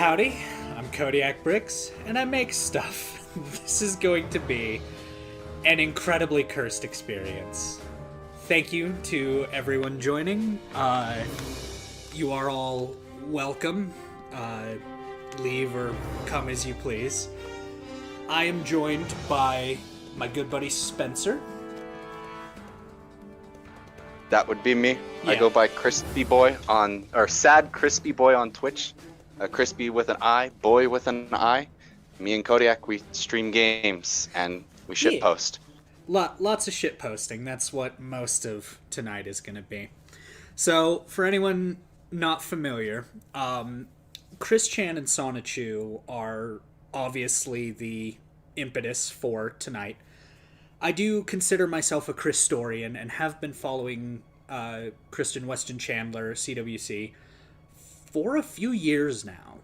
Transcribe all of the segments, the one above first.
Howdy, I'm Kodiak Bricks, and I make stuff. This is going to be an incredibly cursed experience. Thank you to everyone joining. You are all welcome. Leave or come as you please. I am joined by my good buddy Spencer. That would be me. Yeah. I go by Crispy Boy Sad Crispy Boy on Twitch. Crispy with an I, Boy with an I. Me and Kodiak, we stream games and we shitpost. Lots of shit posting. That's what most of tonight is going to be. So, for anyone not familiar, Chris Chan and Sonichu are obviously the impetus for tonight. I do consider myself a Christorian and have been following Kristen Weston Chandler, CWC, for a few years now.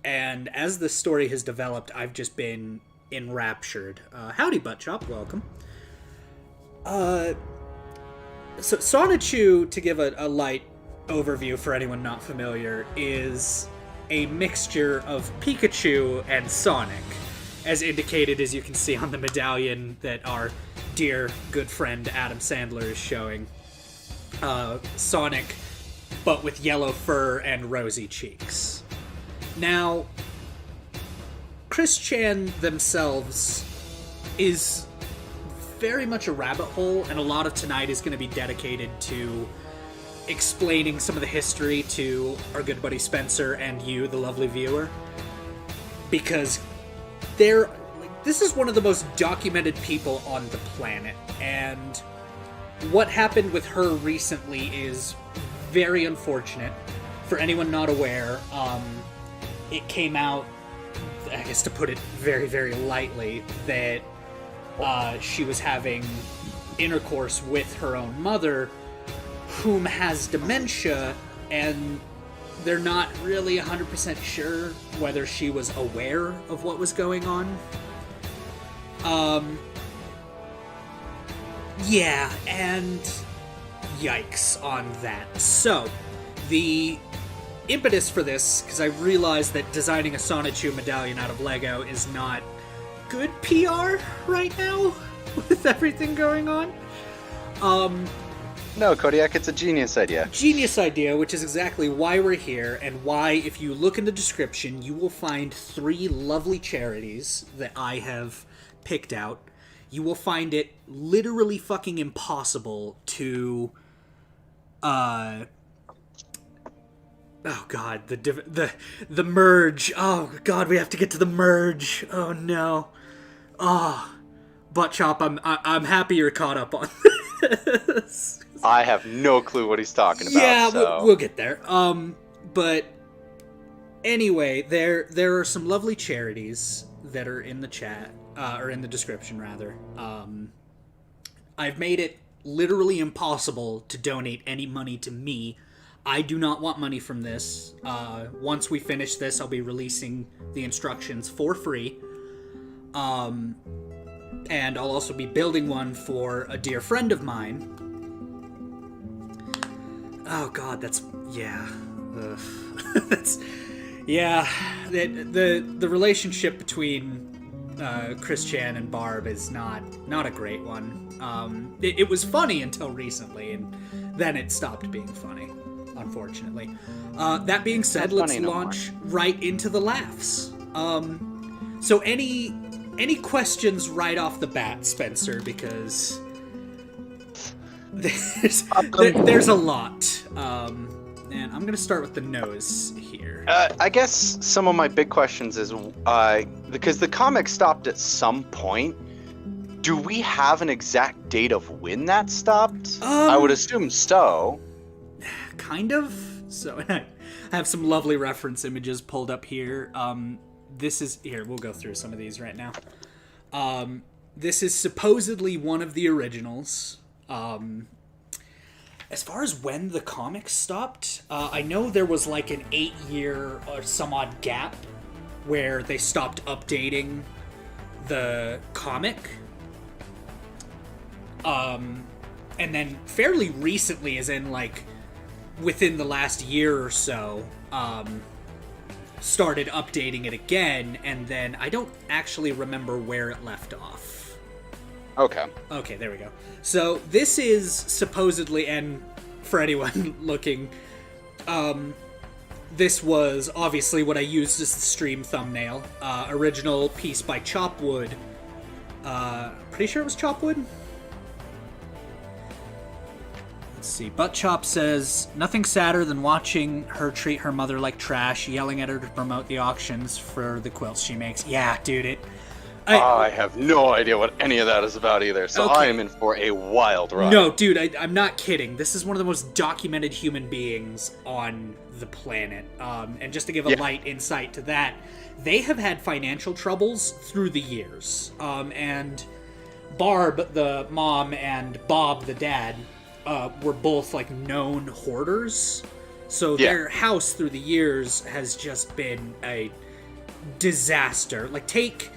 And as the story has developed, I've just been enraptured. Howdy, Buttchop, welcome. So Sonichu, to give a light overview for anyone not familiar, is a mixture of Pikachu and Sonic, as indicated, as you can see on the medallion that our dear good friend Adam Sandler is showing. Sonic, but with yellow fur and rosy cheeks. Now, Chris Chan themselves is very much a rabbit hole, and a lot of tonight is going to be dedicated to explaining some of the history to our good buddy Spencer and you, the lovely viewer, because this is one of the most documented people on the planet, and what happened with her recently is very unfortunate. For anyone not aware, it came out, I guess to put it very, very lightly, that she was having intercourse with her own mother, whom has dementia, and they're not really 100% sure whether she was aware of what was going on. Yeah, and yikes on that. So, the impetus for this, because I realized that designing a Sonichu medallion out of Lego is not good PR right now, with everything going on. No, Kodiak, it's a genius idea. Genius idea, which is exactly why we're here, and why, if you look in the description, you will find 3 lovely charities that I have picked out. You will find it literally fucking impossible to, oh god, the merge. Oh god, we have to get to the merge. Oh no. Oh, Buttchop, I'm happy you're caught up on this. I have no clue what he's talking about. Yeah, so. we'll get there. But anyway, there are some lovely charities that are in the chat, or in the description rather. I've made it literally impossible to donate any money to me. I do not want money from this. Once we finish this, I'll be releasing the instructions for free. And I'll also be building one for a dear friend of mine. Oh god, that's, yeah. That's, yeah. The relationship between Chris Chan and Barb is not a great one. It was funny until recently, and then it stopped being funny, unfortunately. That being said, let's launch right into the laughs. So any questions right off the bat, Spencer, because there's a lot. And I'm gonna start with the nose here. I guess some of my big questions is, because the comic stopped at some point, do we have an exact date of when that stopped? I would assume so. Kind of. So I have some lovely reference images pulled up here. This is, here, we'll go through some of these right now. This is supposedly one of the originals. As far as when the comics stopped, I know there was like an 8-year or some odd gap where they stopped updating the comic. And then fairly recently, as in like within the last year or so, started updating it again, and then I don't actually remember where it left off. Okay. Okay, there we go. So this is supposedly, and for anyone looking, this was obviously what I used as the stream thumbnail. Original piece by Chopwood. Pretty sure it was Chopwood? Let's see. Butt Chop says, nothing sadder than watching her treat her mother like trash, yelling at her to promote the auctions for the quilts she makes. Yeah, dude, I have no idea what any of that is about either, so okay. I am in for a wild ride. No, dude, I'm not kidding. This is one of the most documented human beings on the planet. And just to give a light insight to that, they have had financial troubles through the years. And Barb, the mom, and Bob, the dad, were both, like, known hoarders. So their house through the years has just been a disaster. Like, take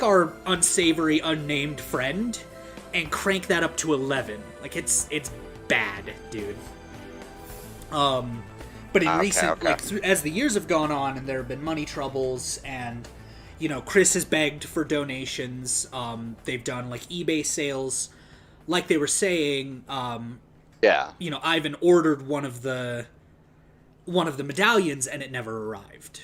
our unsavory, unnamed friend and crank that up to 11. Like, it's bad, dude. But in recent, like, as the years have gone on and there have been money troubles and, you know, Chris has begged for donations. They've done, like, eBay sales. Like they were saying, you know, Ivan ordered one of the medallions and it never arrived.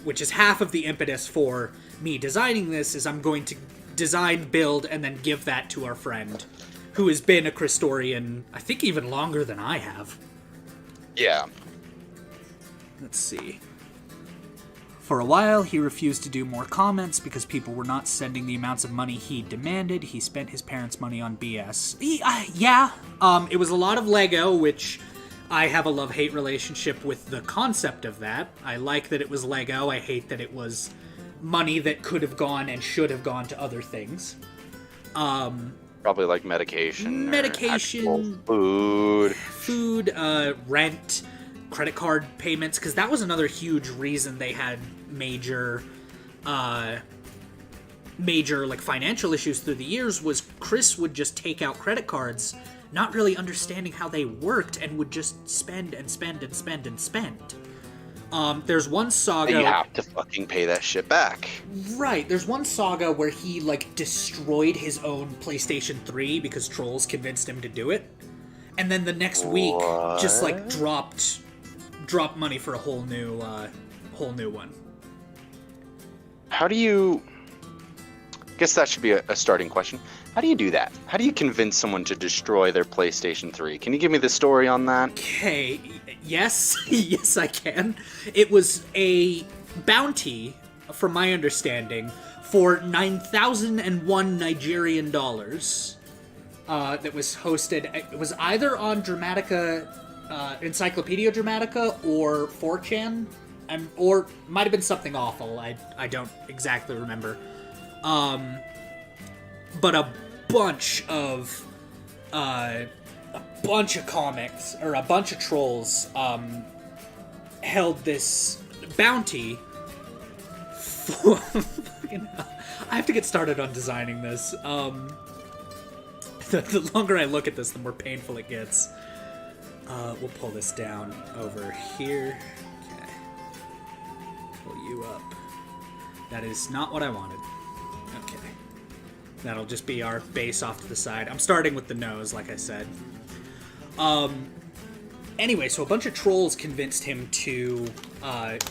Which is half of the impetus for me designing this, is I'm going to design, build, and then give that to our friend, who has been a Christorian, I think even longer than I have. Yeah. Let's see. For a while, he refused to do more comments because people were not sending the amounts of money he demanded. He spent his parents' money on BS. It was a lot of Lego, which I have a love-hate relationship with the concept of that. I like that it was Lego. I hate that it was money that could have gone and should have gone to other things. Probably like medication, food, rent, credit card payments, because that was another huge reason they had major like financial issues through the years. Was Chris would just take out credit cards, not really understanding how they worked, and would just spend and spend and spend and spend. There's one saga... You have to fucking pay that shit back. Right, there's one saga where he, like, destroyed his own PlayStation 3 because trolls convinced him to do it. And then the next week, just, like, dropped money for a whole new one. How do you... I guess that should be a starting question. How do you do that? How do you convince someone to destroy their PlayStation 3? Can you give me the story on that? Okay, yes. Yes, I can. It was a bounty, from my understanding, for 9,001 Nigerian dollars that was hosted. It was either on Dramatica, Encyclopedia Dramatica, or 4chan, or might have been something awful. I don't exactly remember. But a bunch of comics, or a bunch of trolls, held this bounty for... I have to get started on designing this. The longer I look at this, the more painful it gets. We'll pull this down over here. Okay. Pull you up. That is not what I wanted. Okay. That'll just be our base off to the side. I'm starting with the nose, like I said. Anyway, so a bunch of trolls convinced him to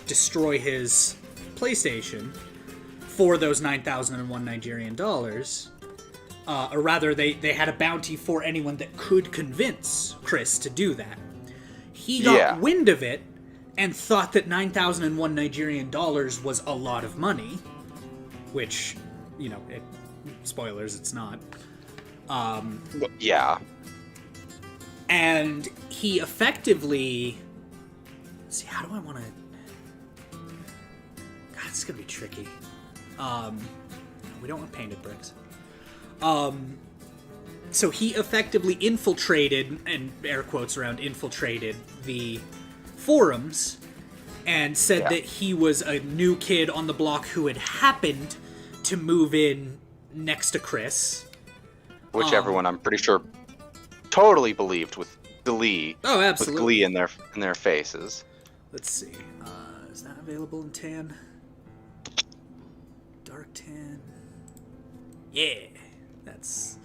destroy his PlayStation for those 9,001 Nigerian dollars. Or rather, they had a bounty for anyone that could convince Chris to do that. He got wind of it and thought that 9,001 Nigerian dollars was a lot of money, which, you know, spoilers, it's not. Yeah. And he effectively... Let's see, how do I want to... God, this is going to be tricky. We don't want painted bricks. So he effectively infiltrated, and air quotes around infiltrated, the forums and said that he was a new kid on the block who had happened to move in next to Chris. Which everyone, I'm pretty sure, totally believed with glee. Oh, absolutely. With glee in their faces. Let's see. Is that available in tan? Dark tan. Yeah, that's...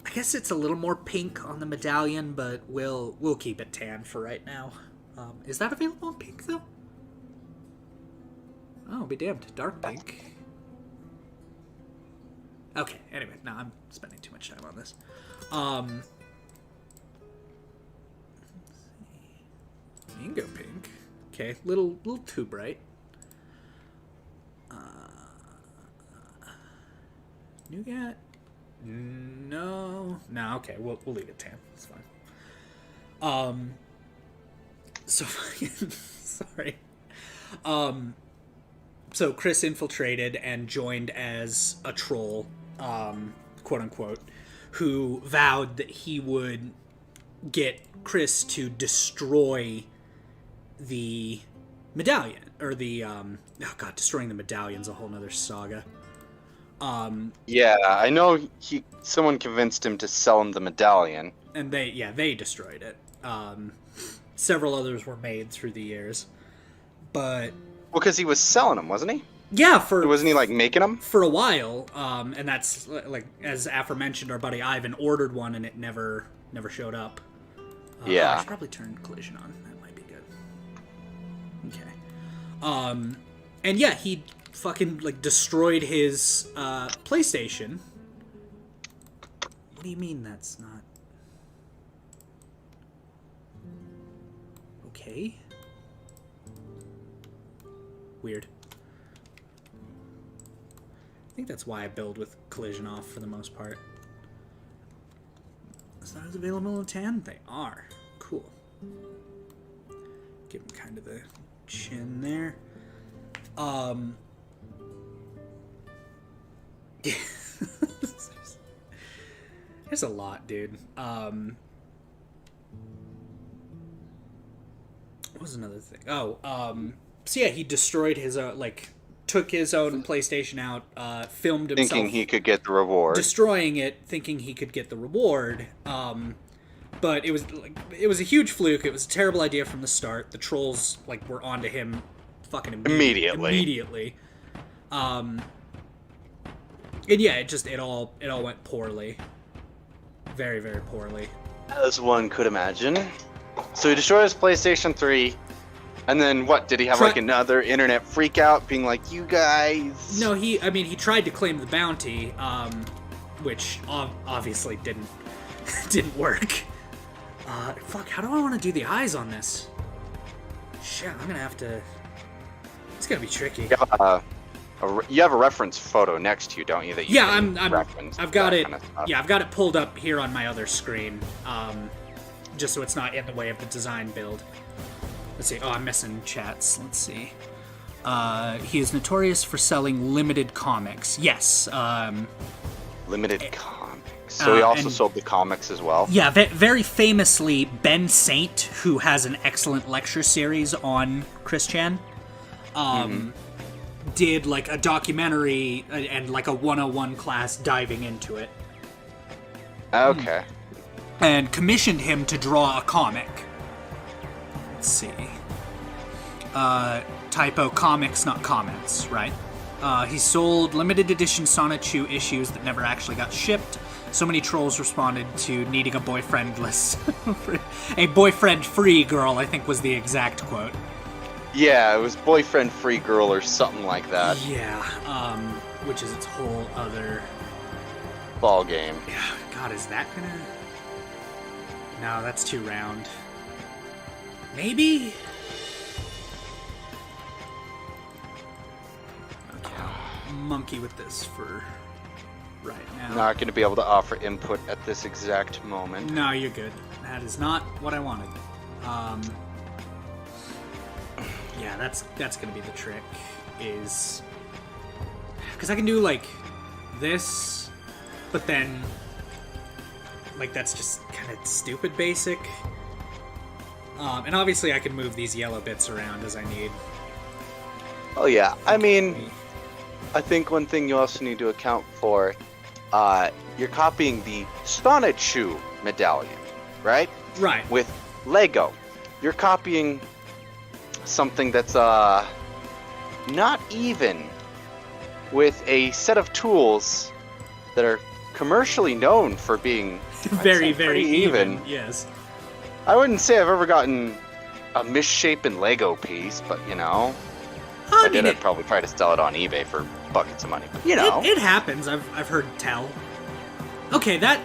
I guess it's a little more pink on the medallion, but we'll keep it tan for right now. Is that available in pink, though? Oh, be damned. Dark pink. Okay, anyway, no, I'm spending too much time on this. Mango pink. Okay, little too bright. Nougat? No. No, okay, we'll leave it tan. It's fine. So sorry. So Chris infiltrated and joined as a troll, quote unquote, who vowed that he would get Chris to destroy the medallion, or the destroying the medallion's a whole nother saga. Yeah, I know someone convinced him to sell him the medallion. And they destroyed it. Several others were made through the years. But... Well, because he was selling them, wasn't he? Yeah, Wasn't he, like, making them? For a while, and that's, like, as aforementioned, our buddy Ivan ordered one, and it never showed up. Yeah. I should probably turn collision on. That might be good. Okay. And yeah, he fucking, like, destroyed his, PlayStation. What do you mean that's not... Okay. Weird. I think that's why I build with collision off for the most part. Is that available in tan? They are. Cool. Give him kind of the chin there. There's a lot, dude. What was another thing? So yeah, he destroyed his took his own PlayStation out, filmed himself Thinking he could get the reward. destroying it, thinking he could get the reward. But it was a huge fluke. It was a terrible idea from the start. The trolls were onto him fucking immediately. And yeah, it all went poorly. Very, very poorly. As one could imagine. So he destroyed his PlayStation 3, and then what? Did he have another internet freak out, being like, "You guys"? No, he tried to claim the bounty, which obviously didn't work. Fuck, how do I want to do the eyes on this? Shit, I'm gonna have to. It's gonna be tricky. You have a reference photo next to you, don't you? That you I've got it. Yeah, I've got it pulled up here on my other screen, just so it's not in the way of the design build. Let's see. Oh, I'm missing chats. Let's see. He is notorious for selling limited comics. Yes. Limited comics. So he also sold the comics as well? Yeah, very famously, Ben Saint, who has an excellent lecture series on Chris Chan, did a documentary and a 101 class diving into it. Okay. And commissioned him to draw a comic. Let's see. Typo, comics, not comments, right? He sold limited edition Sonichu issues that never actually got shipped. So many trolls responded to needing a boyfriendless... a boyfriend-free girl, I think was the exact quote. Yeah, it was boyfriend-free girl or something like that. Yeah, which is its whole other... ball game. Yeah, God, is that gonna... No, that's too round. Maybe? Okay, I'll monkey with this for right now. Not going to be able to offer input at this exact moment. No, you're good. That is not what I wanted. Yeah, that's going to be the trick, is... Because I can do, this, but then... that's just kind of stupid basic. And obviously I can move these yellow bits around as I need. Oh yeah, I mean, I think one thing you also need to account for, you're copying the something that's not even with a set of tools that are commercially known for being very pretty even. Yes. I wouldn't say I've ever gotten a misshapen Lego piece, but you know, I mean, I'd probably try to sell it on eBay for buckets of money. But you know, it happens. I've heard tell. Okay, that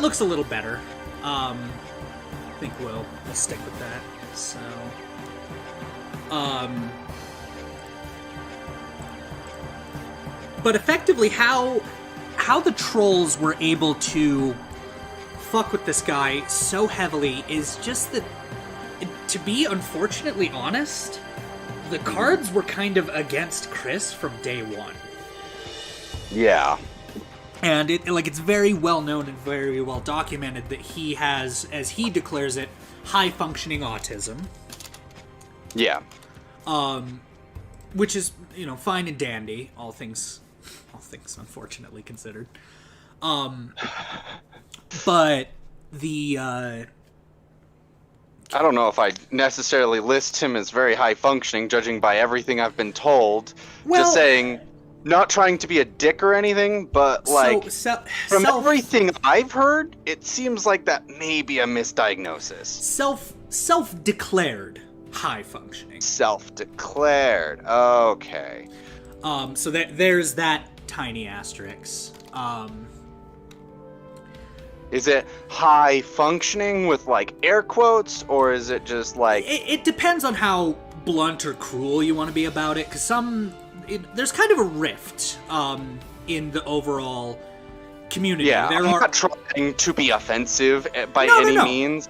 looks a little better. I think we'll stick with that. So, but effectively, how the trolls were able to fuck with this guy so heavily is just that, to be unfortunately honest, the cards were kind of against Chris from day one. Yeah. And it's very well known and very well documented that he has, as he declares it, high functioning autism. Yeah. Which is, fine and dandy, all things unfortunately considered. But the I don't know if I'd necessarily list him as very high functioning, judging by everything I've been told. Well, just saying, not trying to be a dick or anything, but from everything I've heard, it seems like that may be a misdiagnosis. Self-declared high functioning. Self-declared. Okay. So there's that tiny asterisk. Is it high functioning with air quotes, or is it just It depends on how blunt or cruel you want to be about it, because there's kind of a rift in the overall community. Yeah, I'm not trying to be offensive by any means.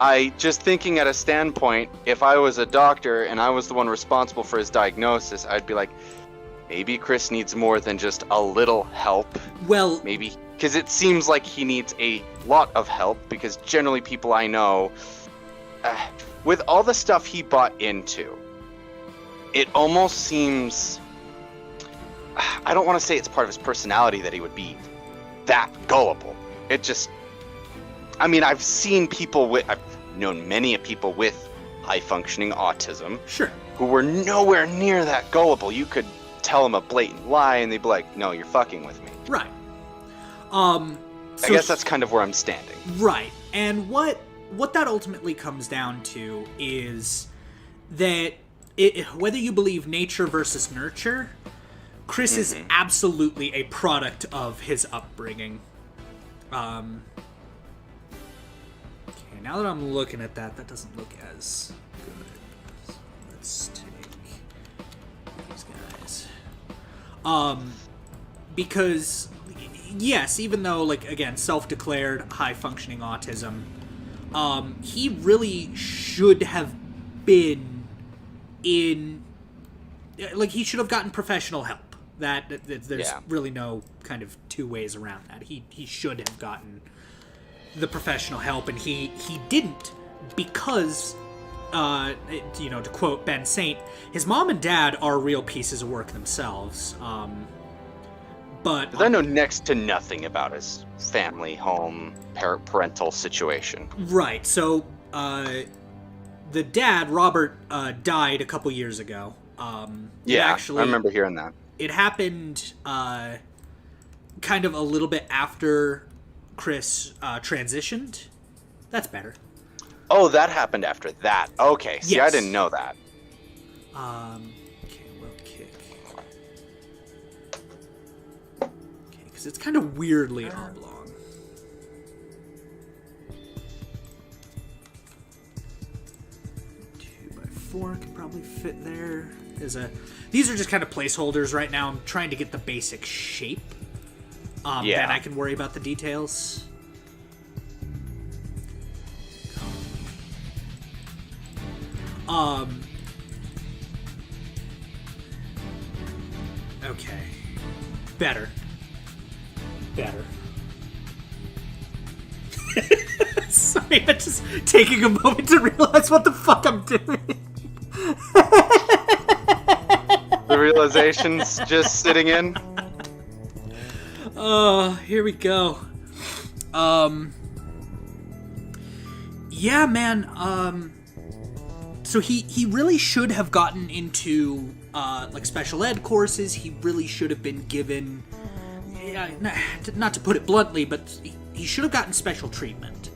I just thinking at a standpoint, if I was a doctor and I was the one responsible for his diagnosis, I'd be like, maybe Chris needs more than just a little help. Well, maybe. Because it seems like he needs a lot of help, because generally people I know, with all the stuff he bought into, it almost seems, I don't want to say it's part of his personality that he would be that gullible. It just, I've known many people with high-functioning autism, sure, who were nowhere near that gullible. You could tell them a blatant lie and they'd be like, no, you're fucking with me. Right. I guess that's kind of where I'm standing. Right. And what that ultimately comes down to is that whether you believe nature versus nurture, Chris is absolutely a product of his upbringing. Okay, now that I'm looking at that doesn't look as good. So let's take these guys. Because yes, even though, again, self-declared high-functioning autism, he really should have been in... he should have gotten professional help. There's really no kind of two ways around that. He should have gotten the professional help, and he didn't, because, to quote Ben Saint, his mom and dad are real pieces of work themselves. But I know next to nothing about his family, home, parental situation. Right. So, the dad, Robert, died a couple years ago. I remember hearing that. It happened kind of a little bit after Chris transitioned. That's better. Oh, that happened after that. Okay. See, yes. I didn't know that. Okay, well, kick. Okay, because it's kind of weirdly oblong. Two by four could probably fit there. These are just kind of placeholders right now. I'm trying to get the basic shape. Then I can worry about the details. Okay. Better. Sorry, I'm just taking a moment to realize what the fuck I'm doing. The realization's just sitting in. Here we go. Yeah, man. So he really should have gotten into like special ed courses. He really should have been given, not to put it bluntly, but he should have gotten special treatment.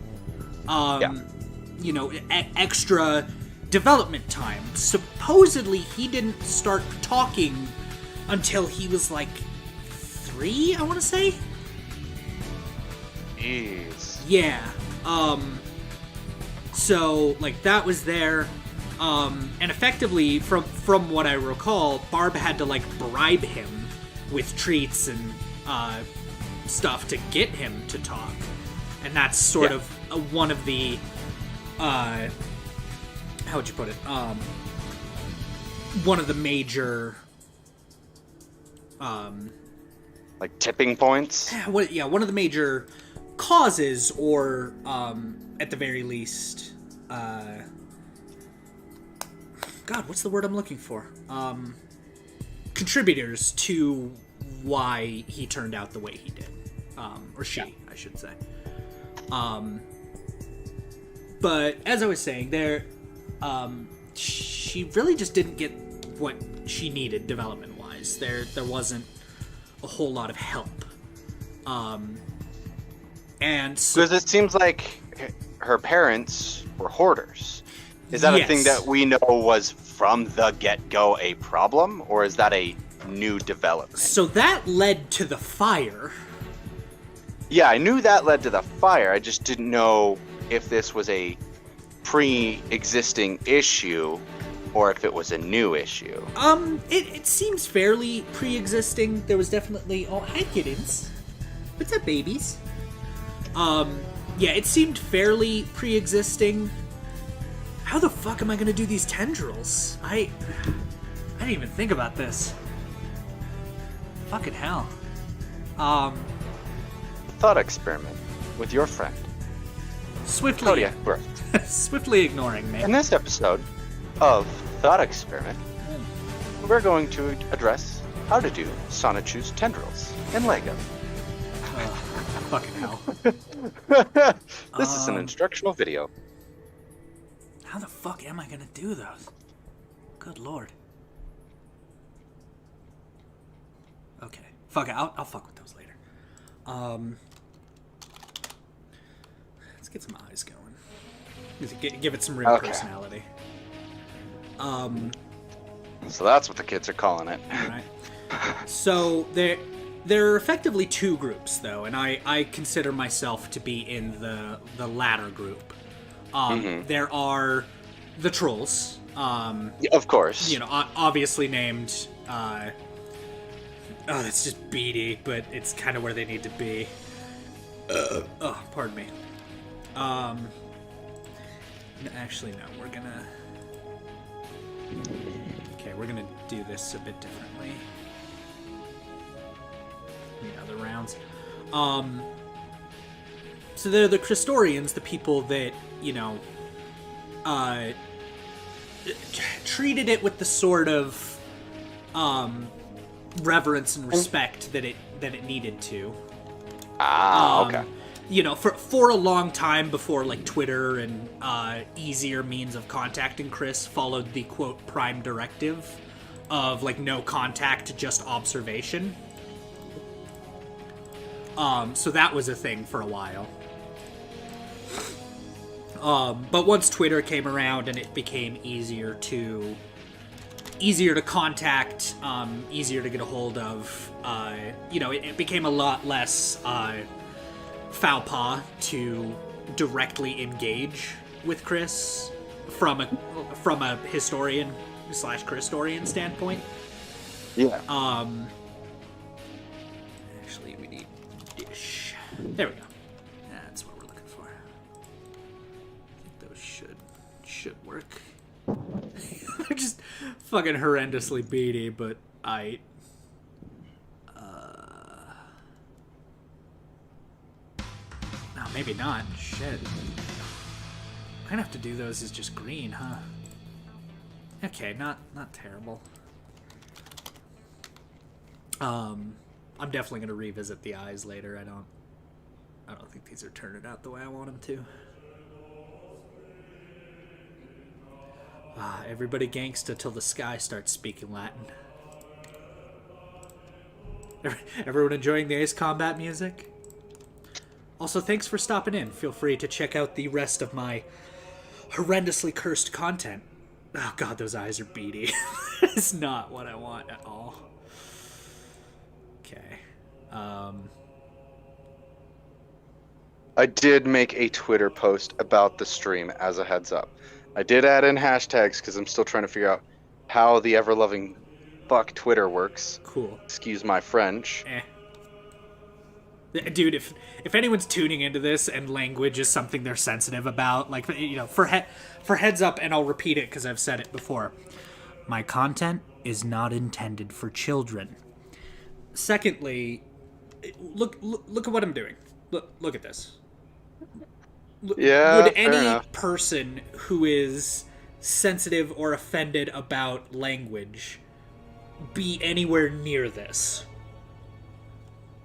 You know, extra development time. Supposedly he didn't start talking until he was like 3, I want to say. Jeez. Yeah. So like that was there. And effectively, from what I recall, Barb had to like bribe him with treats and stuff to get him to talk, and that's sort of one of the how would you put it? One of the major like tipping points. One of the major causes, or at the very least, God, what's the word I'm looking for? Contributors to why he turned out the way he did. Or she, I should say. But as I was saying, she really just didn't get what she needed development-wise. There wasn't a whole lot of help. And so, because it seems like her parents were hoarders. Is that a thing that we know was from the get-go a problem, or is that a new development? So that led to the fire. Yeah, I knew that led to the fire. I just didn't know if this was a pre-existing issue or if it was a new issue. It seems fairly pre-existing. There was definitely... Oh, hi, kittens. What's up, babies? Yeah, it seemed fairly pre-existing. How the fuck am I gonna do these tendrils? I didn't even think about this. Fucking hell. Thought experiment with your friend. Swiftly... Kodiak Birth. Swiftly ignoring me. In this episode of Thought Experiment, we're going to address how to do Sonichu's tendrils in Lego. Fucking hell. This is an instructional video. How the fuck am I gonna do those? Good lord. Okay. Fuck it, I'll fuck with those later. Let's get some eyes going. Give it some real personality. So that's what the kids are calling it. Right. So there are effectively two groups, though, and I consider myself to be in the latter group. There are the trolls. Of course. You know, obviously named... oh, that's just beady, but it's kind of where they need to be. Oh, pardon me. Actually, no, we're gonna... Okay, we're gonna do this a bit differently. The other rounds. So they're the Christorians, the people that, you know, treated it with the sort of reverence and respect that it needed to. Okay. You know, for a long time before like Twitter and easier means of contacting Chris followed the quote prime directive of like no contact, just observation. So that was a thing for a while. But once Twitter came around and it became easier to contact, easier to get a hold of, you know, it became a lot less foul pas to directly engage with Chris from a historian / Christorian standpoint. Yeah. Actually, we need dish. There we go. That's what we're looking for. I think those should work. They're just fucking horrendously beady, but no, maybe not. Shit. I'm gonna have to do those as just green, huh? Okay, not terrible. I'm definitely gonna revisit the eyes later. I don't think these are turning out the way I want them to. Everybody gangsta till the sky starts speaking Latin. Everyone enjoying the Ace Combat music? Also, thanks for stopping in. Feel free to check out the rest of my horrendously cursed content. Oh god, those eyes are beady. It's not what I want at all. Okay. I did make a Twitter post about the stream as a heads up. I did add in hashtags because I'm still trying to figure out how the ever-loving fuck Twitter works. Cool. Excuse my French. Dude, if anyone's tuning into this and language is something they're sensitive about, like, you know, for heads up, and I'll repeat it because I've said it before, my content is not intended for children. Secondly, look at what I'm doing. Look at this. Yeah, would fair any enough. person who is sensitive or offended about language be anywhere near this?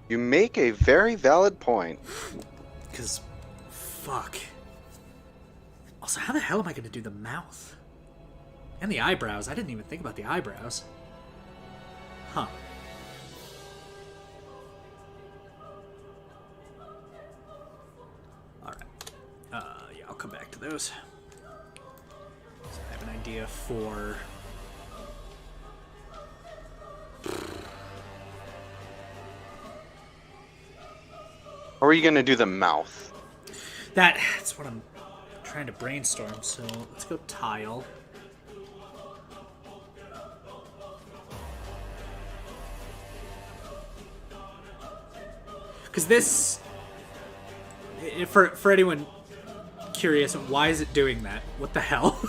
You make a very valid point. Because, fuck. Also, how the hell am I going to do the mouth? And the eyebrows. I didn't even think about the eyebrows. Huh. Alright. Yeah, I'll come back to those. So I have an idea for... Or are you going to do the mouth? That's what I'm trying to brainstorm, so let's go tile. Because this... For anyone curious, why is it doing that? What the hell?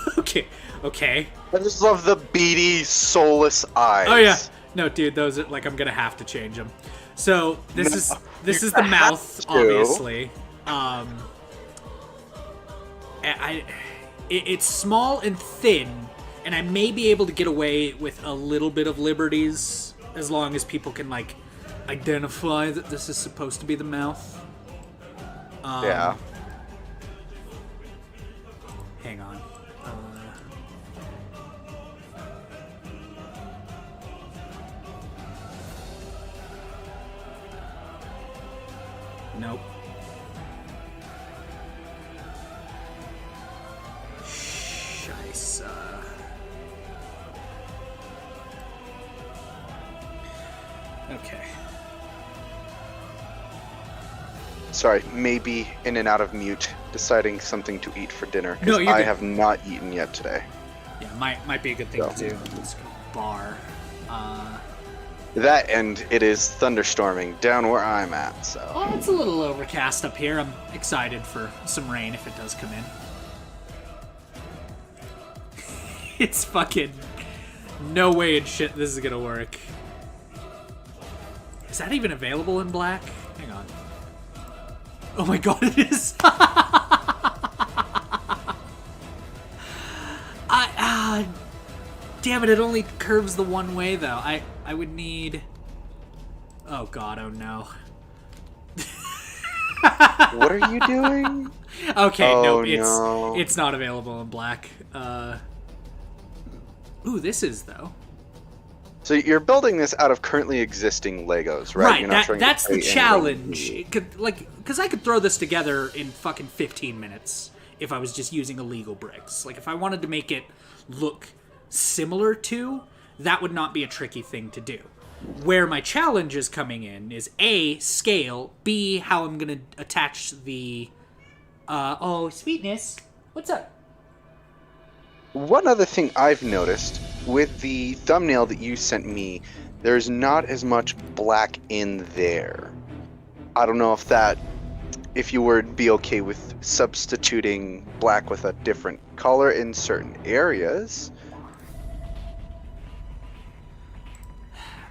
Okay. I just love the beady, soulless eyes. Oh yeah. No, dude, those are, like, I'm gonna have to change them. So this is the mouth, obviously. It's small and thin, and I may be able to get away with a little bit of liberties as long as people can, like, identify that this is supposed to be the mouth. Yeah. Hang on. Nope. Scheisse. Okay. Sorry, maybe in and out of mute, deciding something to eat for dinner. No, Because you're I good. have not eaten yet today. Yeah, might be a good thing to do. Let's go bar. That and it is thunderstorming down where I'm at, so. Oh, it's a little overcast up here. I'm excited for some rain if it does come in. It's fucking... No way in shit this is gonna work. Is that even available in black? Hang on. Oh my god, it is! Damn it, it only curves the one way, though. I would need... Oh god, oh no. What are you doing? Okay, Oh, no, no. it's not available in black. Ooh, this is, though. So you're building this out of currently existing Legos, right? You're not trying to that's the create challenge. anything Because I could throw this together in fucking 15 minutes if I was just using illegal bricks. Like, if I wanted to make it look similar to, that would not be a tricky thing to do. Where my challenge is coming in is A, scale, B, how I'm going to attach the... oh, sweetness. What's up? One other thing I've noticed with the thumbnail that you sent me, there's not as much black in there. I don't know if you would be okay with substituting black with a different color in certain areas.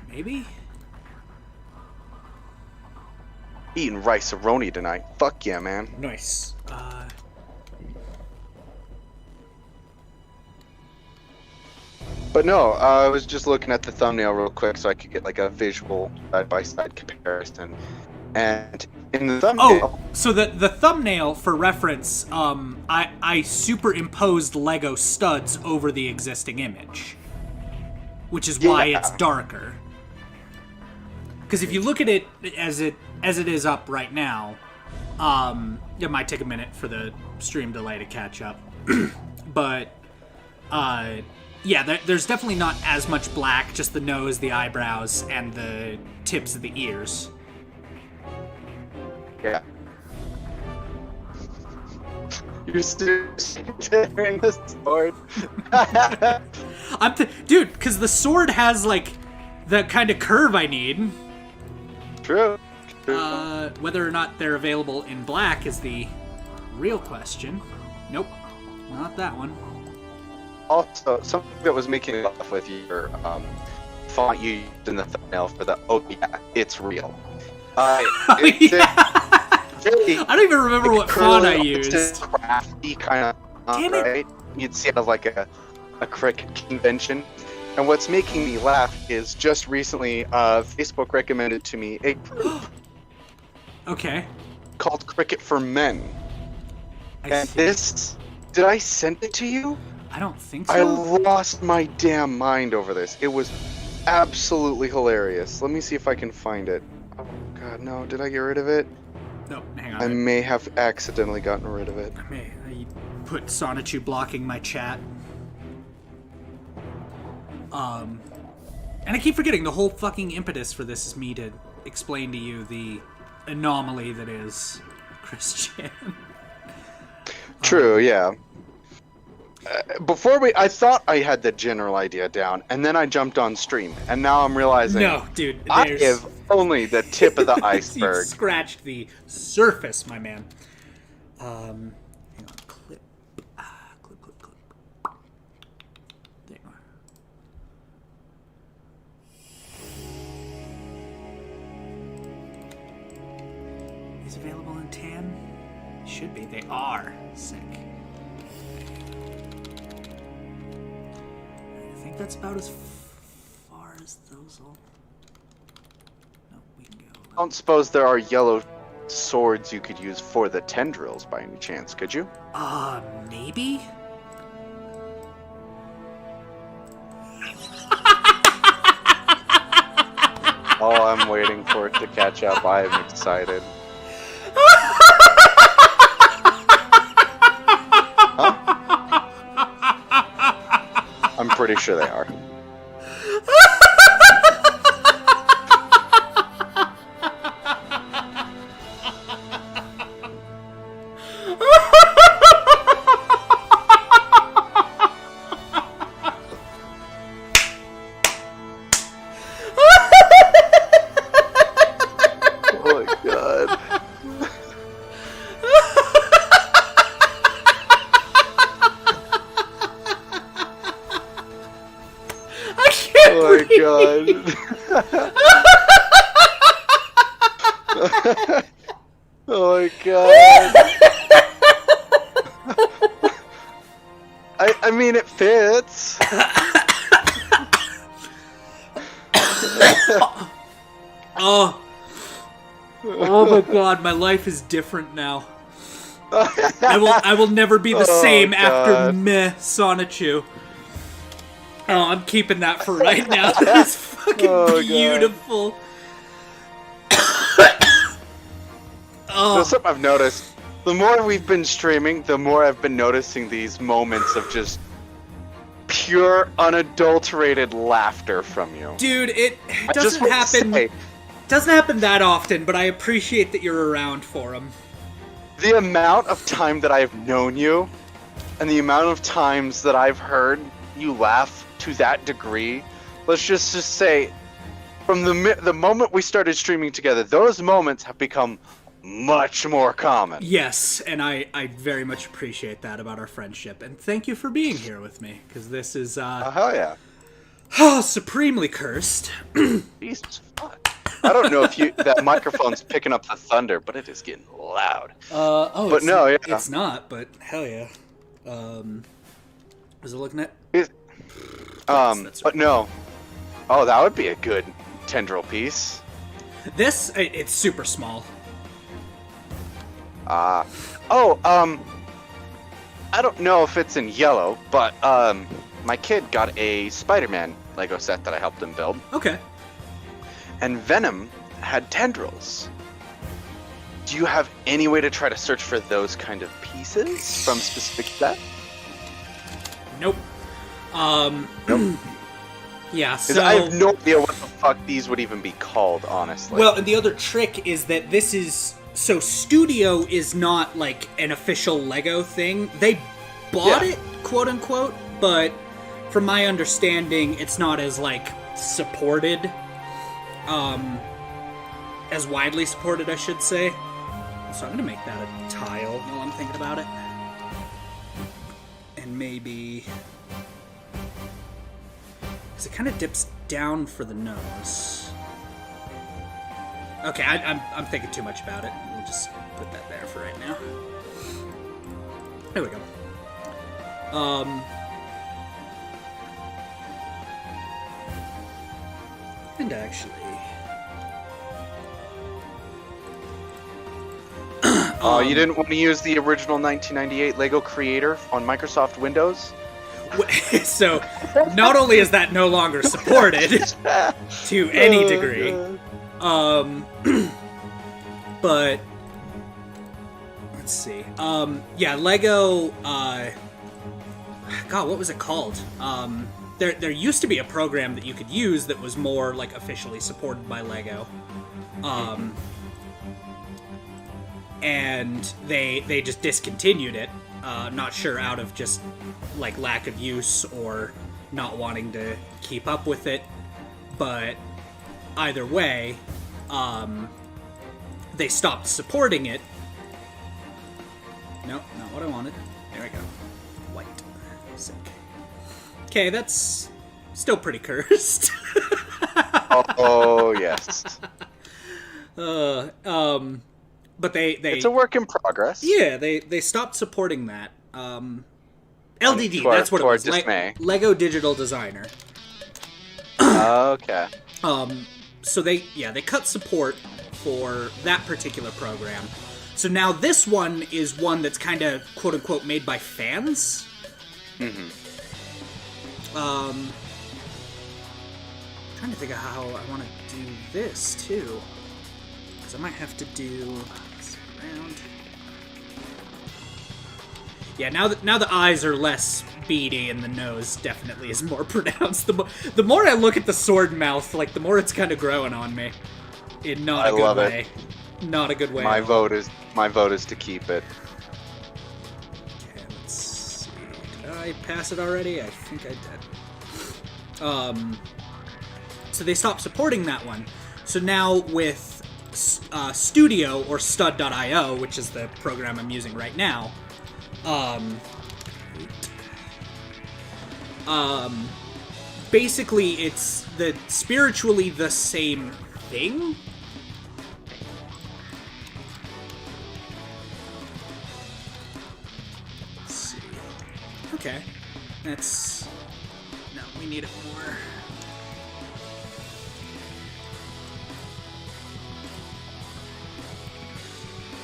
Maybe? Eating rice-a-roni tonight. Fuck yeah, man. Nice. But no, I was just looking at the thumbnail real quick so I could get like a visual side-by-side comparison. And in the thumbnail... Oh, so the thumbnail, for reference, I superimposed Lego studs over the existing image. Which is why it's darker. Because if you look at it as it is up right now, it might take a minute for the stream delay to catch up. But, yeah, there's definitely not as much black, just the nose, the eyebrows, and the tips of the ears. Yeah. You're still considering the sword. Dude, because the sword has, like, the kind of curve I need. True. Whether or not they're available in black is the real question. Nope, not that one. Also, something that was making me laugh with your font you used in the thumbnail for the it's real. I don't even remember what font I used. It's a crafty kind of Damn it. right? You'd see it as like a cricket convention. And what's making me laugh is just recently Facebook recommended to me a group Okay. called Cricket for Men. I see. Did I send it to you? I don't think so. I lost my damn mind over this. It was absolutely hilarious. Let me see if I can find it. Oh god, no, did I get rid of it? No, hang on. I may have accidentally gotten rid of it. I put Sonichu blocking my chat. And I keep forgetting the whole fucking impetus for this is me to explain to you the anomaly that is Christian. True, yeah. I thought I had the general idea down, and then I jumped on stream, and now I'm realizing... No, dude, I have only the tip of the iceberg. You scratched the surface, my man. Hang on, clip. Clip. There you are. Is available in tan? Should be. They are. Sick. I think that's about as far as those will... No, we can go... I don't suppose there are yellow swords you could use for the tendrils by any chance, could you? Maybe? Oh, I'm waiting for it to catch up. I am excited. Huh? I'm pretty sure they are. Oh my god. Oh my god. Oh my god. I mean, it fits. Oh my god, my life is different now. I will never be the same after meh Sonichu. Oh, I'm keeping that for right now. That's fucking beautiful. There's something I've noticed. The more we've been streaming, the more I've been noticing these moments of just pure, unadulterated laughter from you. Dude, it doesn't happen. Doesn't happen that often, but I appreciate that you're around for them. The amount of time that I've known you, and the amount of times that I've heard you laugh to that degree, let's just say, from the moment we started streaming together, those moments have become much more common. Yes, and I very much appreciate that about our friendship, and thank you for being here with me, because this is, hell yeah. Supremely cursed. Jesus fuck. I don't know if that microphone's picking up the thunder, but it is getting loud. But no, yeah. It's not, but hell yeah. Was it looking at? But no. Oh, that would be a good tendril piece. This, it's super small. I don't know if it's in yellow, but my kid got a Spider-Man Lego set that I helped him build. Okay. And Venom had tendrils. Do you have any way to try to search for those kind of pieces from specific set? Nope. Nope. Yeah, Because so... I have no idea what the fuck these would even be called, honestly. Well, and the other trick is that this is... So, Studio is not, like, an official Lego thing. They bought it, quote-unquote, but from my understanding, it's not as, like, supported. As widely supported, I should say. So I'm gonna make that a tile while I'm thinking about it. And maybe... Because it kind of dips down for the nose. Okay, I'm thinking too much about it. We'll just put that there for right now. There we go. And actually... Oh, you didn't want to use the original 1998 Lego Creator on Microsoft Windows? So, not only is that no longer supported to any degree, but let's see. Yeah, Lego. God, what was it called? There used to be a program that you could use that was more like officially supported by Lego. And they just discontinued it. Not sure out of just like lack of use or not wanting to keep up with it, but either way, they stopped supporting it. Nope, not what I wanted. There we go. White. Sick. Okay, that's still pretty cursed. Oh yes. But they it's a work in progress. Yeah, they stopped supporting that. LDD, that's what it was. Lego Digital Designer. Okay. So they cut support for that particular program. So now this one is one that's kind of quote unquote made by fans. Trying to think of how I want to do this too, because I might have to do this around. Yeah, now the eyes are less beady and the nose definitely is more pronounced. The more I look at the sword mouth, like the more it's kind of growing on me. In not a good way. Not a good way. My vote is to keep it. Okay, let's see. Did I pass it already? I think I did. So they stopped supporting that one. So now with Studio or Stud.io, which is the program I'm using right now, basically it's spiritually the same thing. Let's see. Okay. No, we need it more.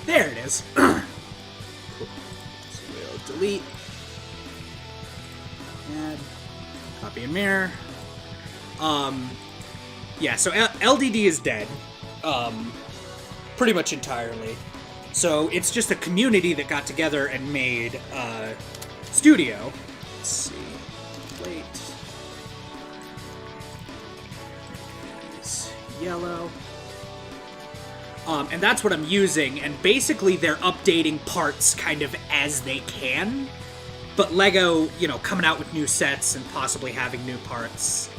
There it is. Cool. So we'll delete. Add. Copy a mirror. Yeah, so LDD is dead. Pretty much entirely. So it's just a community that got together and made Studio. Let's see. Plate. Is yellow. And that's what I'm using, and basically they're updating parts kind of as they can. But Lego, coming out with new sets and possibly having new parts,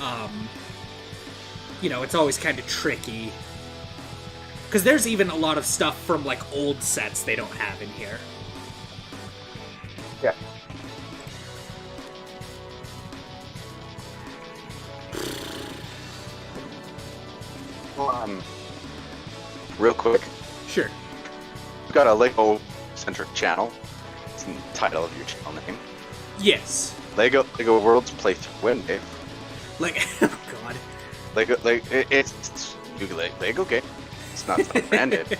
it's always kind of tricky. Because there's even a lot of stuff from, like, old sets they don't have in here. Yeah. Real quick. Sure. We've got a Lego-centric channel. It's in the title of your channel name. Yes. Lego Worlds Playthrough. Win, Dave. Oh god. It's Lego game. not self-branded.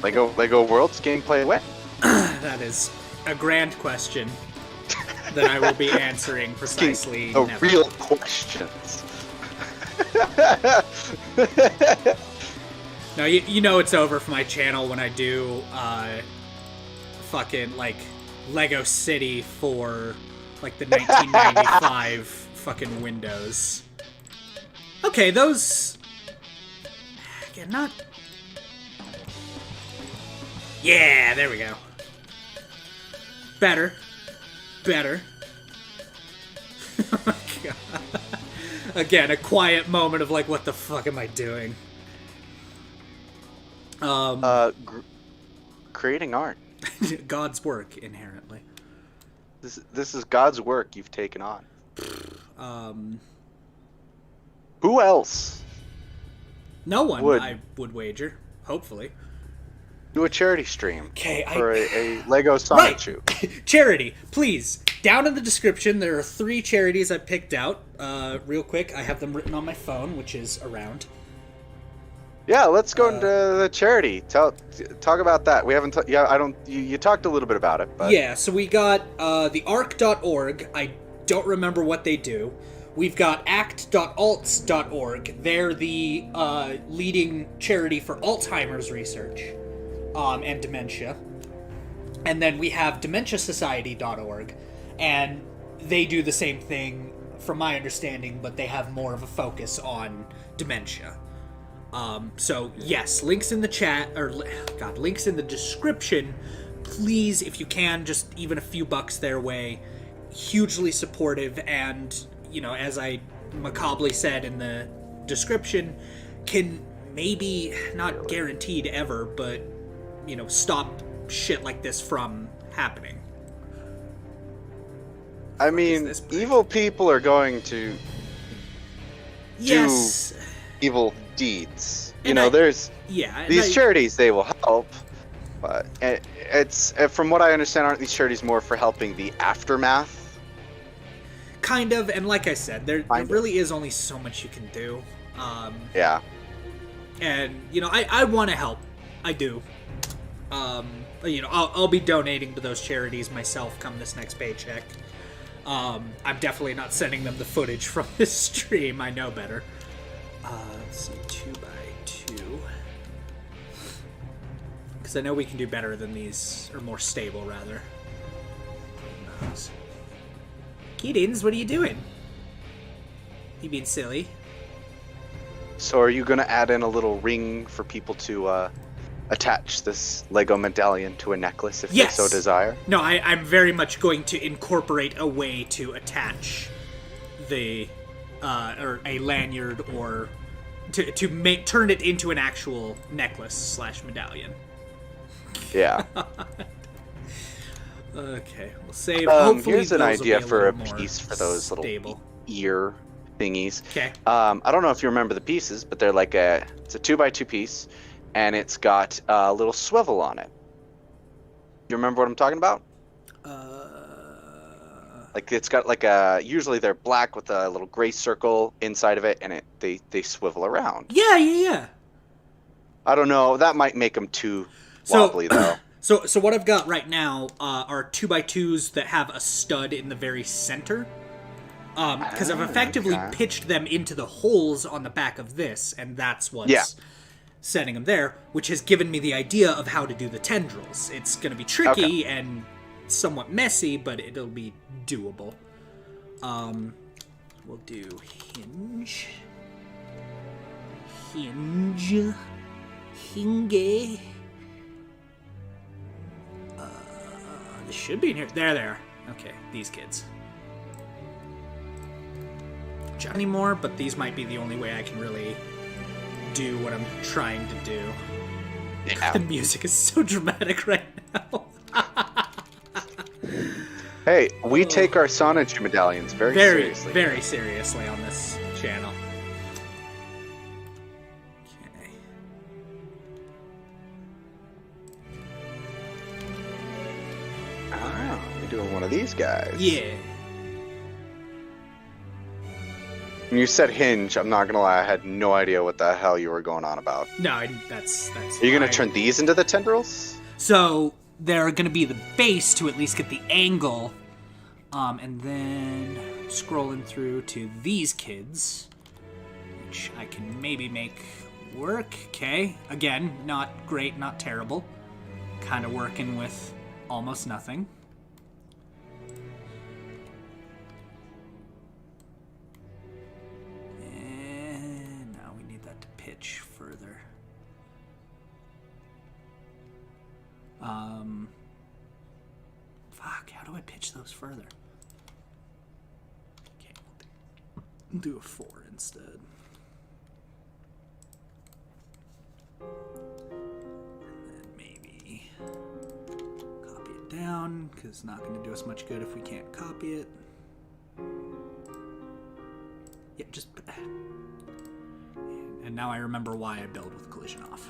Lego Worlds gameplay when? That is a grand question that I will be answering precisely never. Real questions. No, you know it's over for my channel when I do fucking like Lego City for like the 1995 fucking Windows. Okay, those again, not. Yeah, there we go. Better. Oh my god. Again, a quiet moment of like, what the fuck am I doing? Creating art. God's work, inherently. This is God's work you've taken on. Who else? No one, I would wager. Hopefully. Do a charity stream. Okay, for a Lego Sonichu. Right. Charity, please. Down in the description, there are 3 charities I picked out. Real quick, I have them written on my phone, which is around. Yeah, let's go into the charity. Talk about that. We haven't. You talked a little bit about it, but yeah. So we got the arc.org. I don't remember what they do. We've got act.alts.org. They're the leading charity for Alzheimer's research and dementia. And then we have dementiasociety.org, and they do the same thing, from my understanding, but they have more of a focus on dementia. So yes, links in the chat, or links in the description. Please, if you can, just even a few bucks their way. Hugely supportive, and as I macabrely said in the description, can maybe, not guaranteed ever, but stop shit like this from happening. I mean, evil people are going to do evil deeds. There's these charities, they will help, but it's from what I understand, aren't these charities more for helping the aftermath? Kind of, and like I said, there really is only so much you can do. Yeah. And I want to help. I do. I'll be donating to those charities myself come this next paycheck. I'm definitely not sending them the footage from this stream. I know better. Let's see, 2x2. Because I know we can do better than these, or more stable, rather. Kittens, what are you doing? You being silly? So are you going to add in a little ring for people to attach this Lego medallion to a necklace if they so desire? No, I'm very much going to incorporate a way to attach the or a lanyard, or to turn it into an actual necklace / medallion. Yeah. Okay, we'll save. Hopefully, here's an idea for a piece piece for those little ear thingies. Okay. I don't know if you remember the pieces, but they're like it's a 2x2 piece, and it's got a little swivel on it. You remember what I'm talking about? Like it's got like usually they're black with a little gray circle inside of it, and they swivel around. Yeah. I don't know. That might make them too wobbly though. So what I've got right now are 2x2s that have a stud in the very center. Because I've effectively pitched them into the holes on the back of this, and that's what's setting them there, which has given me the idea of how to do the tendrils. It's going to be tricky and somewhat messy, but it'll be doable. We'll do hinge. Hinge. This should be in here. There they are. Okay, these kids. Not anymore, but these might be the only way I can really do what I'm trying to do. Yeah. The music is so dramatic right now. Hey, we take our Sonichu medallions very seriously. Very seriously on this channel. Okay. Ah, we're doing one of these guys. Yeah. When you said hinge, I'm not gonna lie, I had no idea what the hell you were going on about. No, that's. Are you gonna turn these into the tendrils? So they're gonna be the base to at least get the angle, and then scrolling through to these kids, which I can maybe make work. Okay, again, not great, not terrible. Kind of working with almost nothing. And now we need that to pitch further. Fuck, how do I pitch those further? Okay, we'll do a 4 instead. And then maybe copy it down, because it's not going to do us much good if we can't copy it. Yeah, just... And now I remember why I build with collision off.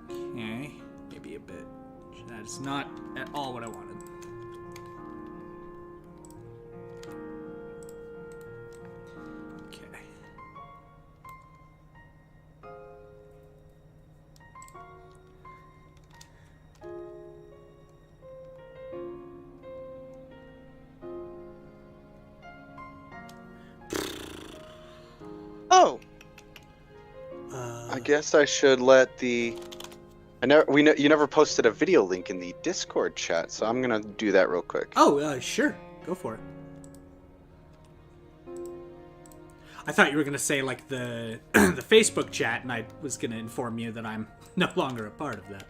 Okay, maybe a bit. That is not at all what I wanted. Okay. Oh. I guess I should let the... You never posted a video link in the Discord chat, so I'm gonna do that real quick. Oh, sure. Go for it. I thought you were gonna say like the the Facebook chat, and I was gonna inform you that I'm no longer a part of that.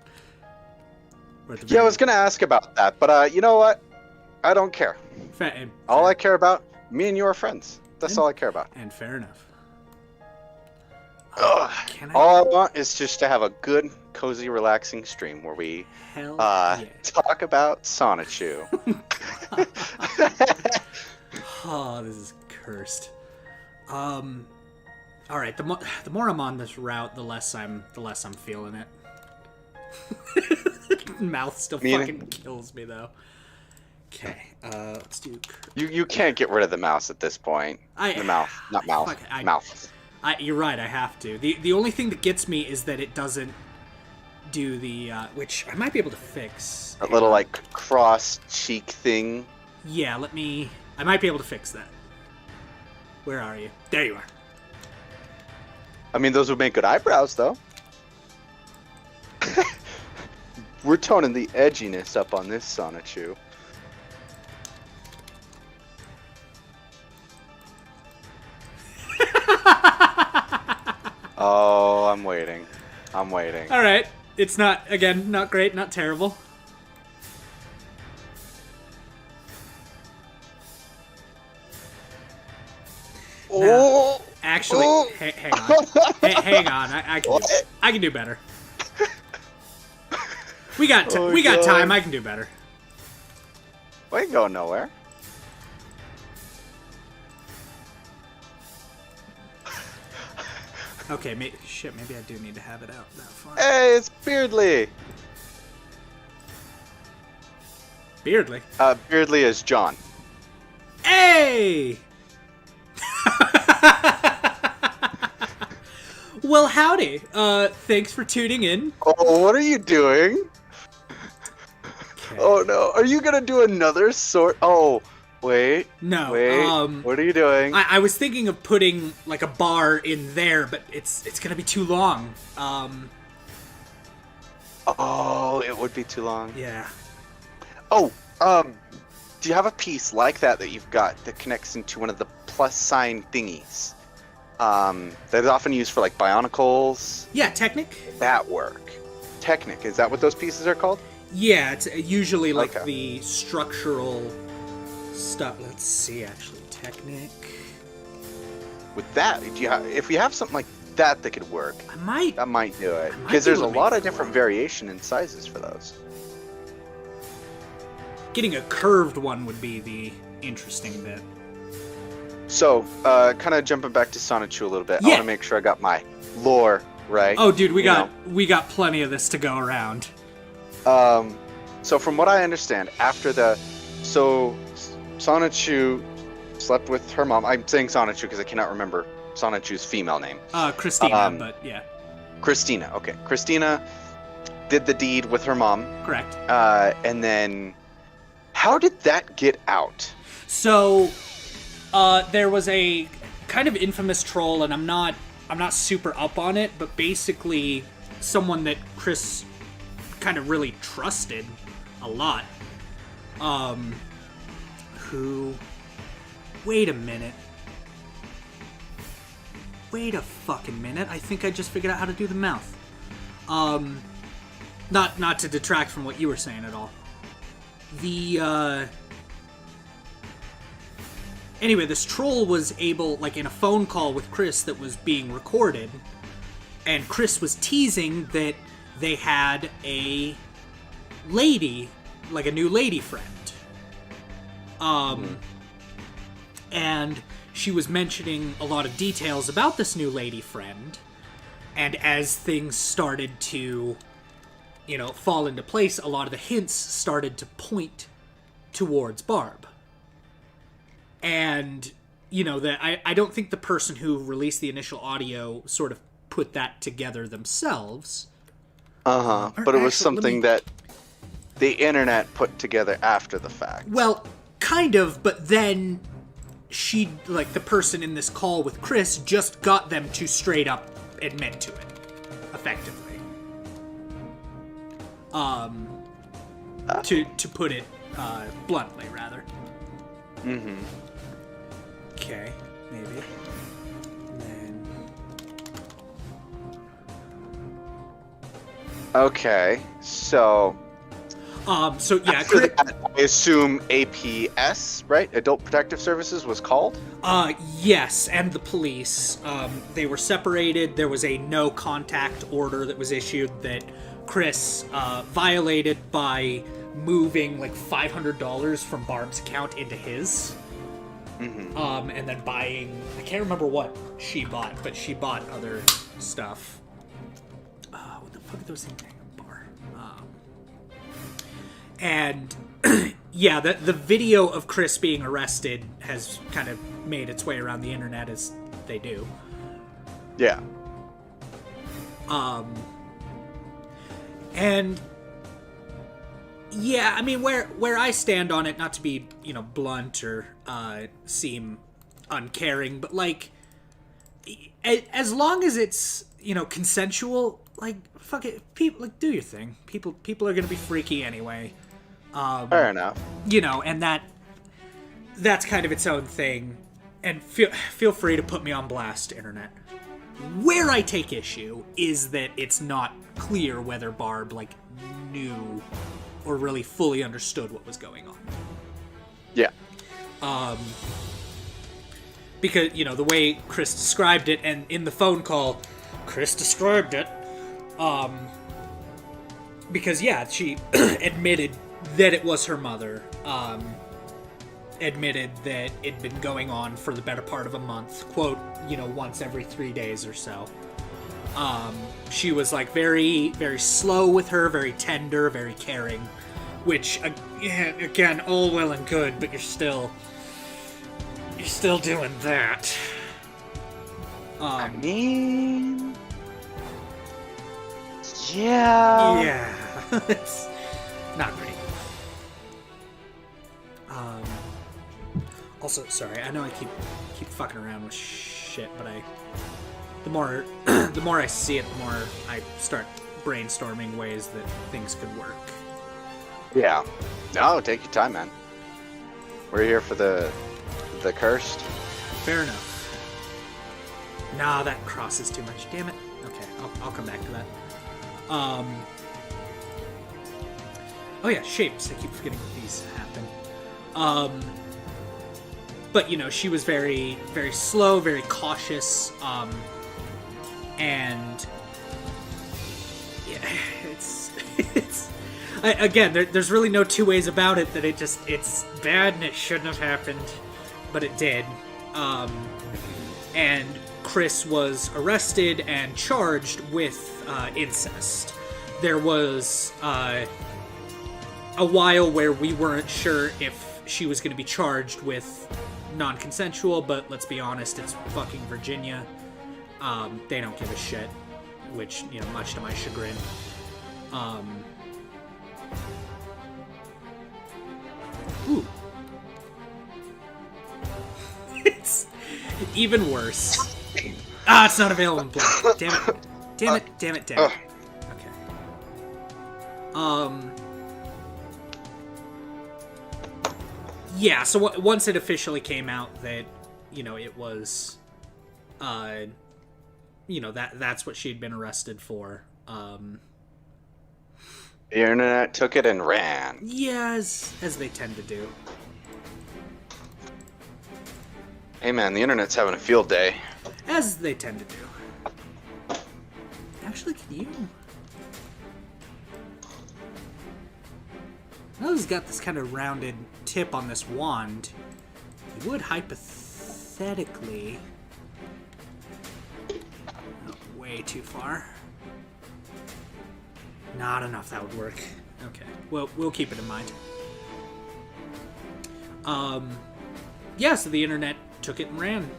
Yeah, I was gonna ask about that, but you know what? I don't care. All I care about, me and you are friends. That's all I care about. And fair enough. All I want is just to have a good, cozy, relaxing stream where we talk about Sonichu. Oh, this is cursed. All right. The more I'm on this route, the less I'm feeling it. Mouth still fucking kills me though. Okay, let's do. You can't get rid of the mouse at this point. The mouth, not mouth. Mouth. You're right, I have to. The only thing that gets me is that it doesn't do the, which I might be able to fix. A little, like, cross-cheek thing. Yeah, I might be able to fix that. Where are you? There you are. I mean, those would make good eyebrows, though. We're toning the edginess up on this Sonichu. Oh, I'm waiting. I'm waiting. All right. It's not, again, not great, not terrible. Oh! Now, actually, hang on. Hang on. I can do better. We got time. I can do better. We ain't going nowhere. Okay, maybe I do need to have it out that far. Hey, it's Beardly! Beardly? Beardly is John. Hey! Well, howdy. Thanks for tuning in. Oh, what are you doing? Okay. Oh, no. Are you gonna do another sort? Oh... Wait. No. Wait. What are you doing? I was thinking of putting like a bar in there, but it's gonna be too long. Oh, it would be too long. Yeah. Oh, do you have a piece like that you've got that connects into one of the plus sign thingies? That's often used for like bionicles. Yeah, Technic. That work. Technic. Is that what those pieces are called? Yeah, it's usually like the structural stuff. Let's see, actually, Technic. With that, if we have something like that could work, that might do it. Because there's a lot of different variation in sizes for those. Getting a curved one would be the interesting bit. So, kind of jumping back to Sonichu a little bit. Yeah. I want to make sure I got my lore right. Oh, dude, we got plenty of this to go around. So from what I understand, after the So Sonichu slept with her mom. I'm saying Sonichu because I cannot remember Sonichu's female name. Christina, but yeah. Christina. Okay, Christina did the deed with her mom. Correct. And then, how did that get out? So, there was a kind of infamous troll, and I'm not super up on it, but basically someone that Chris kind of really trusted a lot. Who? Wait a minute. Wait a fucking minute. I think I just figured out how to do the mouth. Not to detract from what you were saying at all. Anyway, this troll was able, like, in a phone call with Chris that was being recorded, and Chris was teasing that they had a lady, like a new lady friend. And she was mentioning a lot of details about this new lady friend, and as things started to, fall into place, a lot of the hints started to point towards Barb. And, that I don't think the person who released the initial audio sort of put that together themselves. But it was something that the internet put together after the fact. Well, kind of, but then she, like, the person in this call with Chris just got them to straight up admit to it, effectively. To put it bluntly, rather. Mm-hmm. Okay, maybe. And then... Okay, so... So yeah, after that, I assume APS, right? Adult Protective Services was called? Yes, and the police. They were separated. There was a no contact order that was issued that Chris violated by moving like $500 from Barb's account into his. Mm-hmm. And then buying, I can't remember what she bought, but she bought other stuff. What the fuck are those things? Bar. And yeah, the video of Chris being arrested has kind of made its way around the internet, as they do. Yeah. And yeah, I mean, where I stand on it, not to be, blunt or seem uncaring, but like, as long as it's, consensual, like, fuck it, people, like, do your thing. People are gonna be freaky anyway. Fair enough. And that's kind of its own thing. And feel free to put me on blast, internet. Where I take issue is that it's not clear whether Barb, like, knew or really fully understood what was going on. Yeah. Because, the way Chris described it, and in the phone call, Chris described it, because, yeah, she admitted that it was her mother, admitted that it'd been going on for the better part of a month, quote, once every 3 days or so. She was, like, very, very slow with her, very tender, very caring, which, again, all well and good, but you're still doing that. I mean... Yeah... Yeah. It's not great. Also, sorry, I know I keep fucking around with shit, but the more I see it, the more I start brainstorming ways that things could work. Yeah. No, take your time, man. We're here for the cursed. Fair enough. Nah, that crosses too much. Damn it. Okay, I'll come back to that. Oh yeah, shapes. I keep forgetting that these happen. But she was very, very slow, very cautious, and yeah, it's again, there's really no two ways about it, that it's bad and it shouldn't have happened, but it did. And Chris was arrested and charged with incest. There was a while where we weren't sure if she was going to be charged with non-consensual, but let's be honest, it's fucking Virginia. They don't give a shit, which, you know, much to my chagrin. Ooh. It's even worse. Ah, it's not available in black. Damn it. Damn it, damn it, damn it. Okay. Yeah, so once it officially came out that, you know, it was, you know, that's what she'd been arrested for, The internet took it and ran. yeah, as they tend to do. Hey man, the internet's having a field day. As they tend to do. Actually, can you... I know he's got this kind of rounded tip on this wand. You would hypothetically... Oh, way too far. Not enough, that would work. Okay, well, we'll keep it in mind. Yeah, so the internet took it and ran.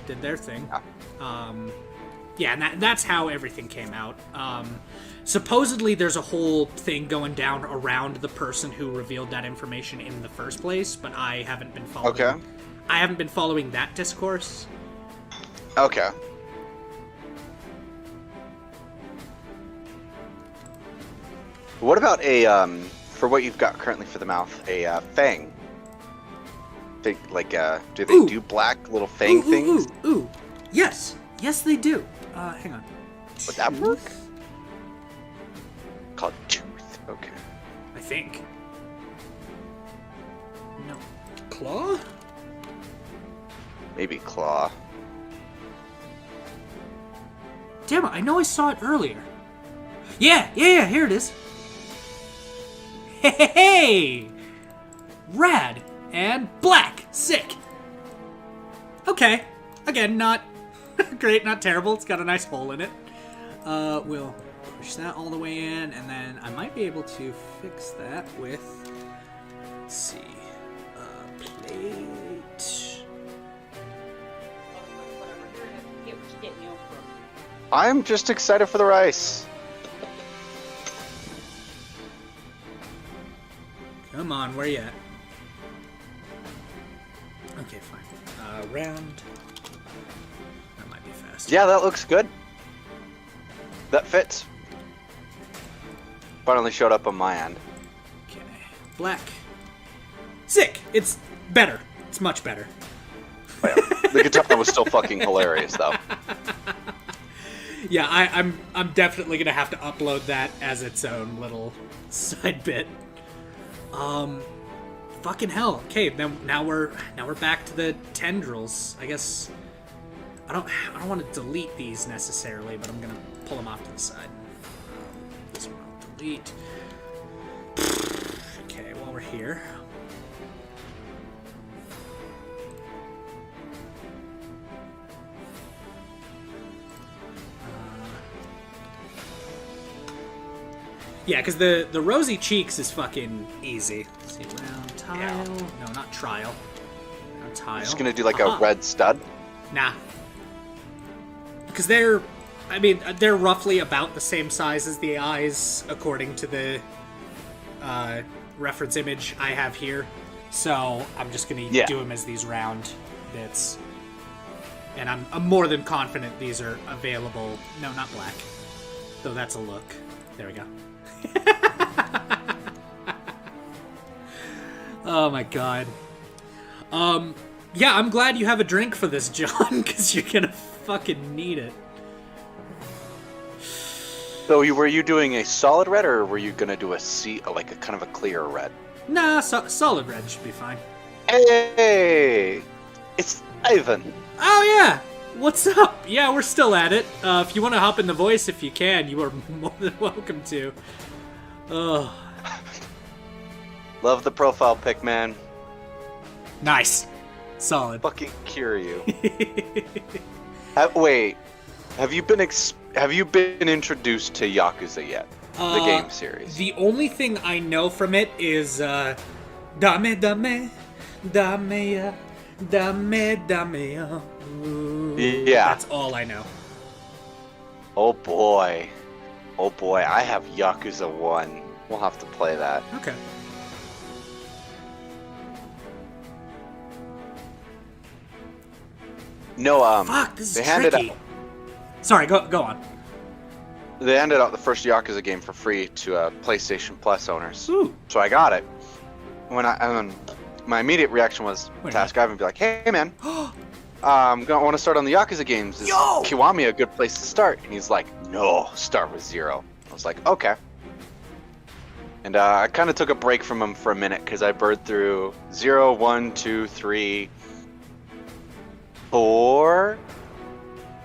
Did their thing. Yeah, and that's how everything came out. Supposedly there's a whole thing going down around the person who revealed that information in the first place, but I haven't been following. Okay. I haven't been following that discourse. Okay. What about a, for what you've got currently for the mouth, a fang? Like, do they do black little fang things? Ooh. Yes, they do. Hang on. Would that work? Called tooth. Okay. I think. No. Claw? Maybe claw. Damn it, I know I saw it earlier. Yeah, here it is. Hey! Rad and black. Sick. Okay. Again, not great, not terrible. It's got a nice hole in it. We'll push that all the way in, and then I might be able to fix that with, let's see, plate. I'm just excited for the rice. Come on, where you at? Okay, fine. Round. That might be fast. Yeah, that looks good. That fits. Finally showed up on my end. Okay. Black. Sick! It's better. It's much better. Oh, yeah. The guitar was still fucking hilarious, though. Yeah, I'm definitely gonna have to upload that as its own little side bit. Fucking hell. Okay, now we're back to the tendrils. I guess I don't want to delete these necessarily, but I'm gonna pull them off to the side. This one I'll delete. Okay, while we're here. Yeah, because the rosy cheeks is fucking easy. Let's see, round tile. Yeah. No, not trial. Round tile. Just gonna do like a red stud. Nah. Because they're roughly about the same size as the eyes, according to the reference image I have here. So I'm just gonna do them as these round bits. And I'm more than confident these are available. No, not black. Though that's a look. There we go. Oh my god. Yeah, I'm glad you have a drink for this, John, because you're gonna fucking need it. So were you doing a solid red, or were you gonna do like a kind of a clear red? Nah, solid red should be fine. Hey, it's Ivan. Oh yeah, what's up? Yeah, we're still at it. If you want to hop in the voice, if you can, you are more than welcome to. Oh. Love the profile pic, man. Nice. Solid. Fucking cure you. Wait, have you been introduced to Yakuza yet? The game series. The only thing I know from it is Dame Dame Dame, dame. Ooh. Yeah. That's all I know. Oh boy, I have Yakuza 1. We'll have to play that. Okay. No, Fuck, this is they handed tricky. out Sorry, go on. they handed out the first Yakuza game for free to PlayStation Plus owners. Ooh. So I got it. My immediate reaction was to ask Ivan, be like, "Hey man, I want to start on the Yakuza games. Is Yo! Kiwami a good place to start?" And he's like, "No, start with 0." I was like, "Okay." And I kind of took a break from him for a minute because I burned through 0, 1, 2, 3, 4,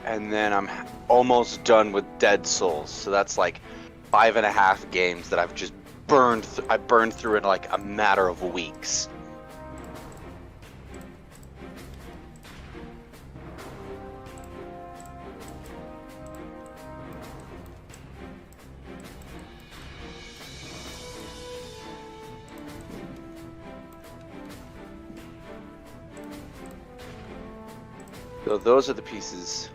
and then I'm almost done with Dead Souls. So that's like 5.5 games that I've just burned. I burned through in like a matter of weeks. So those are the pieces.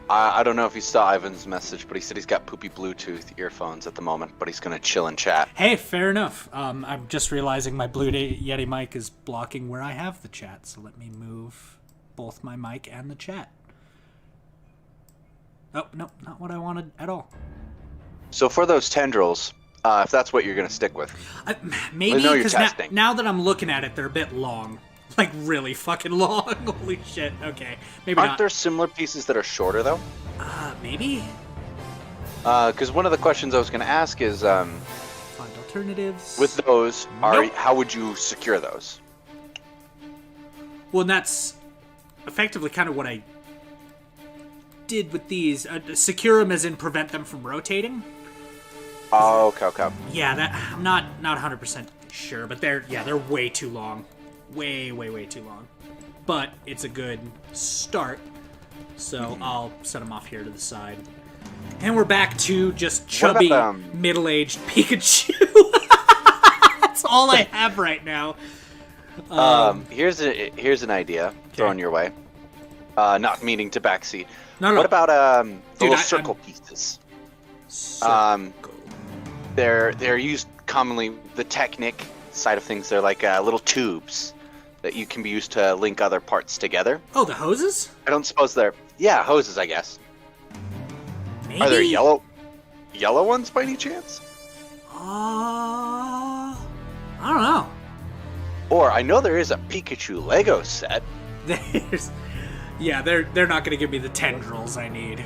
I don't know if you saw Ivan's message, but he said he's got poopy Bluetooth earphones at the moment, but he's gonna chill and chat. Hey, fair enough. I'm just realizing my Blue Yeti mic is blocking where I have the chat, so let me move both my mic and the chat. Oh, no, not what I wanted at all. So for those tendrils, if that's what you're gonna stick with, Maybe, I know you're because testing. now that I'm looking at it, they're a bit long. Like, really fucking long. Holy shit. Okay. Maybe aren't not. there similar pieces that are shorter though? Maybe? Because one of the questions I was gonna ask is, Find alternatives. with those, Nope. how would you secure those? Well, and that's effectively kind of what I did with these. Secure them as in prevent them from rotating. Oh, okay. Yeah, that I'm not 100% sure, but they're way too long. Way too long. But it's a good start. So I'll set them off here to the side. And we're back to just chubby, middle-aged Pikachu. That's all I have right now. Here's an idea thrown your way. Not meaning to backseat. No. What about Dude, those circle pieces? They're used commonly. The Technic side of things, they're like little tubes that you can be used to link other parts together. Oh, the hoses? I don't suppose they're hoses. I guess. Maybe? Are there yellow ones by any chance? I don't know. Or I know there is a Pikachu Lego set. They're not going to give me the tendrils I need.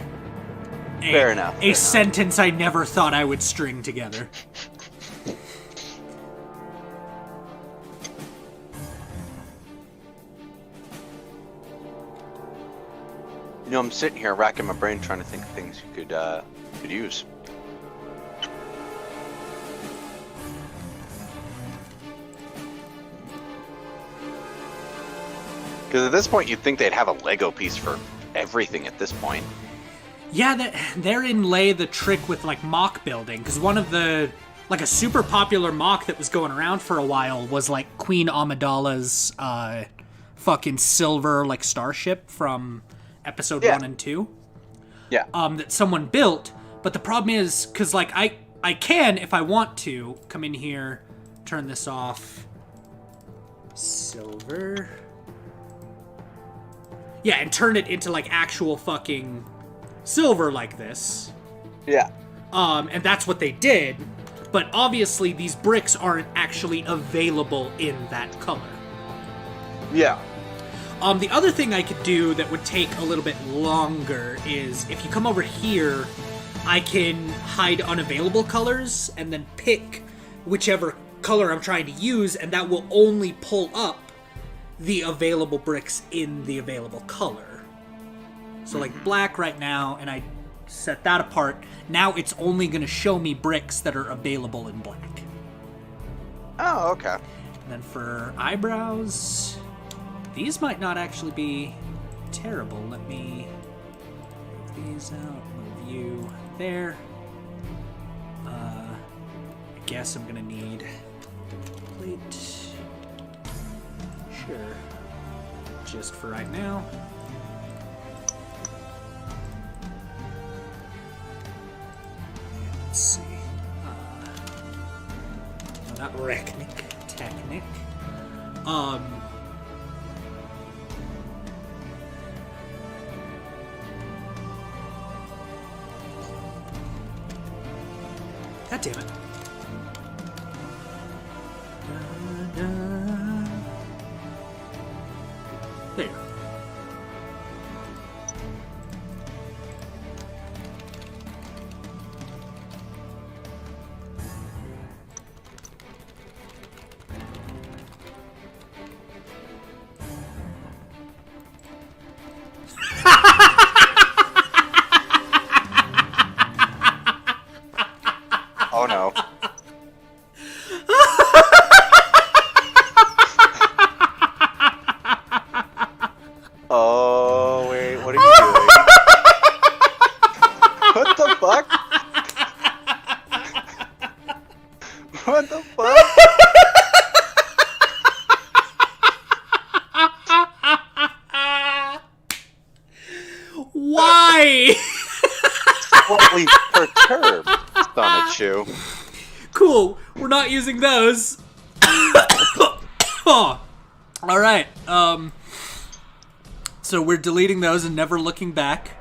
Fair enough. A sentence I never thought I would string together. You know, I'm sitting here racking my brain trying to think of things you could use. Because at this point, you'd think they'd have a Lego piece for everything at this point. Yeah, therein lay the trick with, like, mock building. Because one of the... Like, a super popular mock that was going around for a while was, like, Queen Amidala's fucking silver, like, starship from episode 1 and 2. Yeah. That someone built. But the problem is, because, like, I can, if I want to, come in here, turn this off. Silver. Yeah, and turn it into, like, actual fucking silver like this. Yeah. And that's what they did. But obviously, these bricks aren't actually available in that color. Yeah. The other thing I could do that would take a little bit longer is if you come over here, I can hide unavailable colors and then pick whichever color I'm trying to use, and that will only pull up the available bricks in the available color. So like black right now, and I set that apart. Now it's only going to show me bricks that are available in black. Oh, okay. And then for eyebrows, these might not actually be terrible. Let me move these out, move you there. guess I'm gonna need plate. Sure. Just for right now. Let's see. Not Rechnic, Technic. God damn it. There. Oh no. Oh wait, what are you doing? What the fuck? What the fuck? Why? Slightly perturbed, Sonichu. Cool. We're not using those. Oh. All right. So we're deleting those and never looking back.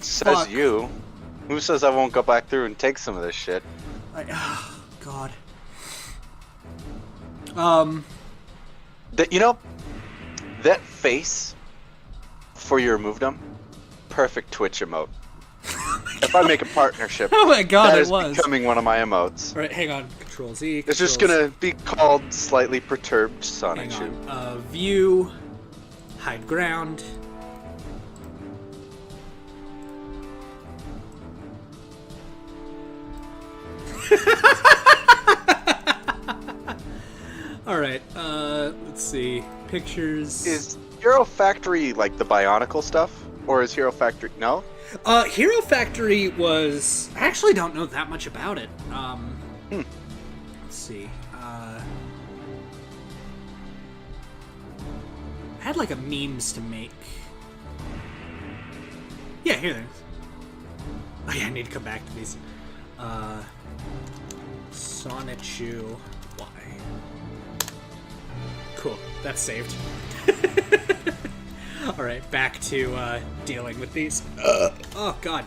Says fuck. you. Who says I won't go back through and take some of this shit? God. That, you know, that face for your movedom, perfect Twitch emote. If I make a partnership, Oh my god, that it is was. becoming one of my emotes. All right, hang on. Control Z. It's just Control gonna be called slightly perturbed Hang Sonichu. on. View. Hide ground. All right. Let's see. Pictures. Is Hero Factory like the Bionicle stuff, or is Hero Factory no? Hero Factory was. I actually don't know that much about it. Let's see. I had like a memes to make. Yeah, here there is. Oh yeah, I need to come back to these. Sonichu Y. Cool, that's saved. Alright, back to dealing with these. Oh god.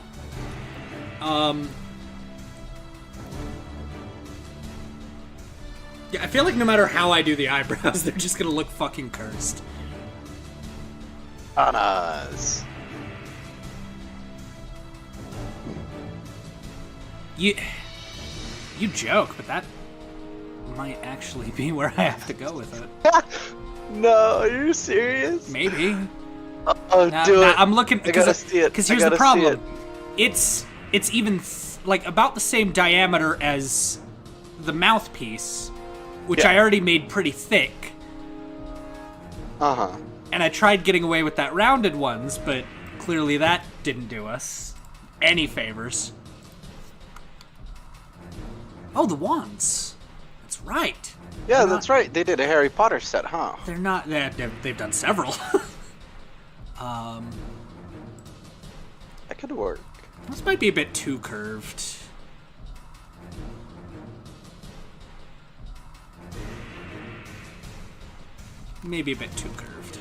Yeah, I feel like no matter how I do the eyebrows, they're just gonna look fucking cursed. On us. You joke, but that might actually be where I have to go with it. No, are you serious? Maybe. Oh, do it. I'm looking I gotta because see it. because I here's the gotta problem. see It's even like about the same diameter as the mouthpiece, which Yeah. I already made pretty thick. Uh-huh. And I tried getting away with that rounded ones, but clearly that didn't do us any favors. Oh, the wands. That's right. Yeah, They're that's not- right. They did a Harry Potter set, huh? They're not. They've done several. That could work. This might be a bit too curved. Maybe a bit too curved.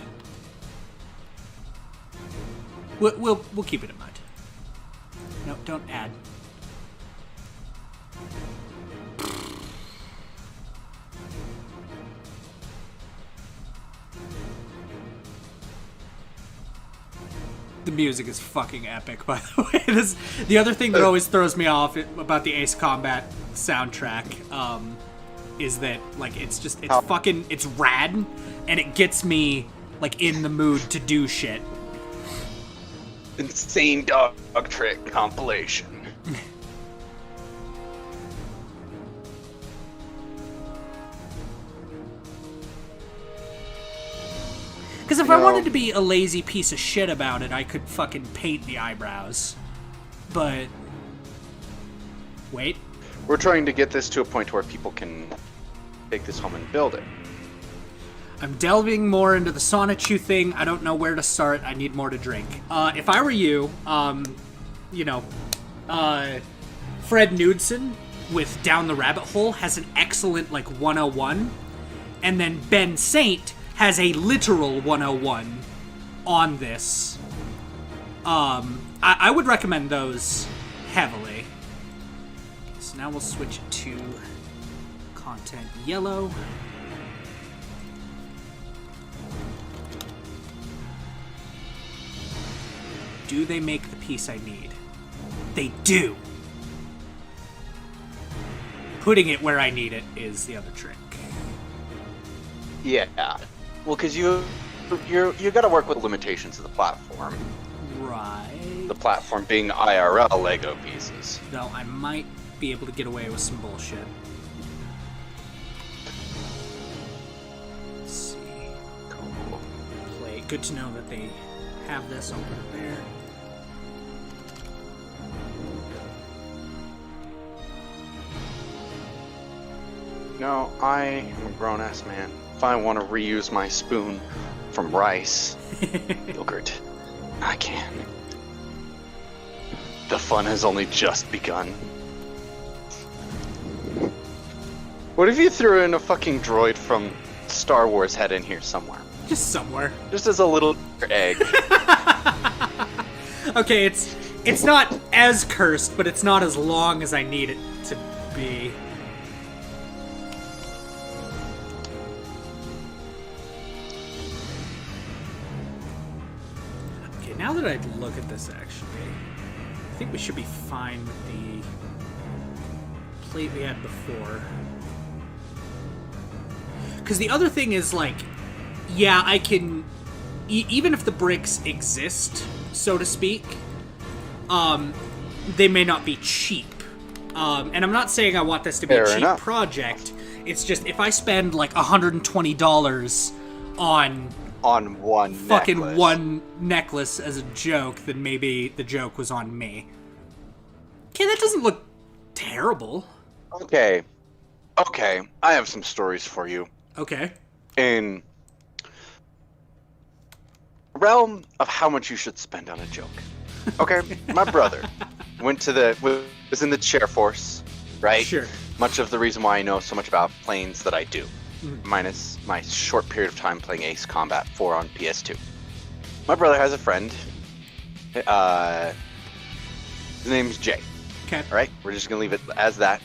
We'll keep it in mind. No, don't add. The music is fucking epic, by the way. The other thing that always throws me off about the Ace Combat soundtrack is that like it's fucking it's rad, and it gets me like in the mood to do shit. Insane dog trick compilation. Because if I wanted to be a lazy piece of shit about it, I could fucking paint the eyebrows. But Wait. We're trying to get this to a point where people can take this home and build it. I'm delving more into the Sonichu thing. I don't know where to start. I need more to drink. If I were you, Fred Knudsen with Down the Rabbit Hole has an excellent, 101. And then Ben Saint has a literal 101 on this. I would recommend those heavily. So now we'll switch it to content yellow. Do they make the piece I need? They do. Putting it where I need it is the other trick. Yeah. Well, because you got to work with limitations of the platform. Right. The platform being IRL Lego pieces. Though I might be able to get away with some bullshit. Let's see. Cool. Play. Good to know that they have this over there. No, I am a grown-ass man. If I want to reuse my spoon from rice, yogurt, I can. The fun has only just begun. What if you threw in a fucking droid from Star Wars head in here somewhere? Just somewhere. Just as a little egg. Okay, it's not as cursed, but it's not as long as I need it to be. Okay, now that I look at this, actually, I think we should be fine with the plate we had before. Because the other thing is, yeah, I can... even if the bricks exist, so to speak, they may not be cheap. And I'm not saying I want this to be a cheap project. It's just, if I spend, $120 on one fucking necklace. one necklace as a joke, then maybe the joke was on me. Okay, that doesn't look terrible. Okay, I have some stories for you. Okay. In realm of how much you should spend on a joke. Okay, my brother was in the chair force, right? Sure. Much of the reason why I know so much about planes that I do, minus my short period of time playing Ace Combat 4 on PS2. My brother has a friend. His name's Jay. Okay. All right, we're just gonna leave it as that.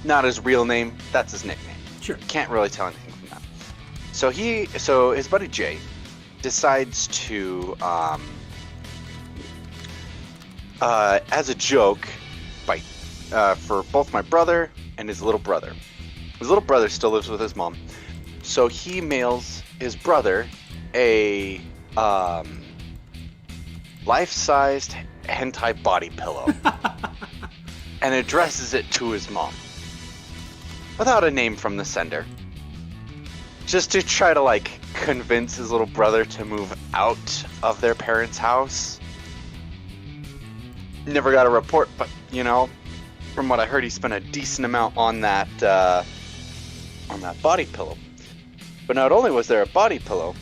Not his real name. That's his nickname. Sure. Can't really tell anything from that. So his buddy Jay decides to, as a joke, for both my brother and his little brother. His little brother still lives with his mom, so he mails his brother a life-sized hentai body pillow and addresses it to his mom without a name from the sender, just to try to convince his little brother to move out of their parents' house. Never got a report, but from what I heard, he spent a decent amount on that body pillow. But not only was there a body pillow,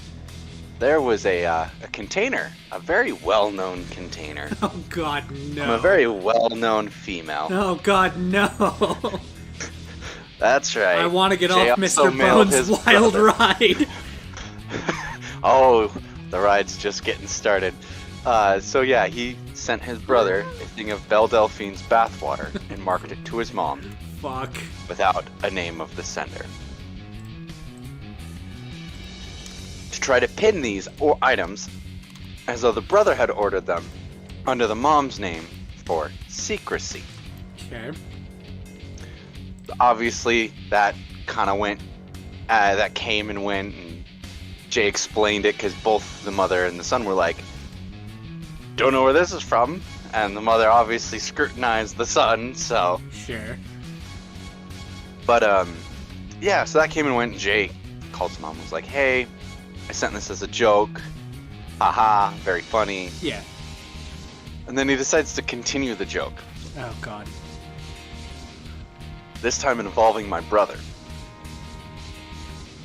there was a container, a very well-known container. Oh God, no. From a very well-known female. Oh God, no. That's right. I want to get Jay off also Mr. mailed Bones' his wild brother. ride. Oh, the ride's just getting started. So yeah, he sent his brother a thing of Belle Delphine's bathwater and marked it to his mom. Fuck. Without a name of the sender. To try to pin these items as though the brother had ordered them under the mom's name for secrecy. Okay. Obviously, that kind of went, that came and went, and Jay explained it because both the mother and the son were like, don't know where this is from, and the mother obviously scrutinized the son, so. Sure. But, yeah, so that came and went, and Jay called his mom and was like, hey, I sent this as a joke, haha, very funny. Yeah. And then he decides to continue the joke. Oh God. this time involving my brother.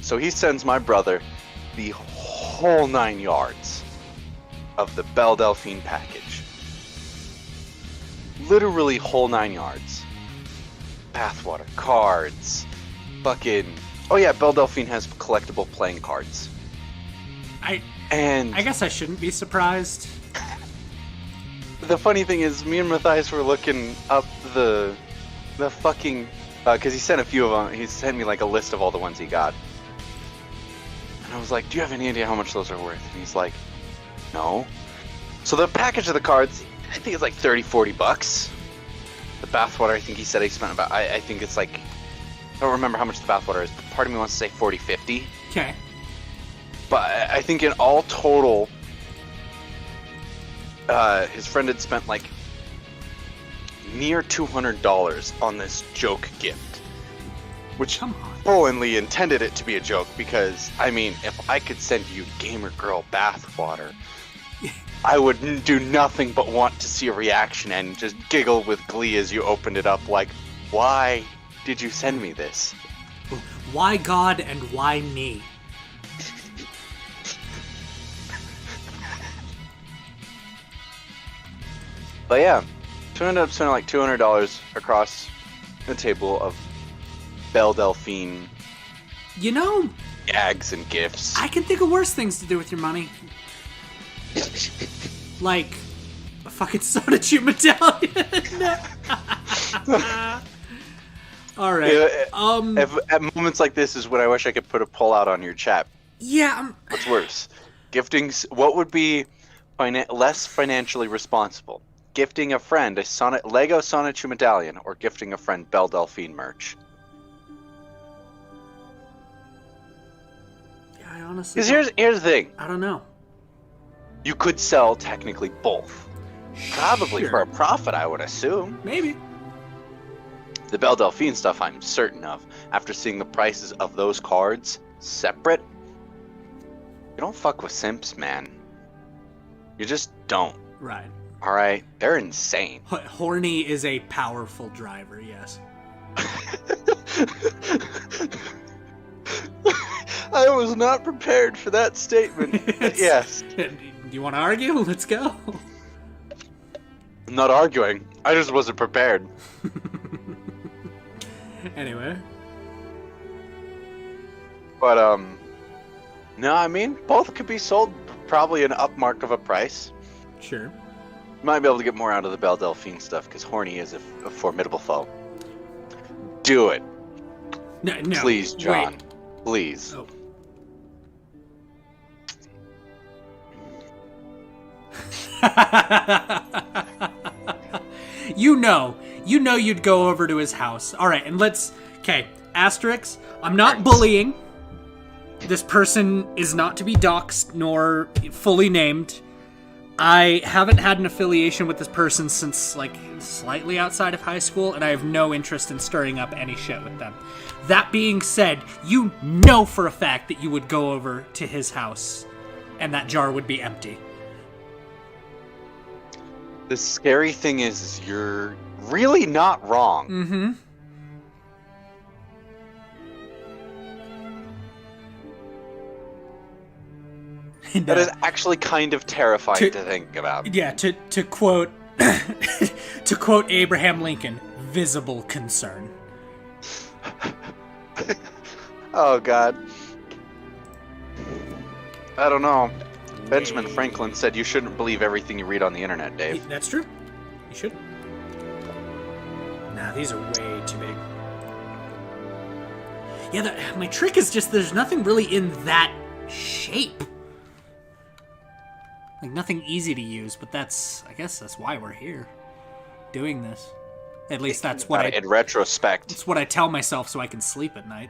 So he sends my brother the whole 9 yards of the Belle Delphine package. Literally whole 9 yards. Bathwater, cards, fucking... Oh yeah, Belle Delphine has collectible playing cards. I guess I shouldn't be surprised. The funny thing is, me and Matthias were looking up the fucking... Because he sent a few of them. He sent me like a list of all the ones he got. And I was like, do you have any idea how much those are worth? And he's like, no. So the package of the cards, I think it's like 30, 40 bucks. The bathwater, I think he said he spent about... I think it's like... I don't remember how much the bathwater is, but part of me wants to say 40, 50. Okay. But I think in all total... his friend had spent like near $200 on this joke gift, which Bowenly intended it to be a joke because, I mean, if I could send you Gamer Girl bathwater, I would do nothing but want to see a reaction and just giggle with glee as you opened it up like, why did you send me this? Why God and why me? But yeah, so I ended up spending like $200 across the table of Belle Delphine, you know, gags and gifts. I can think of worse things to do with your money. Like a fucking Sonichu medallion. All right. At moments like this is when I wish I could put a poll out on your chat. Yeah. What's worse? What would be less financially responsible? Gifting a friend a Lego Sonichu medallion, or gifting a friend Belle Delphine merch? Yeah, I honestly. Because here's the thing. I don't know. You could sell technically both. Probably for a profit, I would assume. Maybe. The Belle Delphine stuff, I'm certain of. After seeing the prices of those cards separate, you don't fuck with simps, man. You just don't. Right. All right, they're insane. Horny is a powerful driver, yes. I was not prepared for that statement. Yes. Do you want to argue? Let's go. I'm not arguing. I just wasn't prepared. Anyway. But, no, I mean, both could be sold probably an upmark of a price. Sure. Might be able to get more out of the Belle Delphine stuff, because Horny is a formidable foe. Do it. No, please, John. Wait. Please. Oh. You know you'd go over to his house. All right, and okay, asterisk, I'm not bullying. This person is not to be doxxed nor fully named. I haven't had an affiliation with this person since, like, slightly outside of high school, and I have no interest in stirring up any shit with them. That being said, you know for a fact that you would go over to his house, and that jar would be empty. The scary thing is you're really not wrong. Mm-hmm. That is actually kind of terrifying to think about. Yeah, to quote to quote Abraham Lincoln, visible concern. Oh God. I don't know. Benjamin Franklin said you shouldn't believe everything you read on the internet, Dave. That's true. You should. Nah, these are way too big. Yeah, my trick is just there's nothing really in that shape. Like, nothing easy to use, but I guess that's why we're here. Doing this. At least that's what in retrospect. That's what I tell myself so I can sleep at night.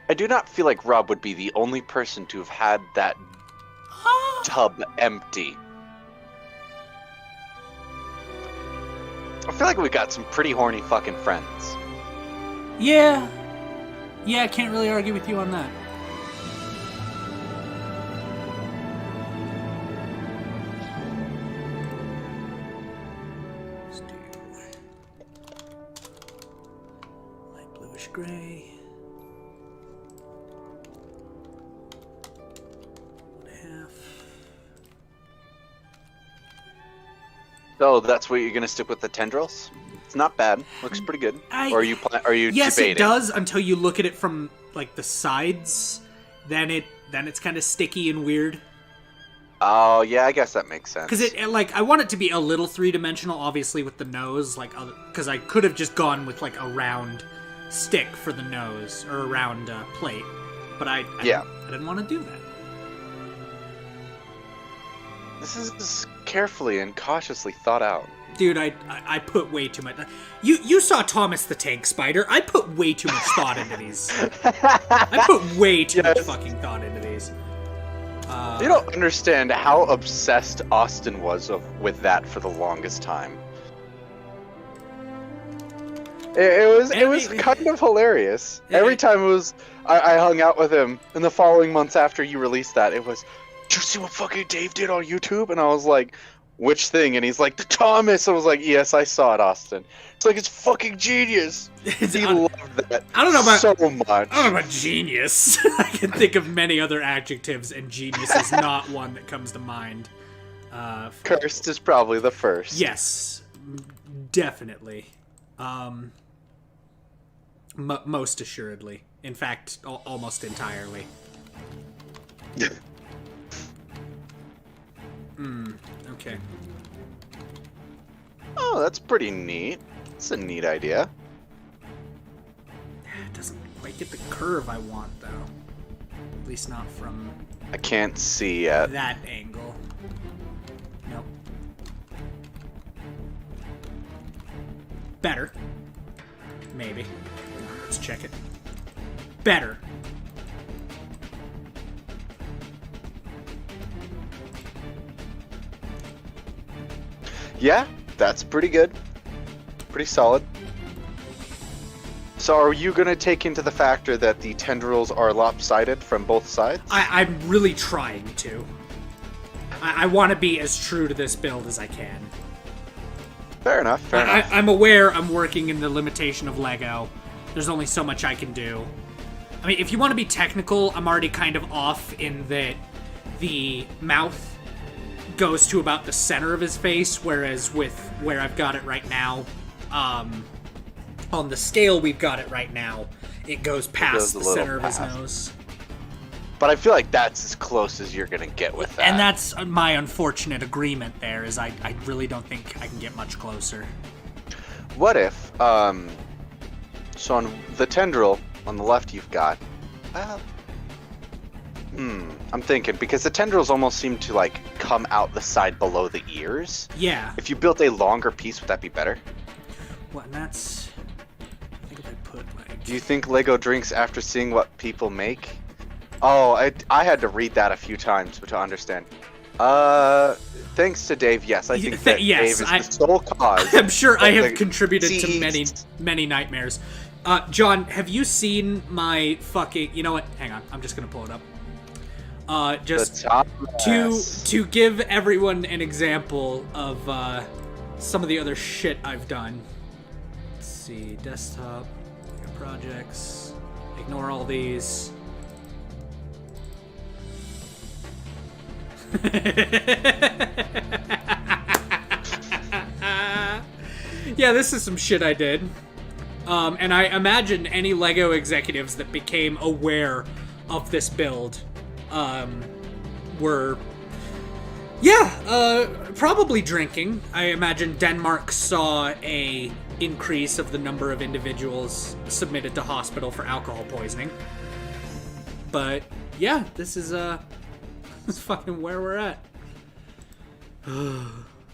I do not feel like Rob would be the only person to have had that tub empty. I feel like we got some pretty horny fucking friends. Yeah. Yeah, I can't really argue with you on that. gray. Half. So that's what you're gonna stick with the tendrils? It's not bad. Looks pretty good. Or are you yes, debating? It does until you look at it from like the sides. Then it's kind of sticky and weird. Oh yeah, I guess that makes sense. Because I want it to be a little 3-dimensional, obviously with the nose, because I could have just gone with like a round stick for the nose or a round plate, but I didn't want to do that. This is carefully and cautiously thought out. Dude, I put way too much. You saw Thomas the Tank Spider. I put way too much thought into these. I put way too much fucking thought into these. You don't understand how obsessed Austin was with that for the longest time. It was kind of hilarious. Every time I hung out with him in the following months after you released that, it was, did you see what fucking Dave did on YouTube? And I was like, which thing? And he's like, the Thomas. I was like, yes, I saw it, Austin. It's like, it's fucking genius. He loved that I don't know about so much. I don't know about genius. I can think of many other adjectives, and genius is not one that comes to mind. Cursed is probably the first. Yes, definitely. Most assuredly. In fact, almost entirely. Okay. Oh, that's pretty neat. It's a neat idea. It doesn't quite get the curve I want, though. At least not from I can't see yet. that angle. Nope. Better. Maybe. Let's check it. Better. Yeah, that's pretty good. Pretty solid. So are you going to take into the factor that the tendrils are lopsided from both sides? I'm really trying to. I want to be as true to this build as I can. Fair enough, fair enough. I'm aware I'm working in the limitation of Lego. There's only so much I can do. I mean, if you want to be technical, I'm already kind of off in that the mouth goes to about the center of his face, whereas with where I've got it right now, on the scale we've got it right now, it goes past the center of his nose. But I feel like that's as close as you're going to get with that. And that's my unfortunate agreement there, is I really don't think I can get much closer. What if, so on the tendril on the left you've got, I'm thinking, because the tendrils almost seem to, like, come out the side below the ears. Yeah. If you built a longer piece, would that be better? What, and that's... I think if I put, like... Do you think Lego drinks after seeing what people make? Oh, I had to read that a few times to understand. Thanks to Dave, yes, I think that yes, Dave is the sole cause. I'm sure I have contributed to many nightmares. John, have you seen my fucking... You know what? Hang on, I'm just gonna pull it up. Just to give everyone an example of some of the other shit I've done. Let's see, desktop, projects, ignore all these. Yeah, this is some shit I did. And I imagine any LEGO executives that became aware of this build were, probably drinking. I imagine Denmark saw a increase of the number of individuals submitted to hospital for alcohol poisoning. But yeah, this is this is fucking where we're at.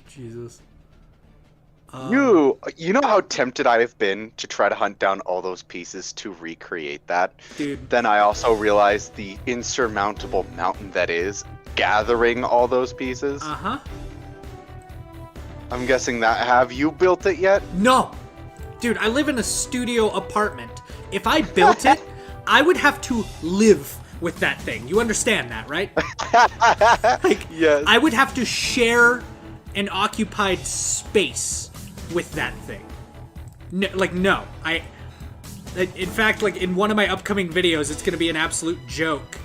Jesus. You know how tempted I have been to try to hunt down all those pieces to recreate that? Dude. Then I also realized the insurmountable mountain that is gathering all those pieces. Uh-huh. I'm guessing that, have you built it yet? No. Dude, I live in a studio apartment. If I built it, I would have to live with that thing. You understand that, right? Like, yes. I would have to share an occupied space with that thing. No, In fact, like, in one of my upcoming videos, it's gonna be an absolute joke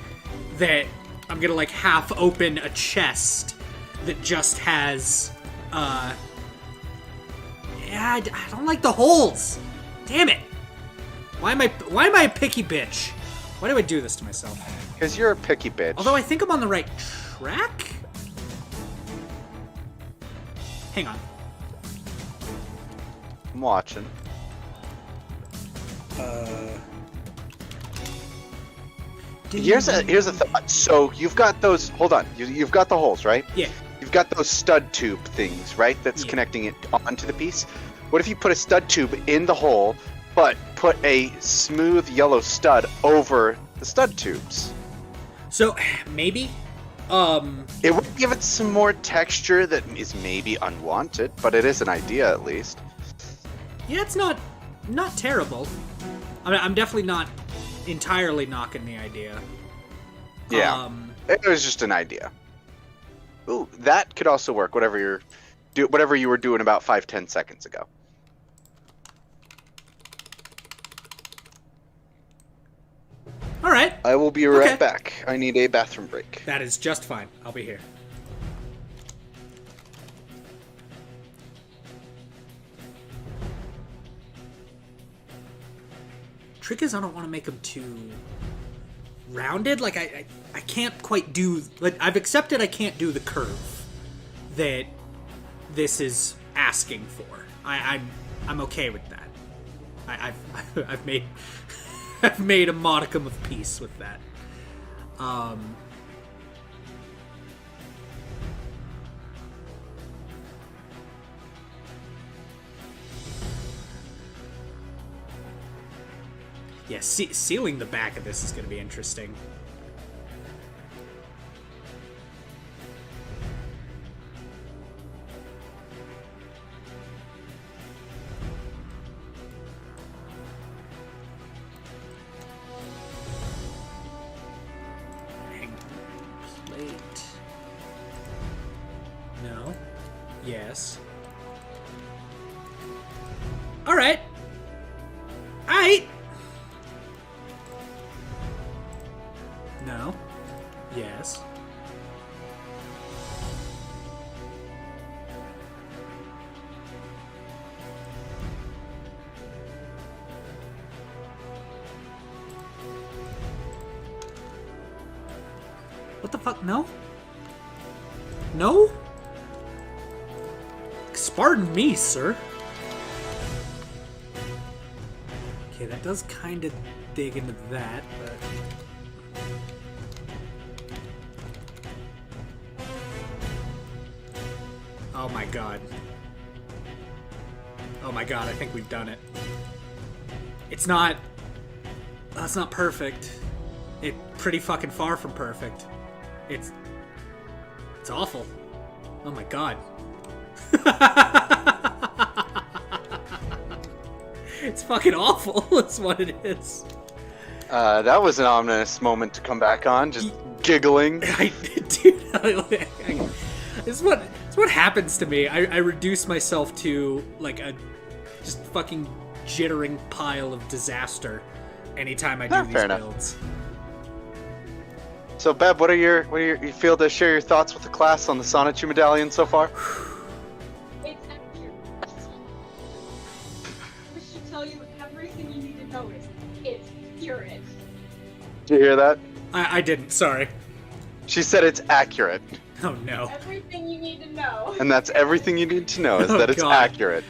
that I'm gonna, like, half open a chest that just has, yeah, I don't like the holes. Damn it. Why am I a picky bitch? Why do I do this to myself? Because you're a picky bitch. Although I think I'm on the right track? Hang on. I'm watching. Here's a thought. So you've got those. Hold on. You've got the holes, right? Yeah. You've got those stud tube things, right? That's connecting it onto the piece. What if you put a stud tube in the hole, but put a smooth yellow stud over the stud tubes? So maybe. It would give it some more texture that is maybe unwanted, but it is an idea at least. Yeah, it's not terrible. I mean, I'm definitely not entirely knocking the idea. Yeah, it was just an idea. Ooh, that could also work. Whatever you were doing about 5-10 seconds ago. All right. I will be right back. I need a bathroom break. That is just fine. I'll be here. Trick is I don't want to make them too rounded. Like I can't quite do. Like I've accepted I can't do the curve that this is asking for. I'm okay with that. I've made I've made a modicum of peace with that. Yeah, sealing the back of this is going to be interesting. Plate. No. Yes. All right. No. Yes. What the fuck? No? No? Pardon me, sir. Okay, that does kind of dig into that, but... Oh my god. Oh my god, I think we've done it. It's not... That's not perfect. It's pretty fucking far from perfect. It's awful. Oh my god. It's fucking awful. That's what it is. That was an ominous moment to come back on. Just giggling. Dude, this is what happens to me. I reduce myself to like a just fucking jittering pile of disaster anytime I do these builds. So, Beb, what are you feel to share your thoughts with the class on the Sonichu Medallion so far? It's accurate. I should tell you everything you need to know is it's accurate. Did you hear that? I didn't, sorry. She said it's accurate. Oh no. Everything you need to know. And that's everything you need to know is that it's accurate.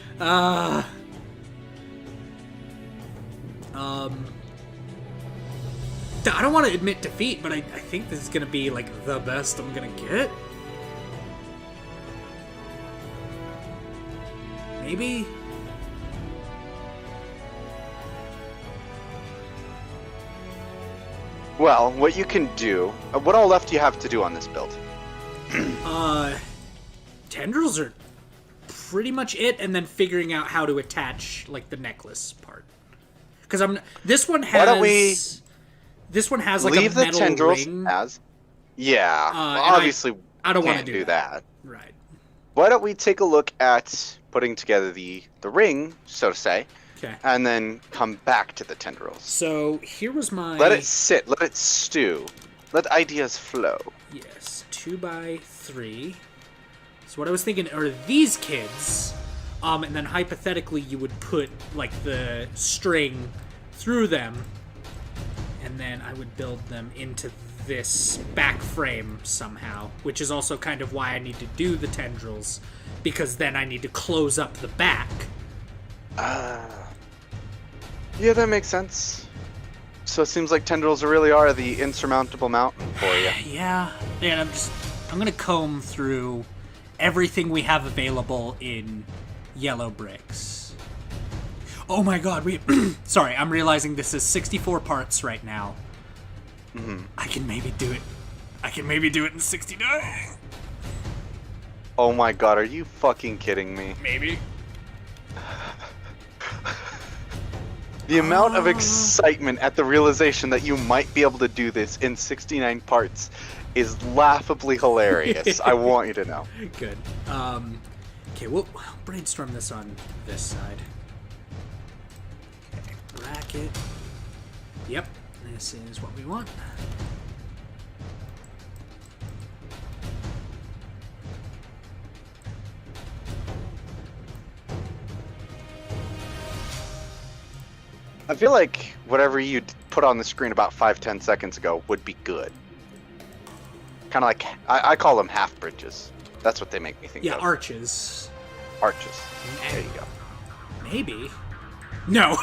I don't want to admit defeat, but I think this is going to be, like, the best I'm going to get. Maybe? Well, what you can do... what all left do you have to do on this build? Tendrils are pretty much it, and then figuring out how to attach, like, the necklace part. Because this one has... Why don't we... This one has like leave a metal the tendrils ring. as. Yeah, well, obviously I don't want to do that. Right. Why don't we take a look at putting together the ring, so to say, Okay. and then come back to the tendrils. So here was my... Let it sit. Let it stew. Let ideas flow. Yes, 2x3. So what I was thinking are these kids, and then hypothetically you would put like the string through them, and then I would build them into this back frame somehow, which is also kind of why I need to do the tendrils, because then I need to close up the back. Yeah, that makes sense. So it seems like tendrils really are the insurmountable mountain for you. Yeah, and I'm gonna comb through everything we have available in yellow bricks. Oh my god, sorry, I'm realizing this is 64 parts right now. Mm-hmm. I can maybe do it in 69. Oh my god, are you fucking kidding me? Maybe. The amount of excitement at the realization that you might be able to do this in 69 parts is laughably hilarious. I want you to know. Good. Okay, we'll brainstorm this on this side. Okay, bracket. Yep, this is what we want. I feel like whatever you put on the screen about 5-10 seconds ago would be good. Kind of like, I call them half bridges. That's what they make me think of. Yeah, arches. Arches. There you go. Maybe. No,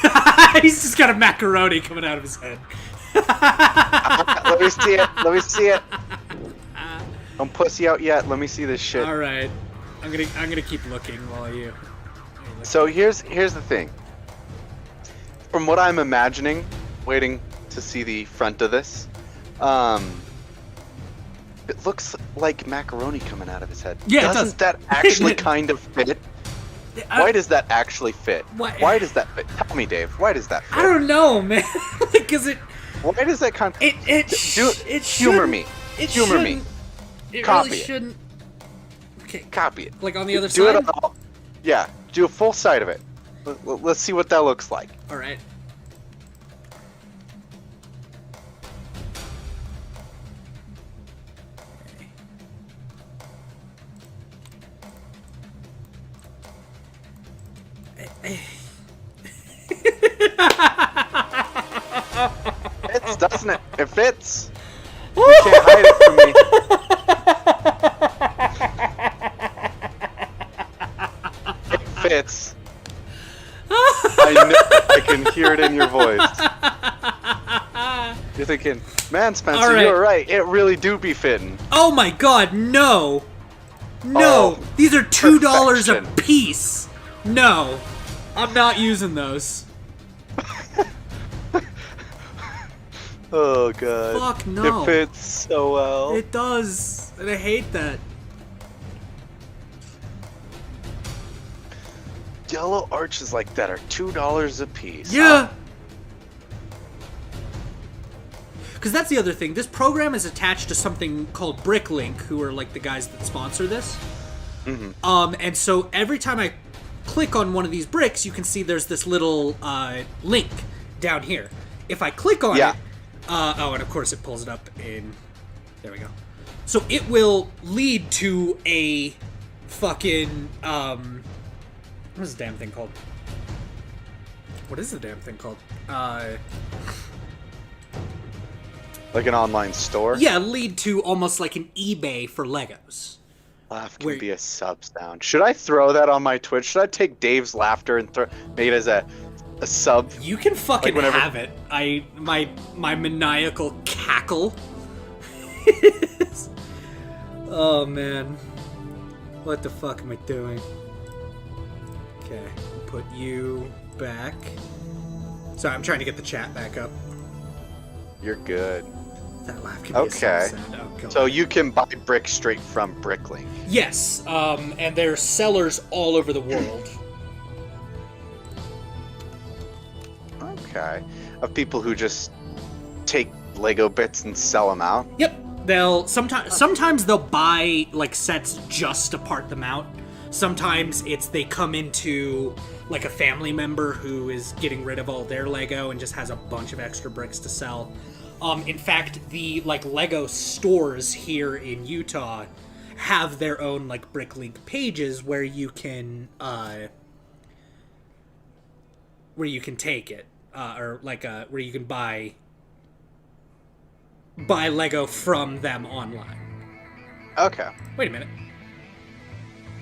he's just got a macaroni coming out of his head. Let me see it. Let me see it. Don't pussy out yet. Let me see this shit. All right, I'm gonna keep looking while you. So here's the thing. From what I'm imagining, waiting to see the front of this, it looks like macaroni coming out of his head. Yeah, it Doesn't does. that actually kind of fit? Why does that actually fit? Why does that fit? Tell me, Dave. Why does that fit? I don't know, man. Because it. Why does that kind? It humor me. Humor me. It Copy really it. shouldn't. Okay. Copy it. Like on the other Do side. it all. Yeah. Do a full side of it. Let's see what that looks like. All right. Fits, doesn't it? It fits. You can't hide it from me. It fits. I know. I can hear it in your voice. You're thinking, man, Spencer, All right. you're right. It really do be fitting. Oh my God! No. No. Oh, These are $2 a perfection. piece. No. I'm not using those. Oh god. Fuck no. It fits so well. It does, and I hate that. Yellow arches like that are $2 a piece. Yeah. Because that's the other thing. This program is attached to something called Bricklink, who are like the guys that sponsor this. Mm-hmm. And so every time I click on one of these bricks, you can see there's this little link down here. If I click on it, and of course it pulls it up in, there we go. So it will lead to a fucking, what is the damn thing called? What is the damn thing called? Like an online store? Yeah, lead to almost like an eBay for Legos. Laugh can be a sub sound. Should I throw that on my Twitch? Should I take Dave's laughter and make it as a sub? You can fucking Like whenever- have it. My maniacal cackle. Oh man. What the fuck am I doing? Okay, put you back. Sorry, I'm trying to get the chat back up. You're good. That laugh can be Okay. a sub sound. Oh, God. So you can buy bricks straight from Bricklink. Yes, and there's sellers all over the world. Okay. Of people who just take Lego bits and sell them out. Yep. They'll sometimes they'll buy like sets just to part them out. Sometimes it's they come into like a family member who is getting rid of all their Lego and just has a bunch of extra bricks to sell. In fact, the like Lego stores here in Utah have their own like BrickLink pages where you can take it, or like where you can buy Lego from them online. Okay. Wait a minute.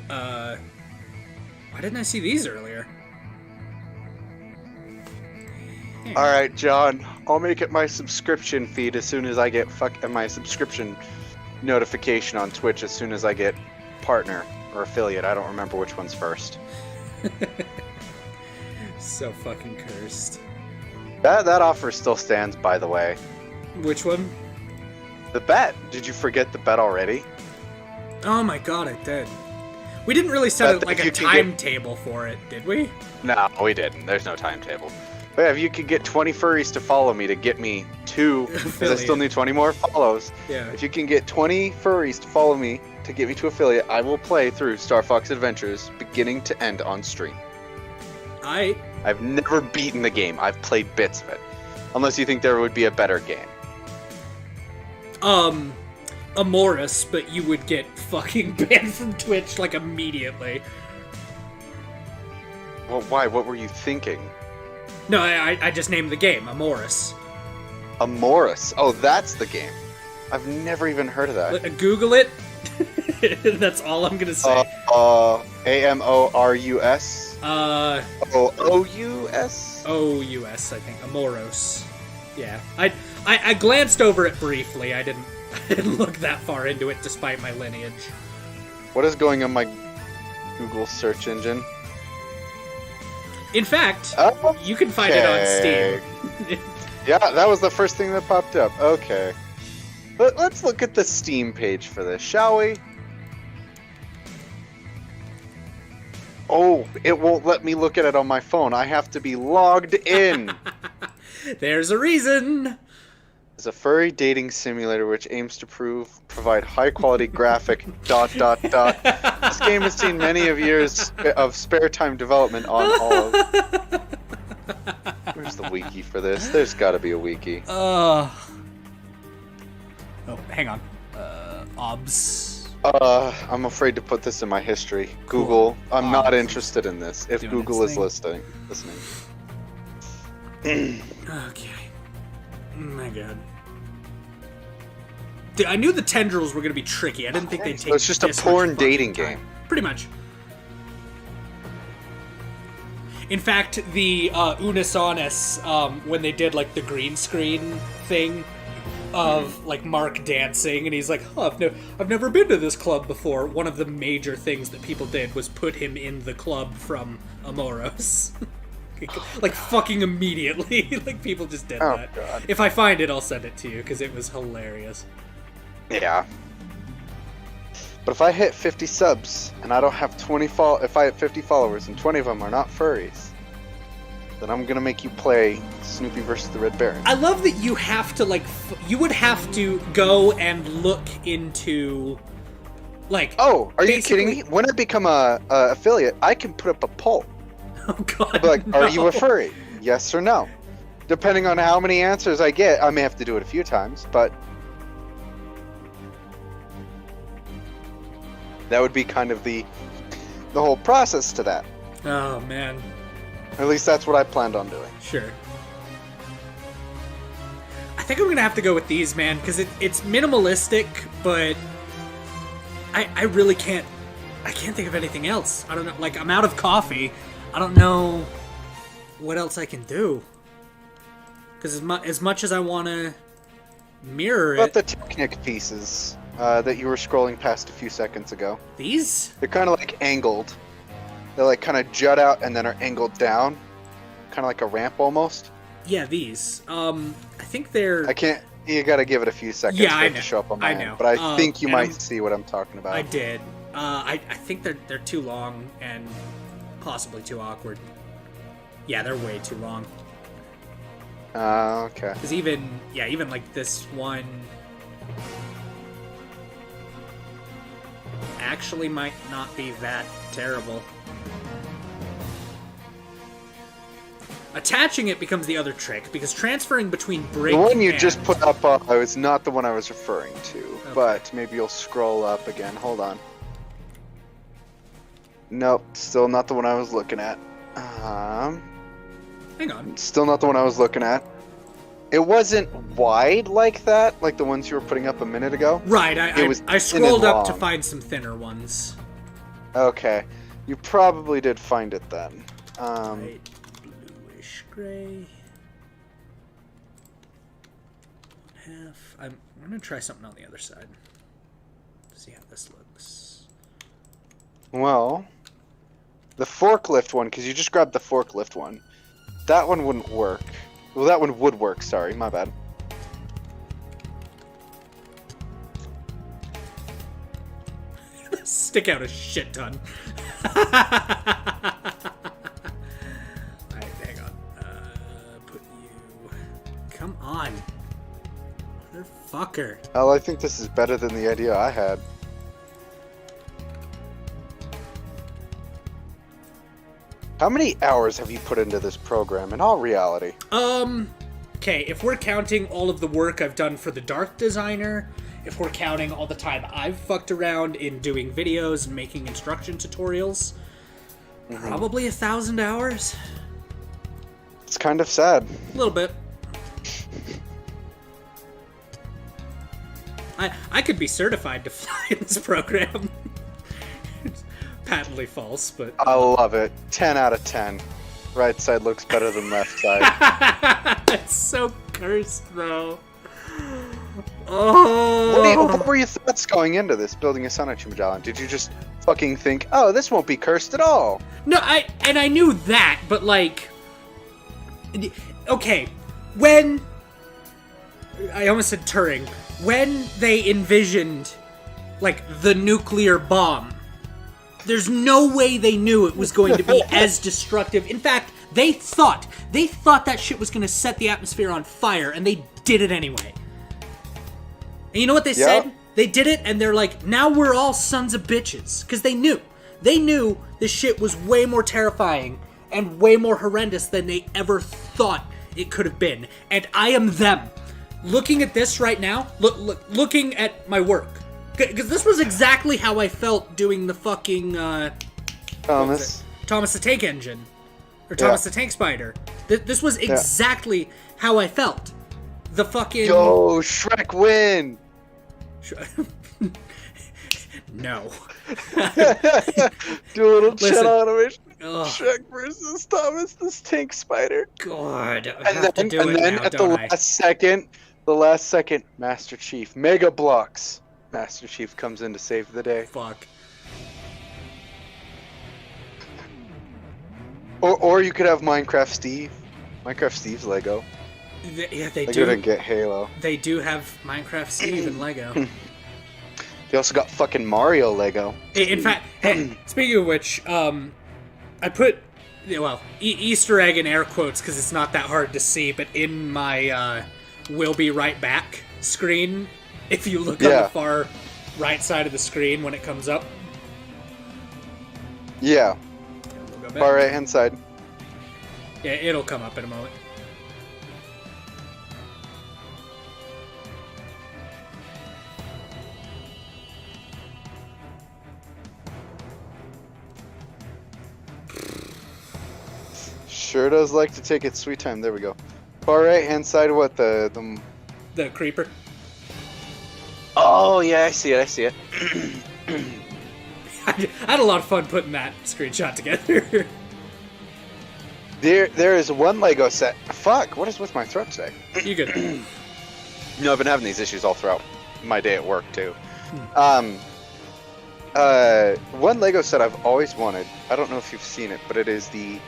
Why didn't I see these earlier? All right, John. I'll make it my subscription feed as soon as I get my subscription notification on Twitch as soon as I get partner or affiliate. I don't remember which one's first. So fucking cursed. That offer still stands, by the way. Which one? The bet. Did you forget the bet already? Oh my god, I did. We didn't really set it like a timetable for it, did we? No, we didn't. There's no timetable. But yeah, if you could get 20 furries to follow me to get me 2, because I still need 20 more follows. Yeah. If you can get 20 furries to follow me to get me to affiliate, I will play through Star Fox Adventures beginning to end on stream. I've never beaten the game. I've played bits of it. Unless you think there would be a better game. Amoris, but you would get fucking banned from Twitch, like, immediately. Well, why? What were you thinking? No, I just named the game, Amoris. Amoris? Oh, that's the game. I've never even heard of that. Google it. That's all I'm gonna say. Amorus? O-O-U-S? O-U-S, I think. Amoros. Yeah. I glanced over it briefly. I didn't look that far into it, despite my lineage. What is going on my Google search engine? In fact, you can find it on Steam. Yeah, that was the first thing that popped up. Okay. Let's look at the Steam page for this, shall we? Oh, it won't let me look at it on my phone. I have to be logged in. There's a reason. It's a furry dating simulator which aims to provide high-quality graphic ... This game has seen many of years of spare time development on all of... Where's the wiki for this? There's got to be a wiki. Oh, hang on. Obs. I'm afraid to put this in my history. Google. I'm not interested in this. If Google is listening. Okay. Oh my god. Dude, I knew the tendrils were gonna be tricky. I didn't think they'd take. So it's just a porn dating game. Pretty much. In fact, the Unisonus, when they did like the green screen thing of like Mark dancing, and he's like, "Oh, I've never been to this club before." One of the major things that people did was put him in the club from Amoros. Like fucking immediately. Like people just did that. God. If I find it, I'll send it to you because it was hilarious. Yeah. But if I hit 50 subs and I don't have 20 if I hit 50 followers and 20 of them are not furries, then I'm gonna make you play Snoopy versus the Red Baron. I love that you have to like. You would have to go and look into. Like. Oh, are you kidding me? When I become a affiliate, I can put up a poll. Oh god. I'll be like, no. Are you a furry? Yes or no? Depending on how many answers I get, I may have to do it a few times, but that would be kind of the whole process to that. Oh man. At least that's what I planned on doing. Sure. I think I'm gonna have to go with these, man, because it's minimalistic, but I really can't. I can't think of anything else. I don't know. Like, I'm out of coffee. I don't know what else I can do. Because as much as I want to mirror What about the Technic pieces that you were scrolling past a few seconds ago? These? They're kind of like angled. They like kind of jut out and then are angled down. Kind of like a ramp almost. Yeah, these. I think they're... I can't... You gotta give it a few seconds for it to show up on my end. But I think you might see what I'm talking about. I did. I think they're too long and possibly too awkward. Yeah, they're way too long. Okay. Because even like this one actually might not be that terrible. Attaching it becomes the other trick, because transferring between brick The one you and... just put up is not the one I was referring to, but maybe you'll scroll up again. Hold on. Nope, still not the one I was looking at. Hang on. Still not the one I was looking at. It wasn't wide like that, like the ones you were putting up a minute ago. Right, I scrolled up to long. find some thinner ones. Okay, you probably did find it then. Right, bluish gray. Half. I'm gonna try something on the other side. See how this looks. Well, the forklift one, because you just grabbed the forklift one. That one wouldn't work. Well, that one would work, sorry, my bad. Stick out a shit ton. Alright, hang on. Put you... Come on. Motherfucker. Well, I think this is better than the idea I had. How many hours have you put into this program, in all reality? Okay, if we're counting all of the work I've done for the Dark Designer, if we're counting all the time I've fucked around in doing videos and making instruction tutorials, probably 1,000 hours. It's kind of sad. A little bit. I could be certified to fly in this program. It's patently false, but... I love it. 10 out of 10. Right side looks better than left side. It's so cursed, though. Oh. What were your thoughts going into this, building a Sonichu Medallion? Did you just fucking think, oh, this won't be cursed at all? No, I knew that, but like... Okay, when... I almost said Turing. When they envisioned, like, the nuclear bomb, there's no way they knew it was going to be as destructive. In fact, they thought that shit was going to set the atmosphere on fire, and they did it anyway. And you know what they said? They did it, and they're like, now we're all sons of bitches. Because they knew. They knew this shit was way more terrifying and way more horrendous than they ever thought it could have been. And I am them. Looking at this right now, looking at my work. Because this was exactly how I felt doing the fucking, Thomas the Tank Engine. Or Thomas the Tank Spider. This was exactly how I felt. The fucking... Yo, Shrek win! No. Do a little chat animation. Ugh. Shrek versus Thomas the Tank Spider. God, I have to do it then now, at the don't I? last second, Master Chief, Mega Blocks. Master Chief comes in to save the day. Fuck. Or you could have Minecraft Steve. Minecraft Steve's Lego. Yeah, they Lego do. didn't get Halo. They do have Minecraft Steve and Lego. They also got fucking Mario Lego. In fact, hey, speaking of which, I put, well, Easter egg in air quotes because it's not that hard to see, but in my "We'll be right back" screen, if you look on the far right side of the screen when it comes up. Yeah. We'll go back. Far right hand side. Yeah, it'll come up in a moment. Sure does like to take its sweet time. There we go. Far right hand side, what the creeper. Oh yeah, I see it. I had a lot of fun putting that screenshot together. There is one Lego set. Fuck, what is with my throat today? You good? No, I've been having these issues all throughout my day at work too. One Lego set I've always wanted. I don't know if you've seen it, but it is the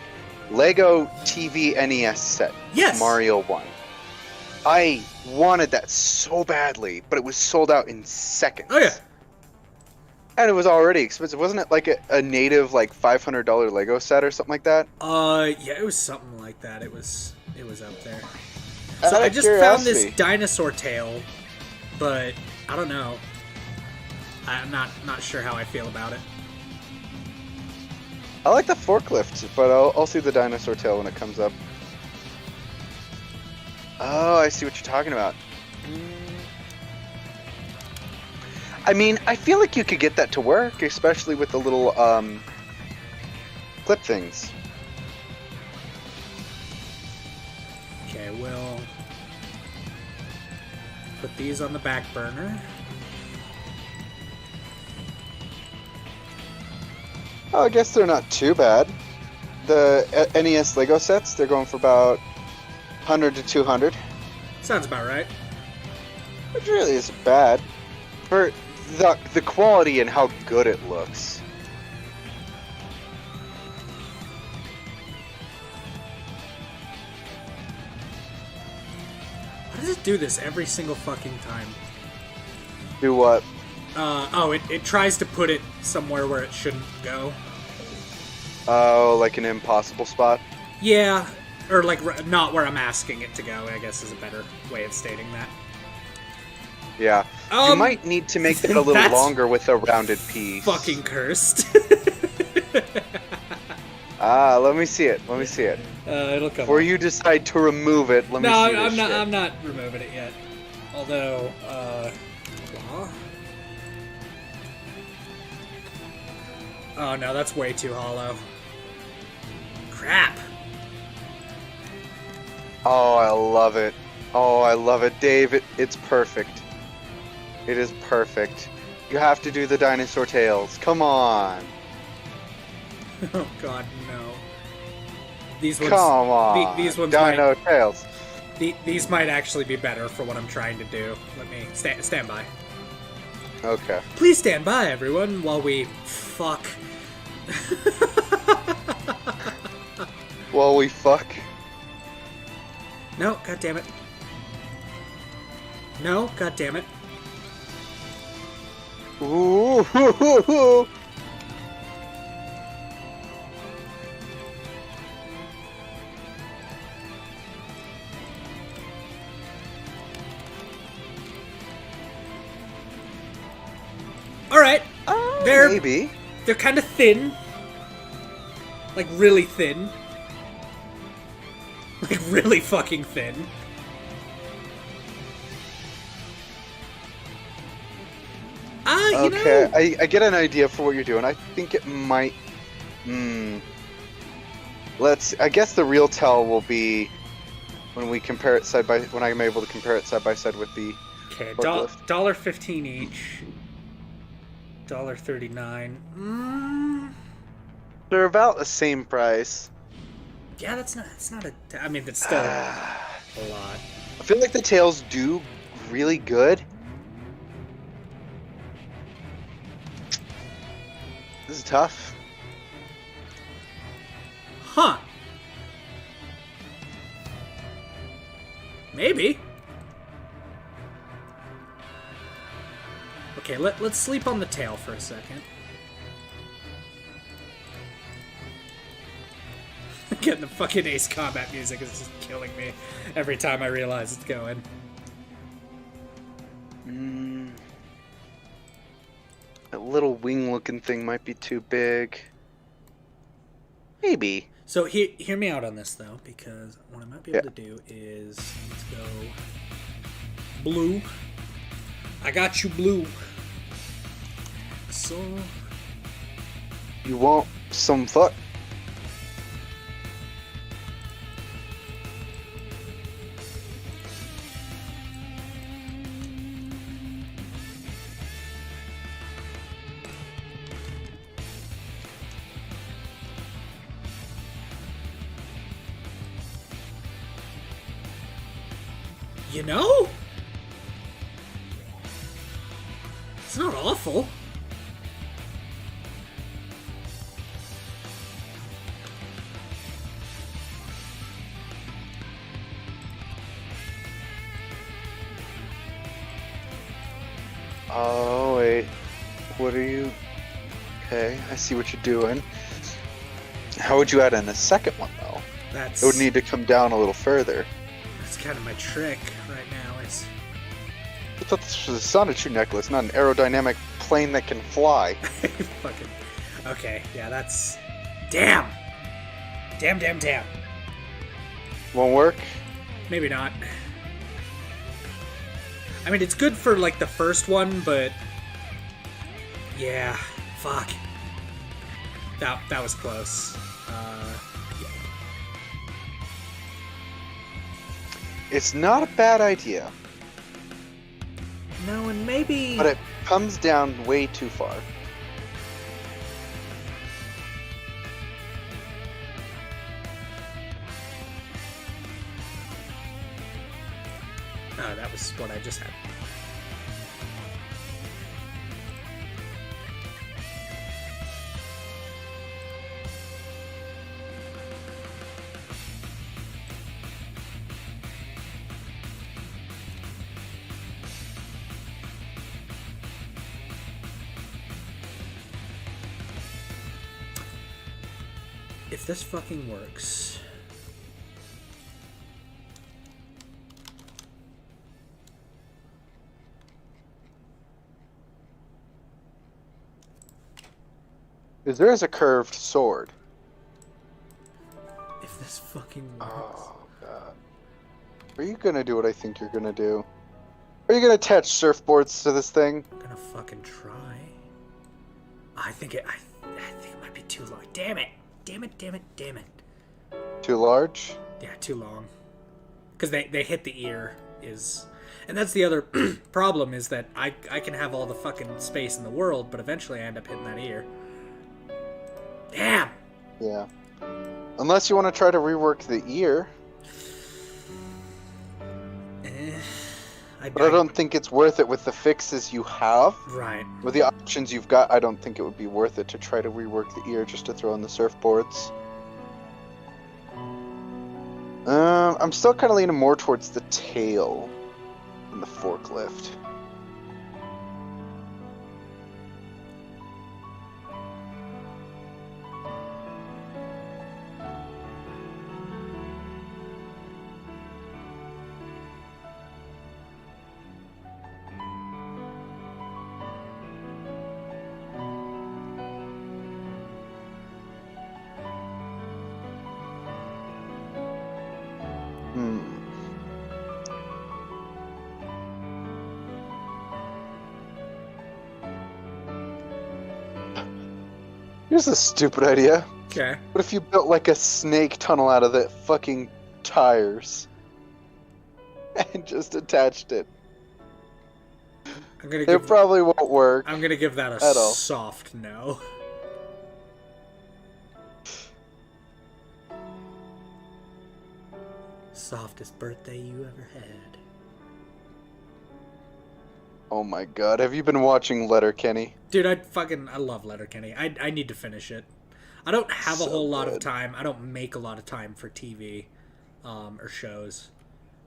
Lego TV NES set. Yes. Mario 1. I wanted that so badly, but it was sold out in seconds. Oh yeah. And it was already expensive. Wasn't it like a native like $500 Lego set or something like that? Yeah, it was something like that. It was up there. So I just found curiosity. this dinosaur tail, but I don't know. I'm not sure how I feel about it. I like the forklift, but I'll see the dinosaur tail when it comes up. Oh, I see what you're talking about. I mean, I feel like you could get that to work, especially with the little clip things. Okay, we'll put these on the back burner. Oh, I guess they're not too bad. The NES Lego sets, they're going for about 100 to 200. Sounds about right. Which really isn't bad. For the quality and how good it looks. Why does it do this every single fucking time? Do what? It tries to put it somewhere where it shouldn't go. Oh, like an impossible spot? Yeah, or like not where I'm asking it to go, I guess is a better way of stating that. Yeah. You might need to make that a little longer with a rounded piece. Fucking cursed. Let me see it. Let me see it. It'll come. Before you decide to remove it, let me see this I'm not. shit. I'm not removing it yet. Although, claw. Oh no, that's way too hollow. Crap. Oh, I love it. Oh, I love it, Dave. It's perfect. It is perfect. You have to do the dinosaur tails. Come on. Oh god, no. These ones. Come on. These ones Dino tails. These might actually be better for what I'm trying to do. Let me stand by. Okay. Please stand by, everyone, while we fuck. Well, we fuck. No, god damn it. No, god damn it. Ooh, hoo, hoo, hoo. All right. Maybe. They're kind of thin. Like really thin. Like really fucking thin. Okay, I get an idea for what you're doing. I think it might. I guess the real tell will be when we compare it when I'm able to compare it side by side with the. Okay, forklift. $1.15 each. $1.39. They're about the same price. Yeah, that's not a. I mean, it's still a lot. I feel like the tails do really good. This is tough. Huh. Maybe. Okay, let's sleep on the tail for a second. Getting the fucking Ace Combat music is just killing me every time I realize it's going. That little wing-looking thing might be too big. Maybe. So hear me out on this though, because what I might be able to do is let's go blue. I got you, blue. So You want some fuck? you know, it's not awful. Oh, wait. What are you... Okay, I see what you're doing. How would you add in a second one, though? That's It would need to come down a little further. that's kind of my trick right now. Is I thought this was a Sonichu necklace, not an aerodynamic plane that can fly. Fucking. Okay, yeah, that's. Damn! Damn. Won't work? Maybe not. I mean, it's good for, like, the first one, but... Yeah, fuck. That was close. Yeah. It's not a bad idea. No, and maybe... But it comes down way too far. Oh, that was what I just had. If this fucking works... There is a curved sword. If this fucking works... Oh, God. Are you gonna do what I think you're gonna do? Are you gonna attach surfboards to this thing? I'm gonna fucking try. I think it might be too long. Damn it. Too large? Yeah, too long. Because they hit the ear is... And that's the other problem, is that I can have all the fucking space in the world, but eventually I end up hitting that ear. Damn! Yeah. Unless you want to try to rework the ear. But I don't think it's worth it with the fixes you have. Right. With the options you've got, I don't think it would be worth it to try to rework the ear just to throw in the surfboards. I'm still kind of leaning more towards the tail than the forklift. Here's a stupid idea. Okay. What if you built like a snake tunnel out of the fucking tires? And just attached it? It probably won't work. I'm gonna give that a at all. soft no. Softest birthday you ever had. Oh my god, have you been watching Letterkenny? Dude, I love Letterkenny. I need to finish it. I don't have a whole lot of time. I don't make a lot of time for TV or shows,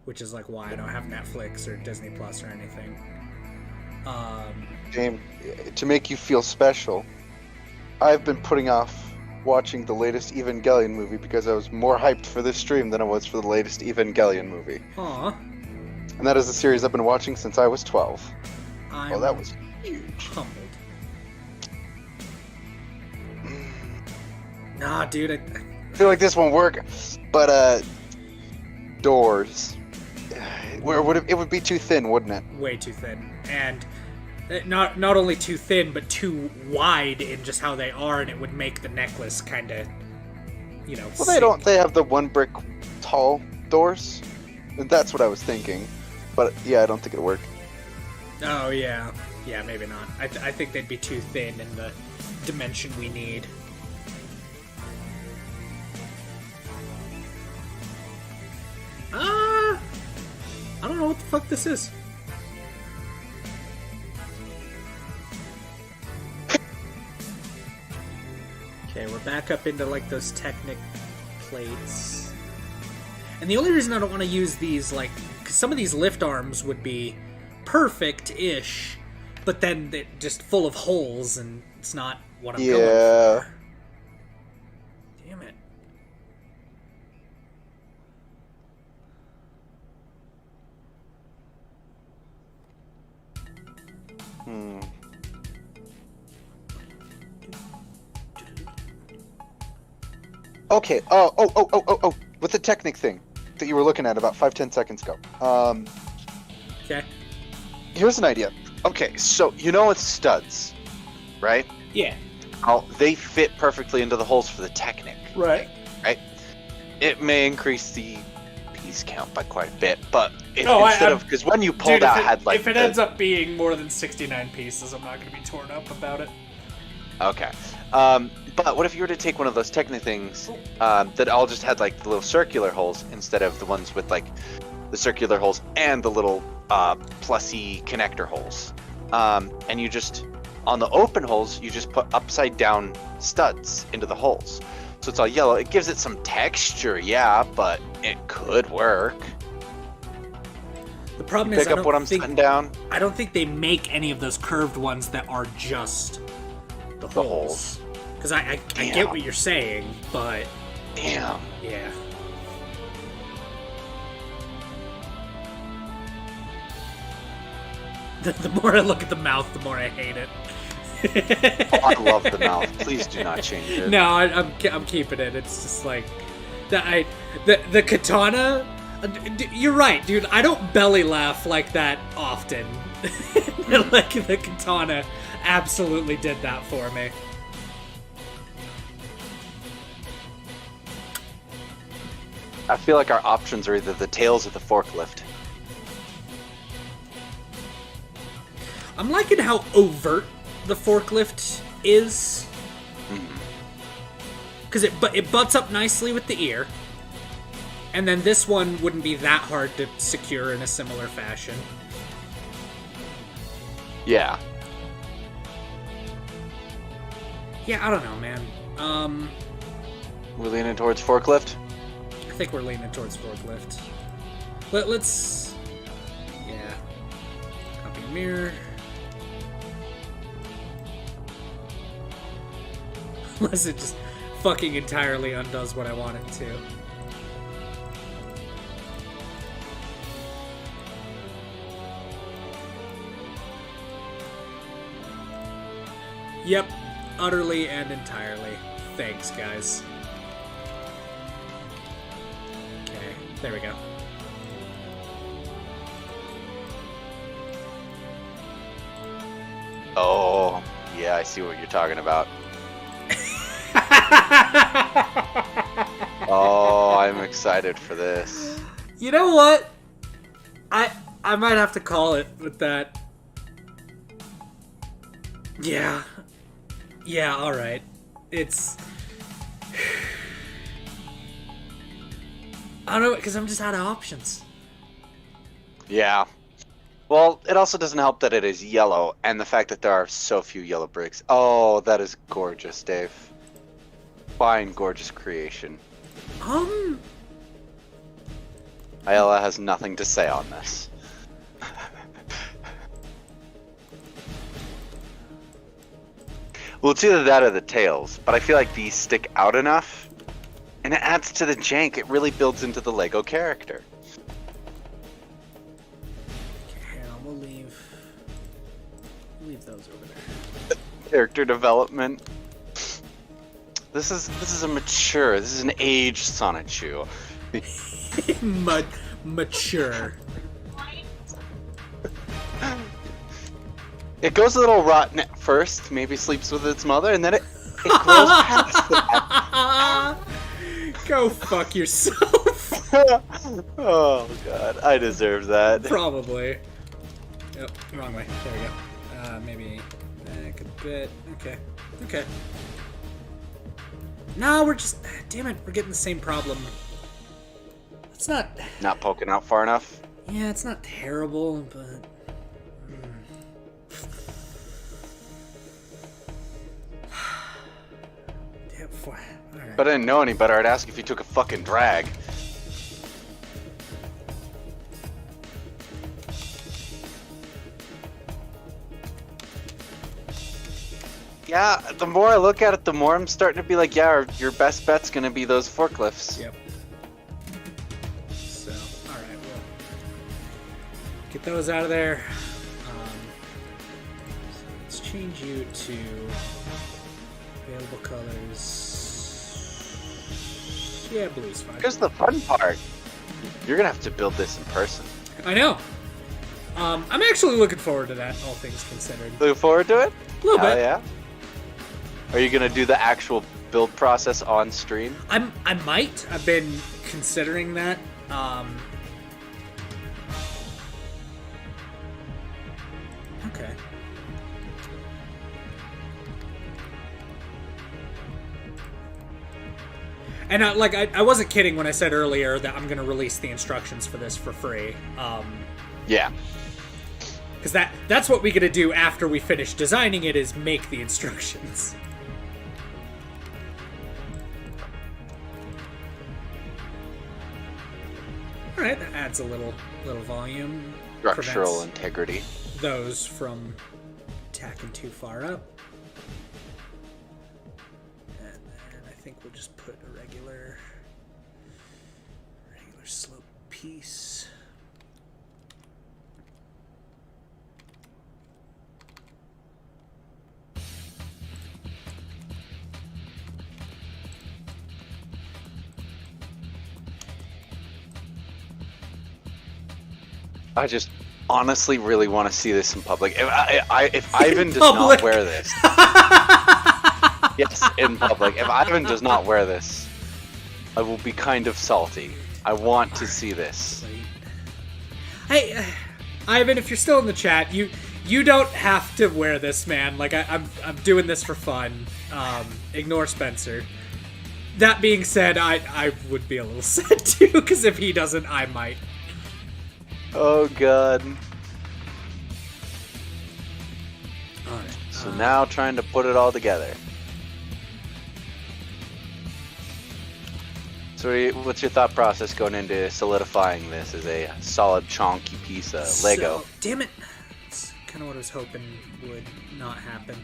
which is like why I don't have Netflix or Disney Plus or anything. Game, to make you feel special, I've been putting off watching the latest Evangelion movie because I was more hyped for this stream than I was for the latest Evangelion movie. Aw. And that is a series I've been watching since I was 12. Oh, that was huge. Humbled. Nah, dude, I feel like this won't work, but doors. It would be too thin, wouldn't it? Way too thin, and not only too thin, but too wide in just how they are, and it would make the necklace kind of, you know. Well, sink. they don't. They have the 1 brick tall doors. And that's what I was thinking, but yeah, I don't think it'll work. Oh yeah, maybe not. I think they'd be too thin in the dimension we need. I don't know what the fuck this is. Okay, we're back up into like those Technic plates. And the only reason I don't want to use these, like, because some of these lift arms would be perfect-ish, but then they're just full of holes, and it's not what I'm going for. Damn it. Okay. Oh. With the Technic thing that you were looking at about 5-10 seconds ago. Okay. Here's an idea. Okay, so you know it's studs, right? Yeah. Oh, they fit perfectly into the holes for the Technic. Right. Right? It may increase the piece count by quite a bit, but because when you pulled out, had like if it ends up being more than 69 pieces, I'm not going to be torn up about it. Okay. But what if you were to take one of those Technic things that all just had like the little circular holes instead of the ones with like the circular holes and the little plusy connector holes, and you just on the open holes you just put upside down studs into the holes, so it's all yellow. It gives it some texture, yeah, but it could work. The problem you is, pick up what I'm setting down. I don't think they make any of those curved ones that are just the holes. Because I get what you're saying, but damn, yeah. The more I look at the mouth, the more I hate it. I love the mouth. Please do not change it. No, I'm keeping it. It's just like the katana. You're right, dude. I don't belly laugh like that often. Like the katana absolutely did that for me. I feel like our options are either the tails or the forklift. I'm liking how overt the forklift is, because it butts up nicely with the ear, and then this one wouldn't be that hard to secure in a similar fashion. Yeah. Yeah, I don't know, man. We're leaning towards forklift. I think we're leaning towards forklift. Let's. Yeah. Copy mirror. Unless it just fucking entirely undoes what I want it to. Yep, utterly and entirely. Thanks, guys. Okay, there we go. Oh, yeah, I see what you're talking about. Oh, I'm excited for this. You know what? I might have to call it with that. Yeah. Yeah, alright. It's... I don't know, because I'm just out of options. Yeah. Well, it also doesn't help that it is yellow, and the fact that there are so few yellow bricks. Oh, that is gorgeous, Dave. Fine, gorgeous creation. Ayala has nothing to say on this. Well, it's either that or the tails, but I feel like these stick out enough, and it adds to the jank. It really builds into the Lego character. Okay, we'll leave those over there. Character development. This is a mature. This is an aged Sonichu. Mature. It goes a little rotten at first, maybe sleeps with its mother, and then it grows past that. Go fuck yourself. Oh god, I deserve that. Probably. Yep, wrong way. There we go. Maybe back a bit. Okay. Okay. No, we're just... Damn it, we're getting the same problem. It's not... Not poking out far enough? Yeah, it's not terrible, but... Damn, alright. If I didn't know any better, I'd ask if you took a fucking drag. Yeah, the more I look at it, the more I'm starting to be like, yeah, your best bet's gonna be those forklifts. Yep. So, alright, well... Get those out of there. So let's change you to... Available colors... Yeah, blue's fine. Here's the fun part. You're gonna have to build this in person. I know. I'm actually looking forward to that, all things considered. Looking forward to it? A little bit. Yeah. Are you gonna do the actual build process on stream? I might. I've been considering that. Okay. And I wasn't kidding when I said earlier that I'm gonna release the instructions for this for free. Yeah. Because that's what we gotta do after we finish designing it, is make the instructions. Alright, that adds a little volume. Structural Prevents integrity. those from attacking too far up. And then I think we'll just put a regular slope piece. I just honestly really want to see this in public. If Ivan does not wear this, yes, in public. If Ivan does not wear this, I will be kind of salty. I want to see this. Hey, Ivan, if you're still in the chat, you don't have to wear this, man. Like I'm doing this for fun. Ignore Spencer. That being said, I would be a little sad too, because if he doesn't, I might. Oh god. Alright. So now trying to put it all together. So what's your thought process going into solidifying this as a solid chonky piece of Lego? Damn it. That's kind of what I was hoping would not happen.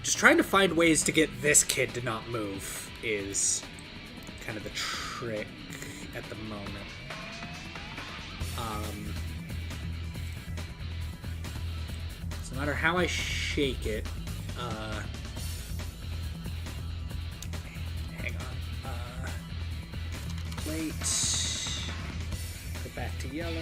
Just trying to find ways to get this kid to not move is kind of the trick at the moment. So no matter how I shake it, hang on, plate, go back to yellow.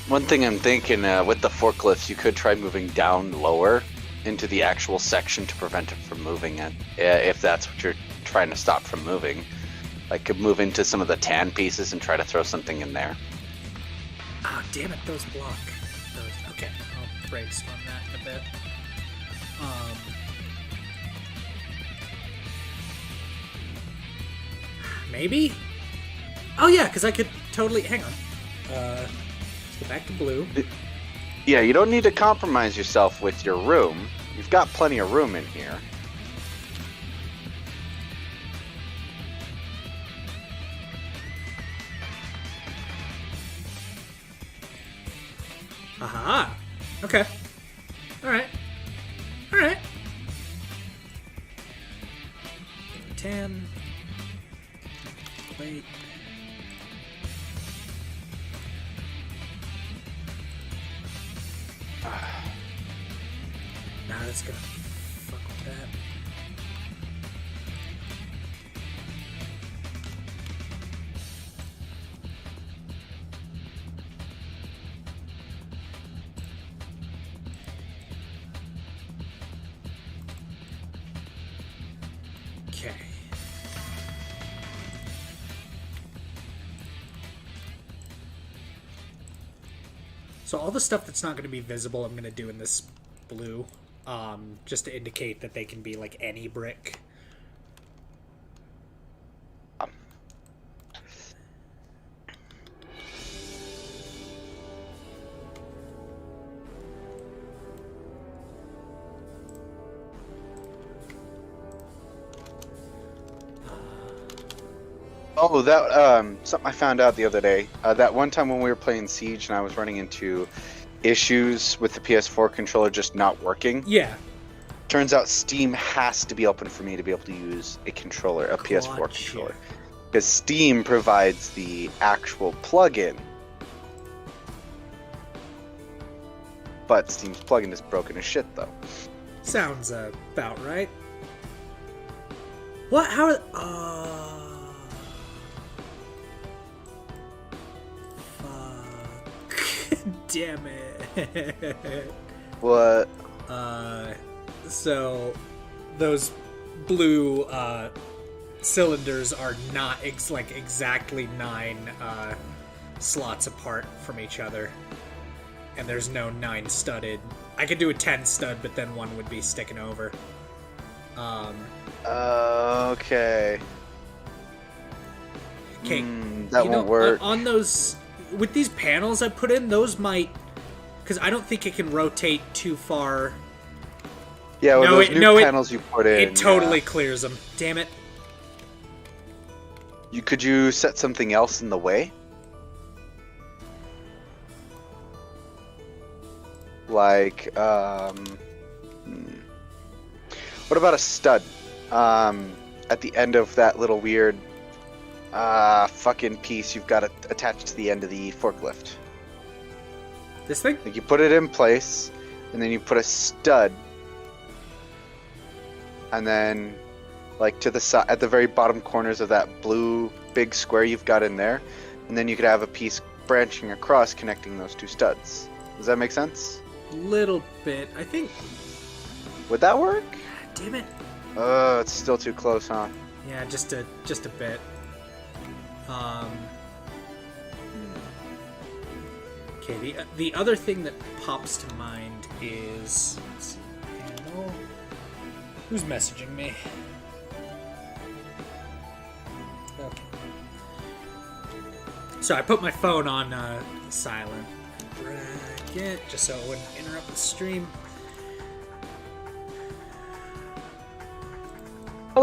One thing I'm thinking, with the forklifts, you could try moving down lower into the actual section to prevent it from moving it, if that's what you're trying to stop from moving. Like, could move into some of the tan pieces and try to throw something in there. Oh, damn it, those block. Those. Okay, I'll brainstorm that in a bit. Maybe? Oh yeah, because I could totally... Hang on. Let's go back to blue. Yeah, you don't need to compromise yourself with your room. You've got plenty of room in here. Aha! Okay. Alright. Alright. 10. Wait. Nah, that's gonna fuck with that. Okay. So all the stuff that's not going to be visible, I'm going to do in this blue, just to indicate that they can be like any brick. Oh, that something I found out the other day. That one time when we were playing Siege and I was running into issues with the PS4 controller just not working. Yeah. Turns out Steam has to be open for me to be able to use a controller, a PS4 controller. Because Steam provides the actual plugin. But Steam's plugin is broken as shit, though. Sounds about right. What? How? Fuck. Damn it. What? So those blue cylinders are not exactly 9 slots apart from each other, and there's no 9 studded. I could do a 10 stud, but then one would be sticking over. Okay. Okay, that won't work. On those, with these panels I put in, those might, because I don't think it can rotate too far. Yeah, with those new panels you put in, it totally clears them. Damn it. Could you set something else in the way? Like, what about a stud? At the end of that little weird, fucking piece you've got attached to the end of the forklift. This thing? Like you put it in place, and then you put a stud, and then, like to the side, at the very bottom corners of that blue big square you've got in there, and then you could have a piece branching across connecting those 2 studs. Does that make sense? Little bit, I think. Would that work? Damn it. It's still too close, huh? Yeah, just a bit. Okay, the other thing that pops to mind is, let's see, panel. Who's messaging me? Okay. So I put my phone on silent bracket just so it wouldn't interrupt the stream. Oh,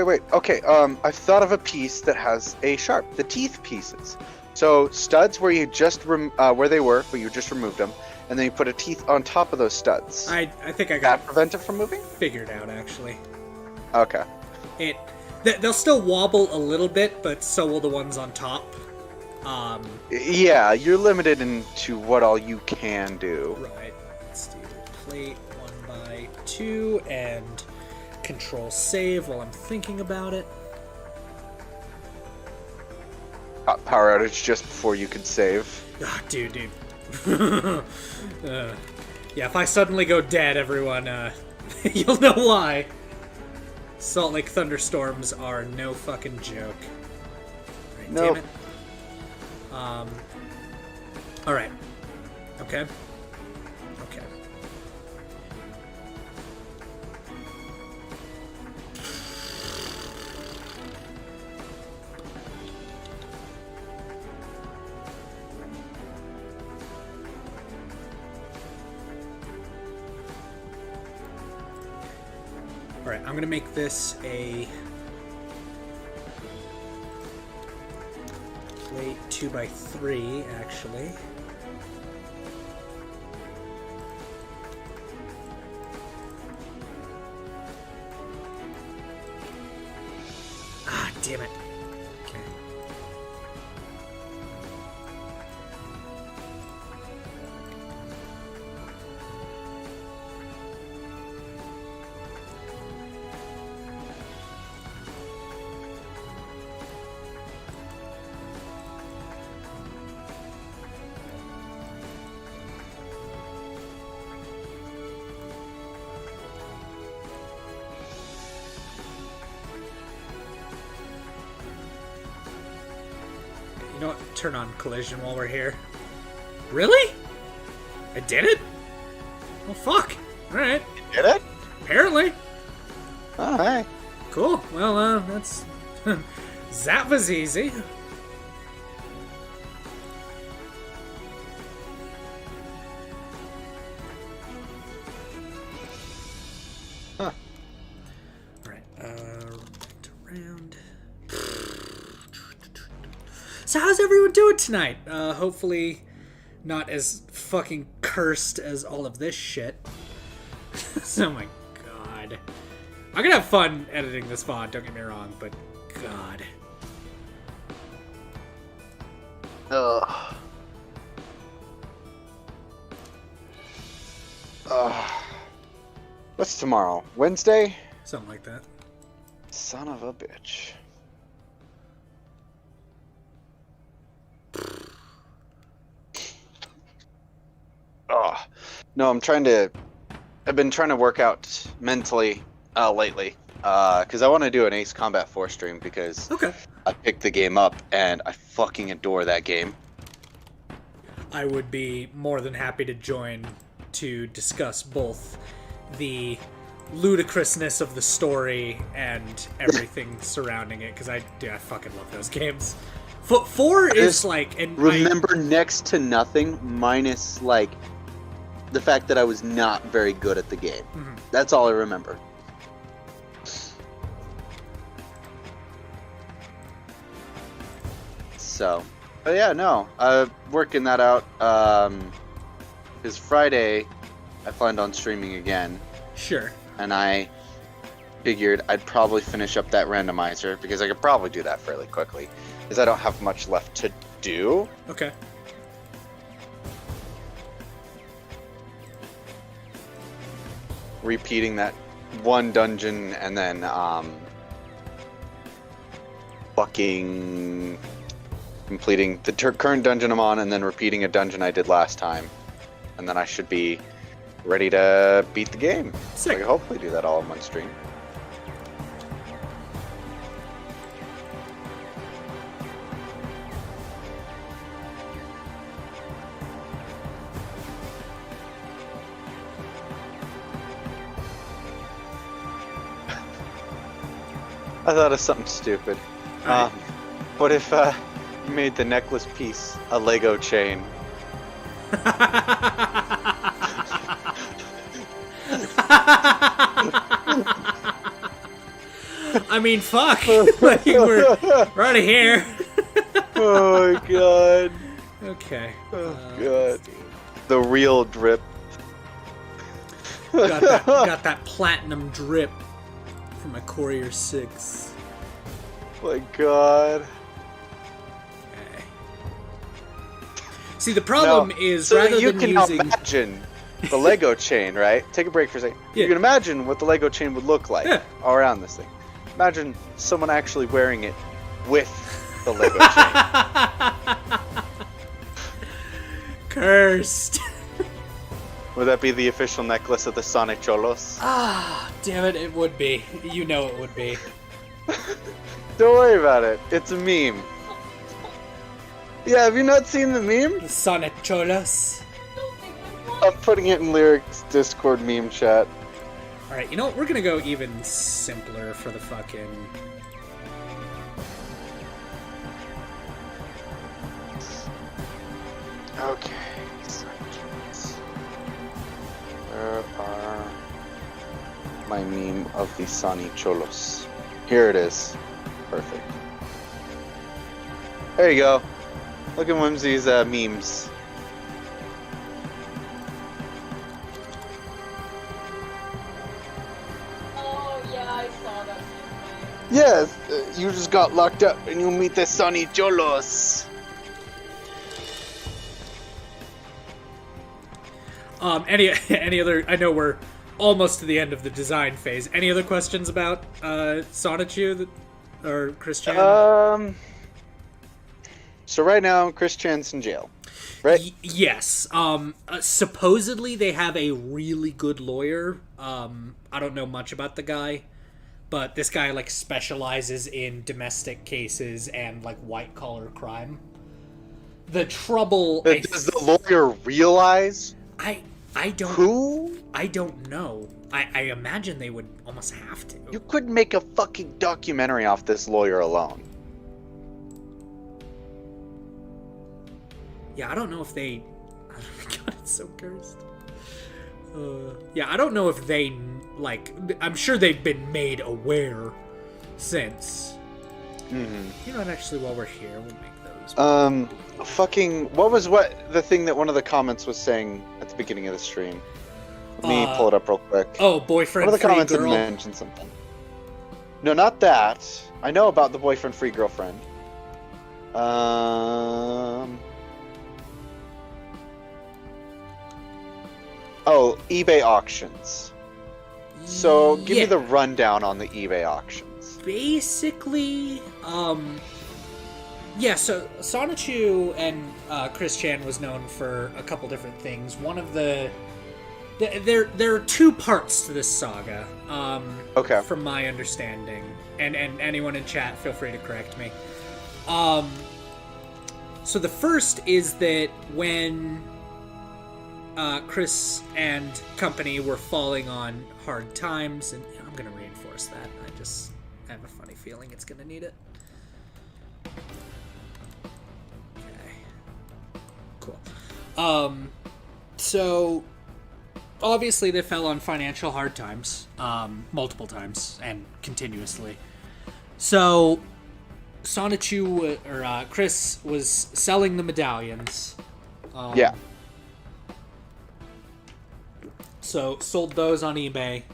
wait. Okay, I've thought of a piece that has a sharp, the teeth pieces. So studs where you just where they were, but you just removed them, and then you put a teeth on top of those studs. I think I got that prevent it from moving? Figured out actually. Okay. They'll still wobble a little bit, but so will the ones on top. Yeah, you're limited into what all you can do. Right. Let's do plate 1x2 and Control save while I'm thinking about it. Power outage just before you could save. Ah, dude. Yeah, if I suddenly go dead, everyone, you'll know why. Salt Lake thunderstorms are no fucking joke. Right, nope. Damn it. Alright. Okay. Alright, I'm gonna make this a plate 2x3, actually. Ah, damn it. Okay. You know what? Turn on collision while we're here. Really? I did it? Well, fuck. Alright. You did it? Apparently. Oh, hey. Cool. Well, that's... that was easy. Huh. Alright, around. So how's everyone doing tonight? Hopefully not as fucking cursed as all of this shit. Oh my god. I'm gonna have fun editing this VOD, don't get me wrong, but god. What's tomorrow? Wednesday? Something like that. Son of a bitch. No, I've been trying to work out mentally lately. Because I want to do an Ace Combat 4 stream because I picked the game up and I fucking adore that game. I would be more than happy to join to discuss both the ludicrousness of the story and everything surrounding it, because I fucking love those games. 4 is like... and remember next to nothing minus, like, the fact that I was not very good at the game. Mm-hmm. That's all I remember. So, but yeah, no, working that out. Because Friday, I planned on streaming again. Sure. And I figured I'd probably finish up that randomizer because I could probably do that fairly quickly, because I don't have much left to do. Okay. Repeating that one dungeon and then fucking completing the current dungeon I'm on and then repeating a dungeon I did last time, and then I should be ready to beat the game. Sick. So I can hopefully do that all in one stream. I thought of something stupid. Right. What if you made the necklace piece a Lego chain? I mean, fuck. Like, we're out of here. Oh my god. Okay. Oh god. The real drip. Got that platinum drip from my Courier 6. My god. Okay. See, the problem is, so rather you than can using... imagine the Lego chain, right? Take a break for a second. Yeah. You can imagine what the Lego chain would look like Yeah. around this thing. Imagine someone actually wearing it with the Lego chain. Cursed. Would that be the official necklace of the Sonicholos? Ah, damn it, it would be. You know it would be. Don't worry about it. It's a meme. Yeah, have you not seen the meme? The Sonicholas. I'm putting it in Lyrics Discord meme chat. Alright, you know what? We're gonna go even simpler for the fucking... Okay. Where are my meme of the Sonicholos? Here it is. Perfect. There you go. Look at Whimsy's memes. Oh, yeah, I saw that. Yes, you just got locked up and you meet the Sonicholos. Any other... I know we're almost to the end of the design phase. Any other questions about Sonichu or Chris Chan? So right now, Chris Chan's in jail, right? Yes. Supposedly they have a really good lawyer. I don't know much about the guy, but this guy like specializes in domestic cases and like white collar crime. The trouble. Does the lawyer realize? I don't. Who? I don't know. I imagine they would almost have to. You could make a fucking documentary off this lawyer alone. Yeah, I don't know if they... Oh my god, it's so cursed. Yeah, I don't know if they, like... I'm sure they've been made aware since. You know what? Actually, while we're here, we'll make those. What the thing that one of the comments was saying at the beginning of the stream? Let me pull it up real quick. Oh, boyfriend. One of the free comments girl. had mentioned something. No, not that. I know about the boyfriend free girlfriend. Oh, eBay auctions. So, give me the rundown on the eBay auctions. Basically, yeah, so Sonichu and Chris Chan was known for a couple different things. One of there are two parts to this saga, Okay. from my understanding. And anyone in chat, feel free to correct me. So the first is that when Chris and company were falling on hard times, and I'm going to reinforce that. I have a funny feeling it's going to need it. Okay. Cool. So obviously they fell on financial hard times, multiple times and continuously. So Sonichu or Chris was selling the medallions. Yeah. So sold those on eBay.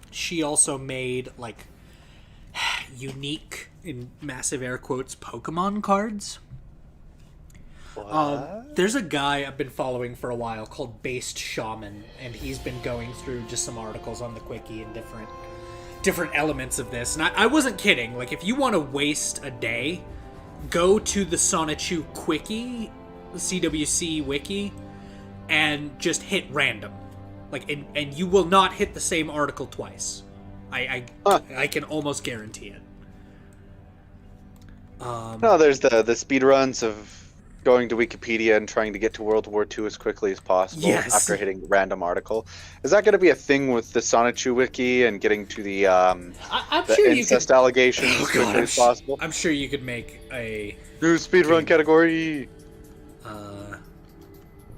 She also made like unique, in massive air quotes, Pokemon cards. There's a guy I've been following for a while called Based Shaman, and he's been going through just some articles on the Quickie and different elements of this. And I wasn't kidding. Like, if you want to waste a day, go to the Sonichu Quickie, the CWC Wiki, and just hit random. Like, and you will not hit the same article twice. I can almost guarantee it. No, there's the speed runs of going to Wikipedia and trying to get to World War II as quickly as possible after hitting the random article. Is that going to be a thing with the Sonichu Wiki and getting to the incest allegations as quickly as possible? I'm sure you could make a new speedrun category.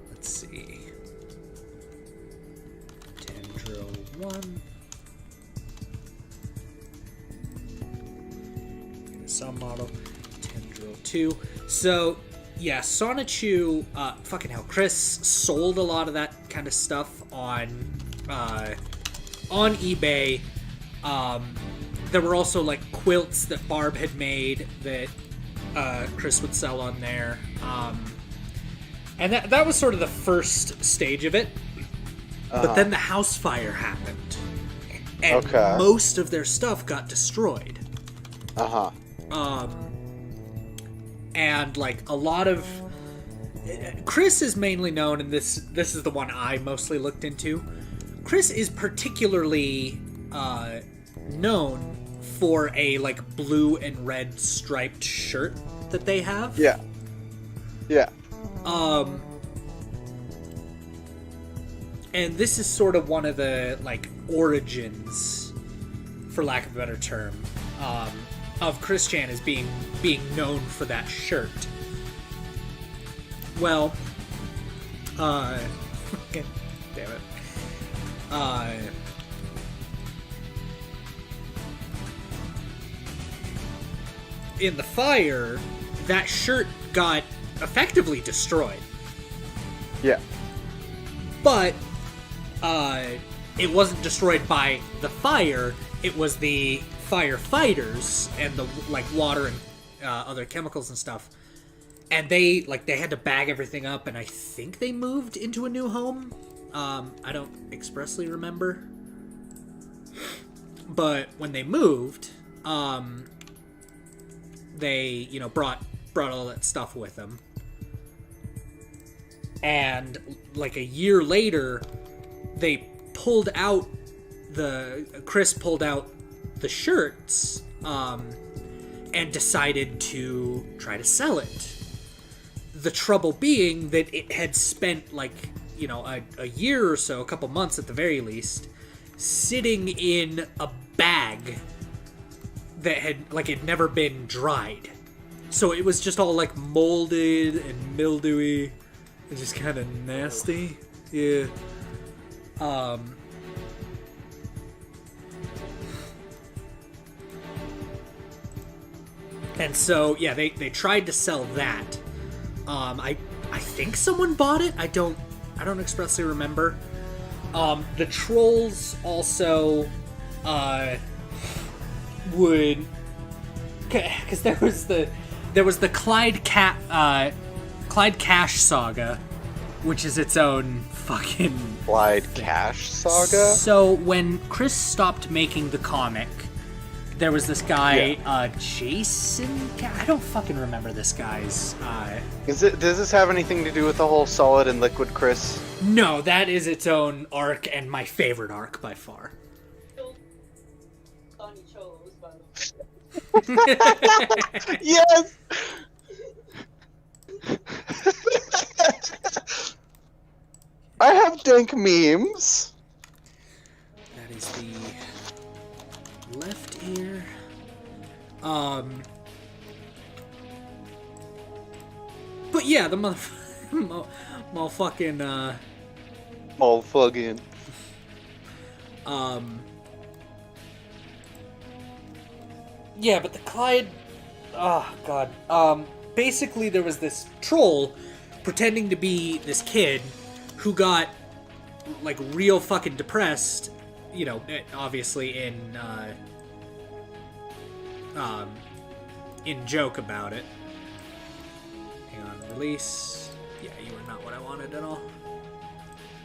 Let's see. Tendril 1. Some model. Tendril 2. So, yeah, Sonichu, fucking hell, Chris sold a lot of that kind of stuff on eBay. There were also, like, quilts that Barb had made that Chris would sell on there. And that was sort of the first stage of it. But then the house fire happened. And most of their stuff got destroyed. And, like, a lot of... Chris is mainly known, and this is the one I mostly looked into. Chris is particularly known for a, like, blue and red striped shirt that they have. Yeah. Yeah. And this is sort of one of the, like, origins, for lack of a better term, of Chris Chan as being known for that shirt. Well, damn it. In the fire, that shirt got effectively destroyed. Yeah. But it wasn't destroyed by the fire. It was the firefighters and the, like, water and other chemicals and stuff. And they had to bag everything up, and I think they moved into a new home. I don't expressly remember. But when they moved, they, brought all that stuff with them. And, like, a year later, Chris pulled out the shirts, and decided to try to sell it. The trouble being that it had spent, like, a year or so, a couple months at the very least, sitting in a bag that had never been dried. So it was just all, like, molded and mildewy and just kind of nasty. Yeah. And so, yeah, they tried to sell that. I think someone bought it. I don't expressly remember. The trolls also would, because there was the Clyde Cash saga, which is its own fucking Clyde Cash saga. So when Chris stopped making the comic, there was this guy, Jason. I don't fucking remember this guy's. Does this have anything to do with the whole Solid and Liquid Chris? No, that is its own arc and my favorite arc by far. Sonichu, by the way. Yes. I have dank memes. That is the left ear. But yeah, the motherfucking Motherfucking. Yeah, but the Clyde. Oh god. Basically, there was this troll pretending to be this kid who got like real fucking depressed. You know, obviously in joke about it. Hang on, release. Yeah, you are not what I wanted at all.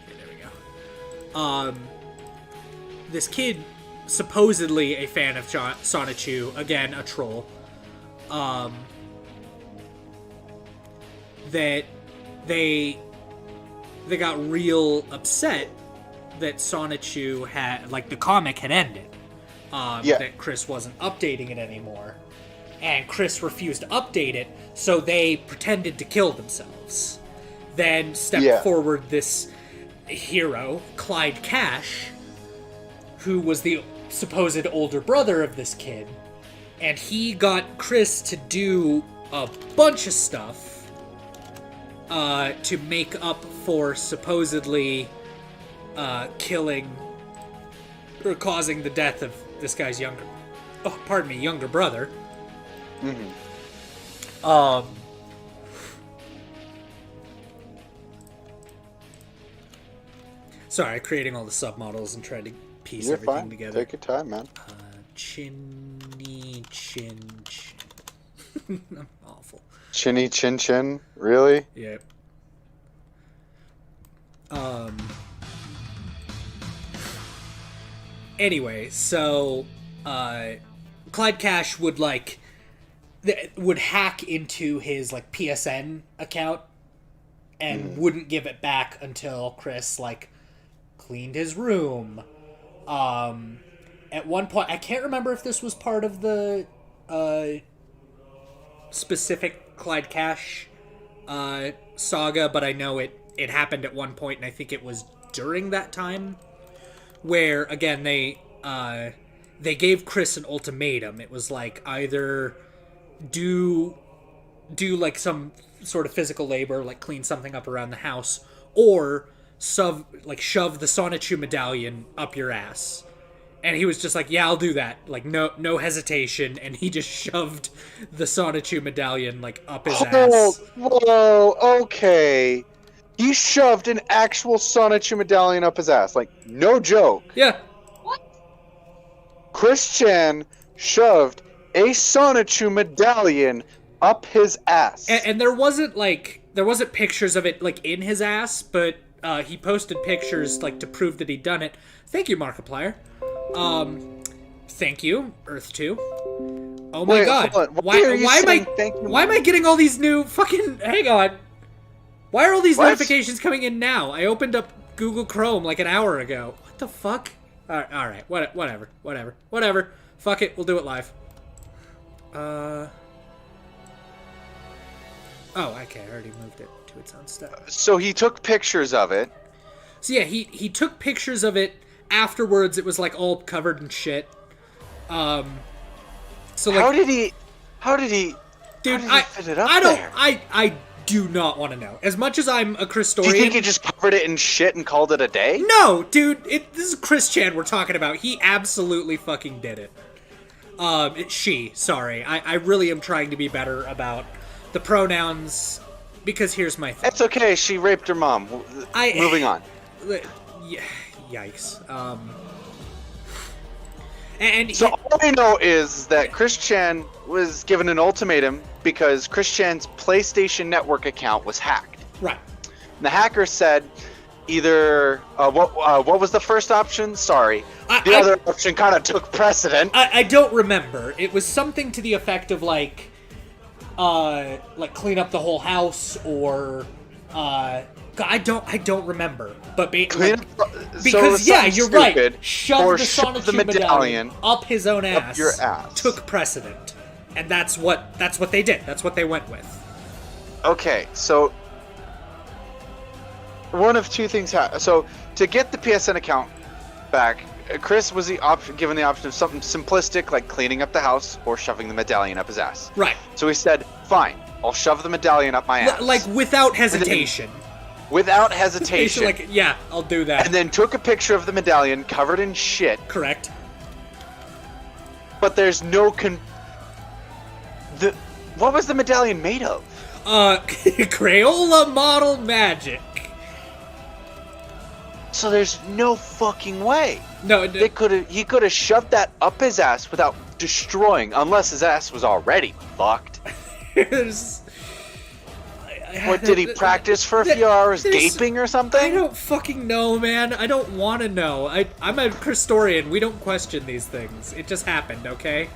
Okay, there we go. This kid, supposedly a fan of Sonichu, again a troll. That they got real upset that Sonichu had, like, the comic had ended. That Chris wasn't updating it anymore. And Chris refused to update it, so they pretended to kill themselves. Then stepped forward this hero, Clyde Cash, who was the supposed older brother of this kid. And he got Chris to do a bunch of stuff to make up for supposedly killing or causing the death of this guy's younger brother. Mm-hmm. Sorry, creating all the submodels and trying to piece You're everything fine. together. Take your time, man. Chinny chin chin. I'm awful. Chinny chin chin? Really? Yep. Anyway, so Clyde Cash would hack into his like PSN account and wouldn't give it back until Chris like cleaned his room. At one point, I can't remember if this was part of the specific Clyde Cash saga, but I know it happened at one point, and I think it was during that time where, again, they gave Chris an ultimatum. It was like either do like some sort of physical labor, like clean something up around the house, or shove the Sonichu medallion up your ass. And he was just like, yeah, I'll do that. Like, no hesitation. And he just shoved the Sonichu medallion, like, up his ass. Whoa, okay. He shoved an actual Sonichu medallion up his ass. Like, no joke. Yeah. What? Chris Chan shoved a Sonichu medallion up his ass. And there wasn't pictures of it, like, in his ass, but he posted pictures, like, to prove that he'd done it. Thank you, Markiplier. Thank you, Earth 2. Oh my god. Why am I getting all these new fucking... Hang on. Why are all these notifications coming in now? I opened up Google Chrome like an hour ago. What the fuck? Alright, whatever. Fuck it, we'll do it live. Oh, okay, I already moved it to its own stuff. So he took pictures of it. So yeah, he took pictures of it. Afterwards, it was like all covered in shit. So like, how did he dude, fit it up there? I do not want to know. As much as I'm a Christorian, Do you think he just covered it in shit and called it a day? No, dude, this is Chris Chan we're talking about. He absolutely fucking did it. She, sorry. I really am trying to be better about the pronouns, because here's my thing. It's okay, she raped her mom. Moving on. Yikes. And so all I know is that Chris Chan was given an ultimatum because Chris Chan's PlayStation Network account was hacked. Right. And the hacker said either what was the first option? Sorry. The other option kind of took precedent. I don't remember. It was something to the effect of like clean up the whole house, or I don't remember. But because you're right. Shove the Sonichu medallion up his own ass. Up your ass. Took precedent, and that's what they did. That's what they went with. Okay, so one of two things happened. So to get the PSN account back, Chris was given the option of something simplistic like cleaning up the house or shoving the medallion up his ass. Right. So he said, "Fine, I'll shove the medallion up my ass." Like without hesitation. Without hesitation. Like, yeah, I'll do that. And then took a picture of the medallion covered in shit. Correct. But there's no what was the medallion made of? Crayola model magic. So there's no fucking way. No, he could have shoved that up his ass without destroying, unless his ass was already fucked. What, did he practice for a few hours gaping or something? I don't fucking know, man. I don't want to know. I'm a historian. We don't question these things. It just happened, okay?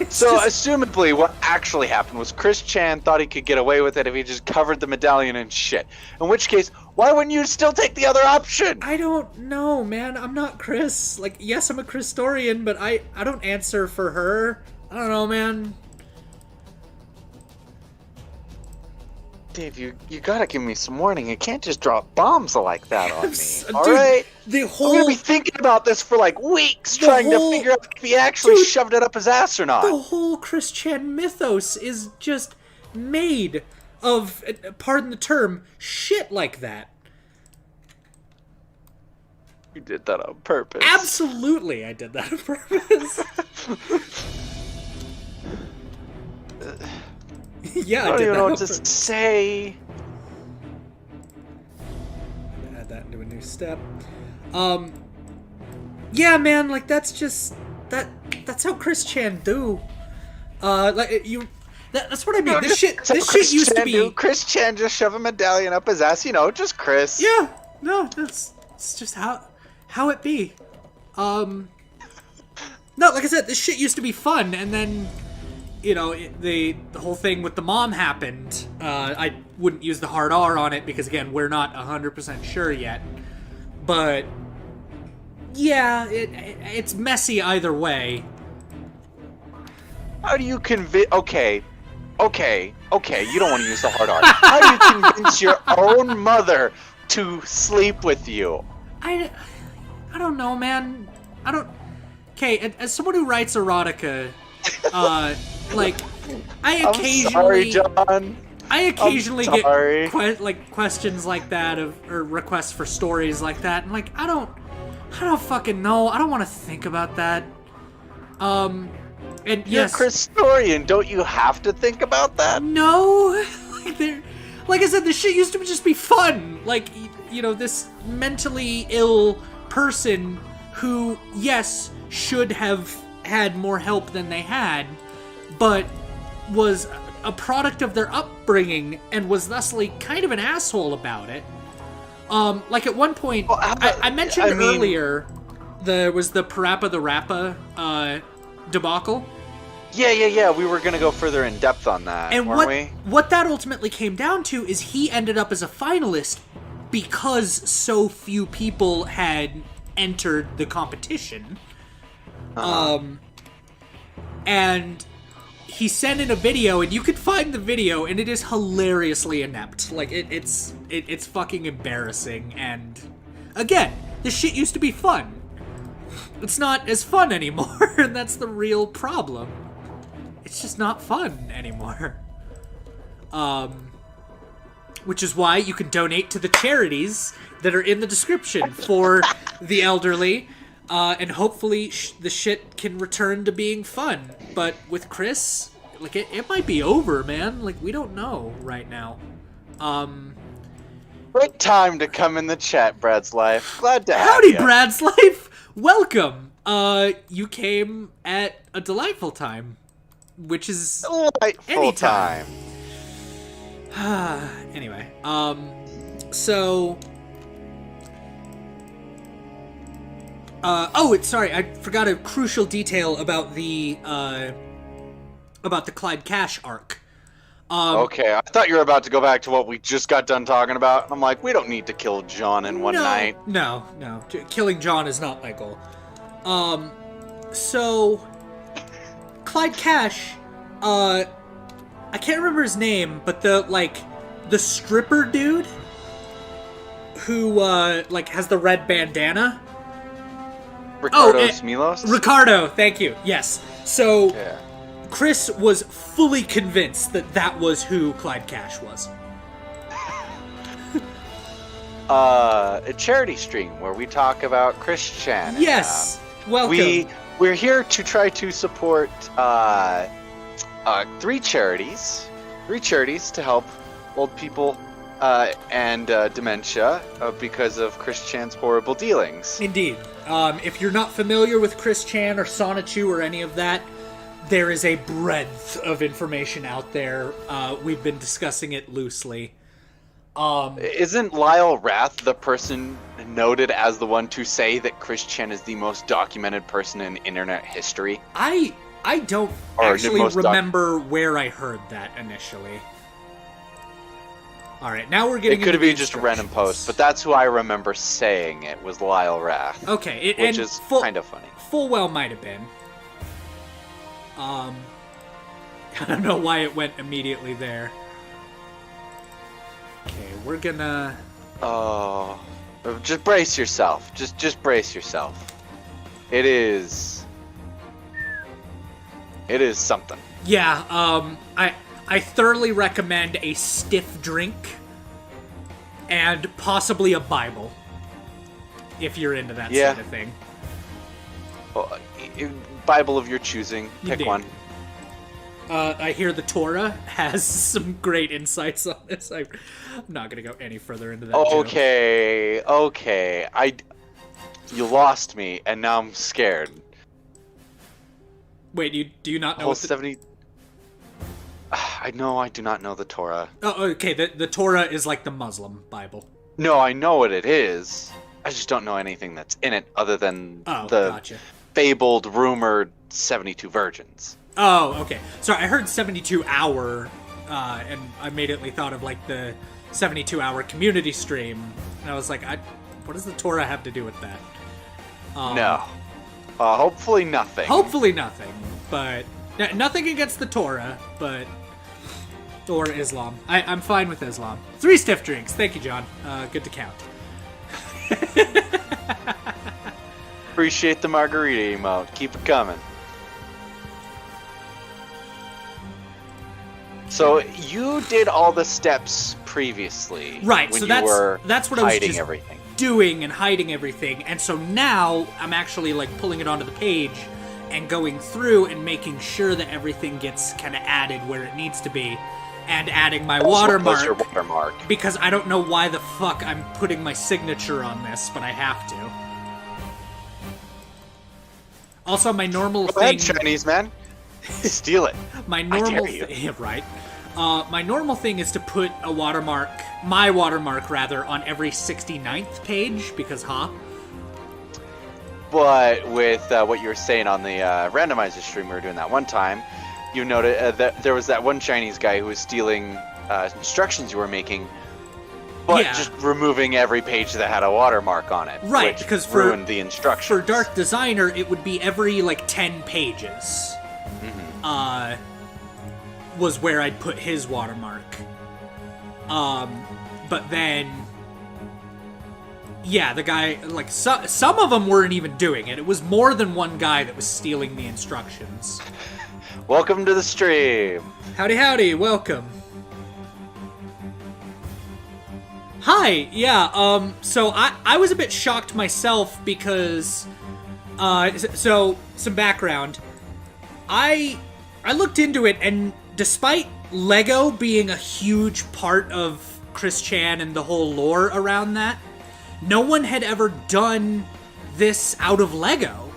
Assumably, what actually happened was Chris Chan thought he could get away with it if he just covered the medallion in shit. In which case, why wouldn't you still take the other option? I don't know, man. I'm not Chris. Like, yes, I'm a historian, but I don't answer for her. I don't know, man. Dave, you gotta give me some warning. You can't just drop bombs like that on me. All Dude, right? I'm gonna be thinking about this for like weeks, trying to figure out if he actually shoved it up his ass or not. The whole Chris Chan mythos is just made of, pardon the term, shit like that. You did that on purpose. Absolutely, I did that on purpose. Yeah, I don't even know what to say. Add that into a new step. Yeah, man, like that's just that's how Chris Chan do. That's what I mean. This shit used to be. Chris Chan just shove a medallion up his ass, just Chris. Yeah, no, it's just how it be. No, like I said, this shit used to be fun, and then. The whole thing with the mom happened. I wouldn't use the hard R on it because, again, we're not 100% sure yet. But, yeah, it's messy either way. How do you convince... Okay, you don't want to use the hard R. How do you convince your own mother to sleep with you? I don't know, man. Okay, as someone who writes erotica... I occasionally get questions like that or requests for stories like that, and I don't fucking know. I don't want to think about that. And you're a historian, don't you have to think about that? No, like I said, this shit used to just be fun. This mentally ill person who, yes, should have had more help than they had, but was a product of their upbringing and was thusly kind of an asshole about it. At one point, I mentioned earlier, there was the Parappa the Rappa debacle. Yeah. We were gonna go further in depth on that, and weren't we? What that ultimately came down to is he ended up as a finalist because so few people had entered the competition. And he sent in a video, and you could find the video, and it is hilariously inept. It's fucking embarrassing, and again, this shit used to be fun. It's not as fun anymore, and that's the real problem. It's just not fun anymore. Which is why you can donate to the charities that are in the description for the elderly, And hopefully the shit can return to being fun. But with Chris, like, it might be over, man. Like, we don't know right now. Great time to come in the chat, Brad's Life. Glad to have Howdy, you. Brad's Life! Welcome! You came at a delightful time. Which is Delightful anytime. time. Anyway, so... sorry, I forgot a crucial detail about the Clyde Cash arc. Okay, I thought you were about to go back to what we just got done talking about. I'm like, we don't need to kill John in one night. No. Killing John is not my goal. So... Clyde Cash, I can't remember his name, but the stripper dude who, has the red bandana. Ricardo Smilos? Ricardo, thank you, yes. So, Yeah. Chris was fully convinced that was who Clyde Cash was. A charity stream where we talk about Christian. Yes, welcome. We're here to try to support three charities to help old people and dementia because of Chris Chan's horrible dealings. Indeed. If you're not familiar with Chris Chan or Sonichu or any of that, there is a breadth of information out there. We've been discussing it loosely. Isn't Lyle Rath the person noted as the one to say that Chris Chan is the most documented person in internet history? I don't actually remember where I heard that initially. Alright, now we're getting It could into be the just a random instructions. post, but that's who I remember saying it was Lyle Rath. Okay, which is kind of funny. Full well might have been. I don't know why it went immediately there. Okay, we're gonna... Oh, just brace yourself. Just brace yourself. It is something. Yeah, I thoroughly recommend a stiff drink and possibly a Bible if you're into that sort of thing. Well, Bible of your choosing. Pick Indeed. one. I hear the Torah has some great insights on this. I'm not gonna go any further into that. Joke. Okay. You lost me, and now I'm scared. Wait, do you not know? Whole What 70. I know I do not know the Torah. Oh, okay. The Torah is like the Muslim Bible. No, I know what it is. I just don't know anything that's in it other than the gotcha. fabled, rumored 72 virgins. Oh, okay. Sorry, I heard 72-hour, and I immediately thought of like the 72-hour community stream, and I was like, what does the Torah have to do with that? No. Hopefully nothing. Hopefully nothing, but nothing against the Torah, but or Islam. I'm fine with Islam. 3 stiff drinks. Thank you, John. Good to count. Appreciate the margarita emote. Keep it coming. So you did all the steps previously, Right? When So you that's what I was hiding just everything. doing and hiding everything, and so now I'm actually like pulling it onto the page and going through and making sure that everything gets kind of added where it needs to be, and adding my watermark. Your watermark. Because I don't know why the fuck I'm putting my signature on this, but I have to. Also, my normal Go ahead, thing... Chinese man. Steal it. My normal... dare you. Yeah, right. My normal thing is to put a watermark, my watermark rather, on every 69th page, because But with what you were saying on the randomizer stream we were doing that one time, you noted that there was that one Chinese guy who was stealing instructions you were making, but just removing every page that had a watermark on it. Right, which because ruined the instructions. For Dark Designer, it would be every, like, 10 pages. Was where I'd put his watermark. But then... Yeah, the guy, like, some of them weren't even doing it. It was more than one guy that was stealing the instructions. Welcome to the stream. Howdy, welcome. Hi, yeah, so I was a bit shocked myself because So some background. I looked into it, and despite Lego being a huge part of Chris Chan and the whole lore around that, no one had ever done this out of Lego.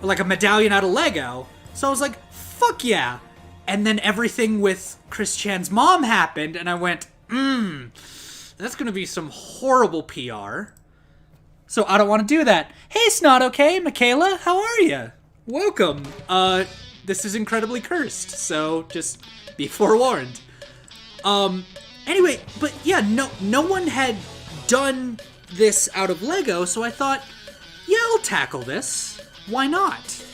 Like a medallion out of Lego. So I was like, fuck yeah. And then everything with Chris Chan's mom happened, and I went, that's gonna be some horrible PR. So I don't want to do that. Hey, it's not okay, Michaela. How are you? Welcome. This is incredibly cursed, so just be forewarned. Anyway, but yeah, no one had done this out of Lego, so I thought, yeah, I'll tackle this. Why not?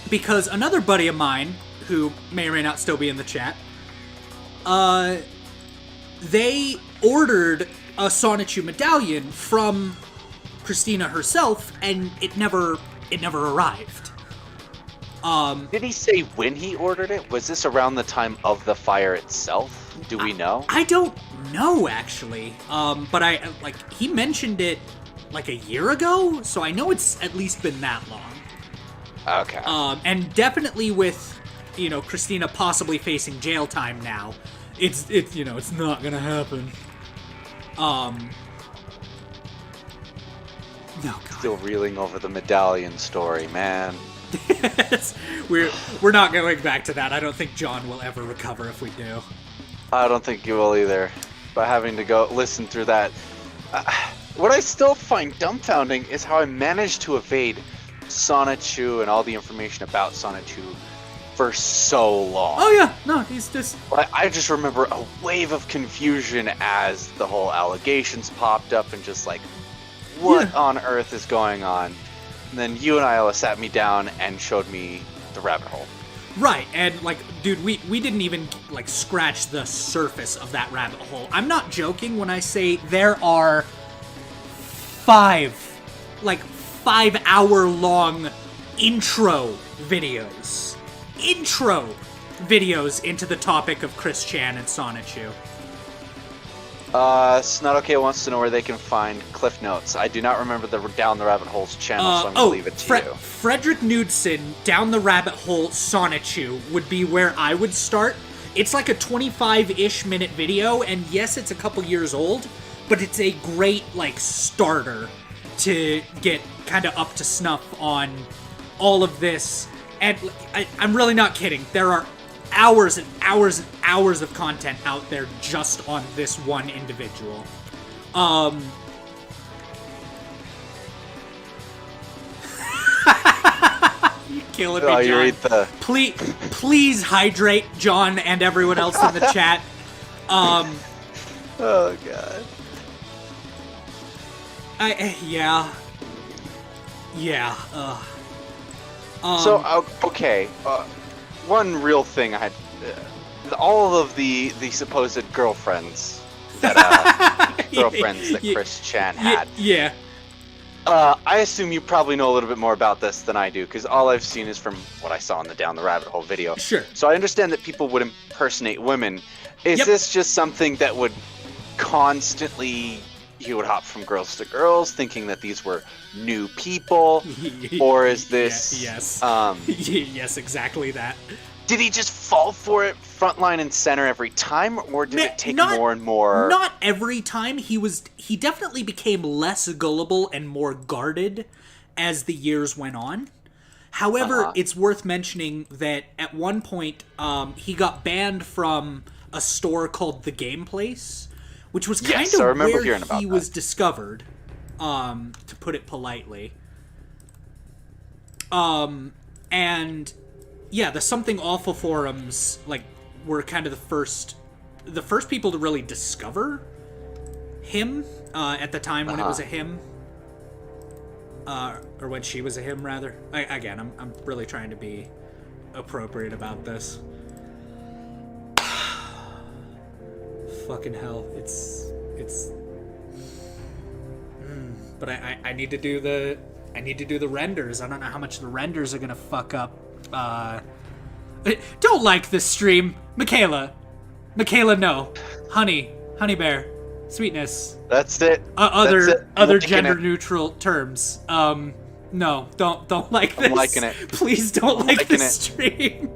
Because another buddy of mine, who may or may not still be in the chat, they ordered a Sonichu medallion from Christina herself, and it never arrived. Did he say when he ordered it? Was this around the time of the fire itself? Do we know? I don't know, actually. But he mentioned it like a year ago, so I know it's at least been that long. Okay. And definitely with, Christina possibly facing jail time now, it's not gonna happen. No, God. Still reeling over the medallion story, man. We're not going back to that. I don't think John will ever recover if we do. I don't think you will either. By having to go listen through that. What I still find dumbfounding is how I managed to evade Sonichu and all the information about Sonichu for so long. Oh yeah, no, he's just... I just remember a wave of confusion as the whole allegations popped up and just like, what on earth is going on? And then you and Isla sat me down and showed me the rabbit hole. Right, and dude, we didn't even scratch the surface of that rabbit hole. I'm not joking when I say there are 5 hour-long intro videos into the topic of Chris Chan and Sonichu. Snot wants to know where they can find Cliff Notes. I do not remember the Down the Rabbit Hole's channel, so I'm going to leave it to you. Frederick Knudsen, Down the Rabbit Hole Sonichu would be where I would start. It's like a 25-ish minute video, and yes, it's a couple years old, but it's a great, starter to get kind of up to snuff on all of this. And I'm really not kidding. There are hours and hours and hours of content out there just on this one individual. You killing me, John. You read the... Please hydrate John and everyone else in the chat. Oh god. So, okay. One real thing I had... all of the supposed girlfriends that Chris Chan had. Yeah. I assume you probably know a little bit more about this than I do, because all I've seen is from what I saw in the Down the Rabbit Hole video. Sure. So I understand that people would impersonate women. Is this just something that would constantly... You would hop from girls to girls, thinking that these were new people, or is this... Yes. Yes, exactly that. Did he just fall for it frontline and center every time, or did it take more and more? Not every time. He definitely became less gullible and more guarded as the years went on. However, it's worth mentioning that at one point he got banned from a store called The Game Place, which was kind of where he was discovered, to put it politely. And yeah, the Something Awful forums were kind of the first people to really discover him at the time when it was a him, or when she was a him rather. I'm really trying to be appropriate about this. Fucking hell, it's but I need to do the renders. I don't know how much the renders are gonna fuck up. Don't like this stream, Michaela, no, honey bear, Sweetness. That's it. Other That's it. I'm liking gender it. neutral terms. Other I'm liking gender it. neutral terms. No, don't like this. I'm liking it. Please don't I'm like liking this stream.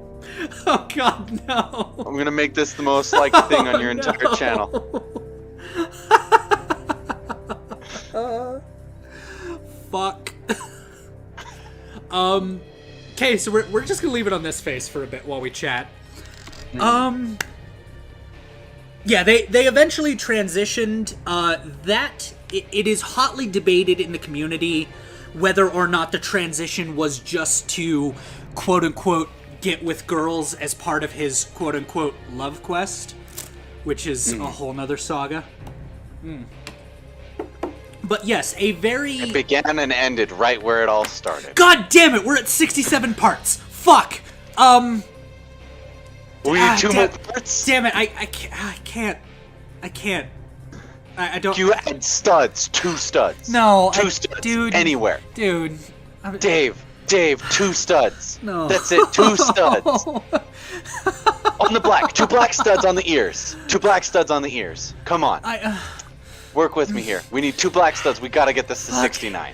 Oh God, no. I'm gonna make this the most liked thing on your entire channel. Fuck. Okay, so we're just gonna leave it on this face for a bit while we chat. Yeah, they eventually transitioned. It is hotly debated in the community whether or not the transition was just to quote unquote get with girls as part of his quote unquote love quest, which is a whole nother saga. But yes, It began and ended right where it all started. God damn it, we're at 67 parts. Fuck. We need two more parts. Damn it, I can't. I don't. You add studs, 2 studs. No, two studs, dude. anywhere. Dude. Dave, 2 studs. No. That's it, 2 studs. On the black, 2 black studs on the ears. 2 black studs on the ears. Come on. Work with me here. We need 2 black studs. We gotta get this to 69.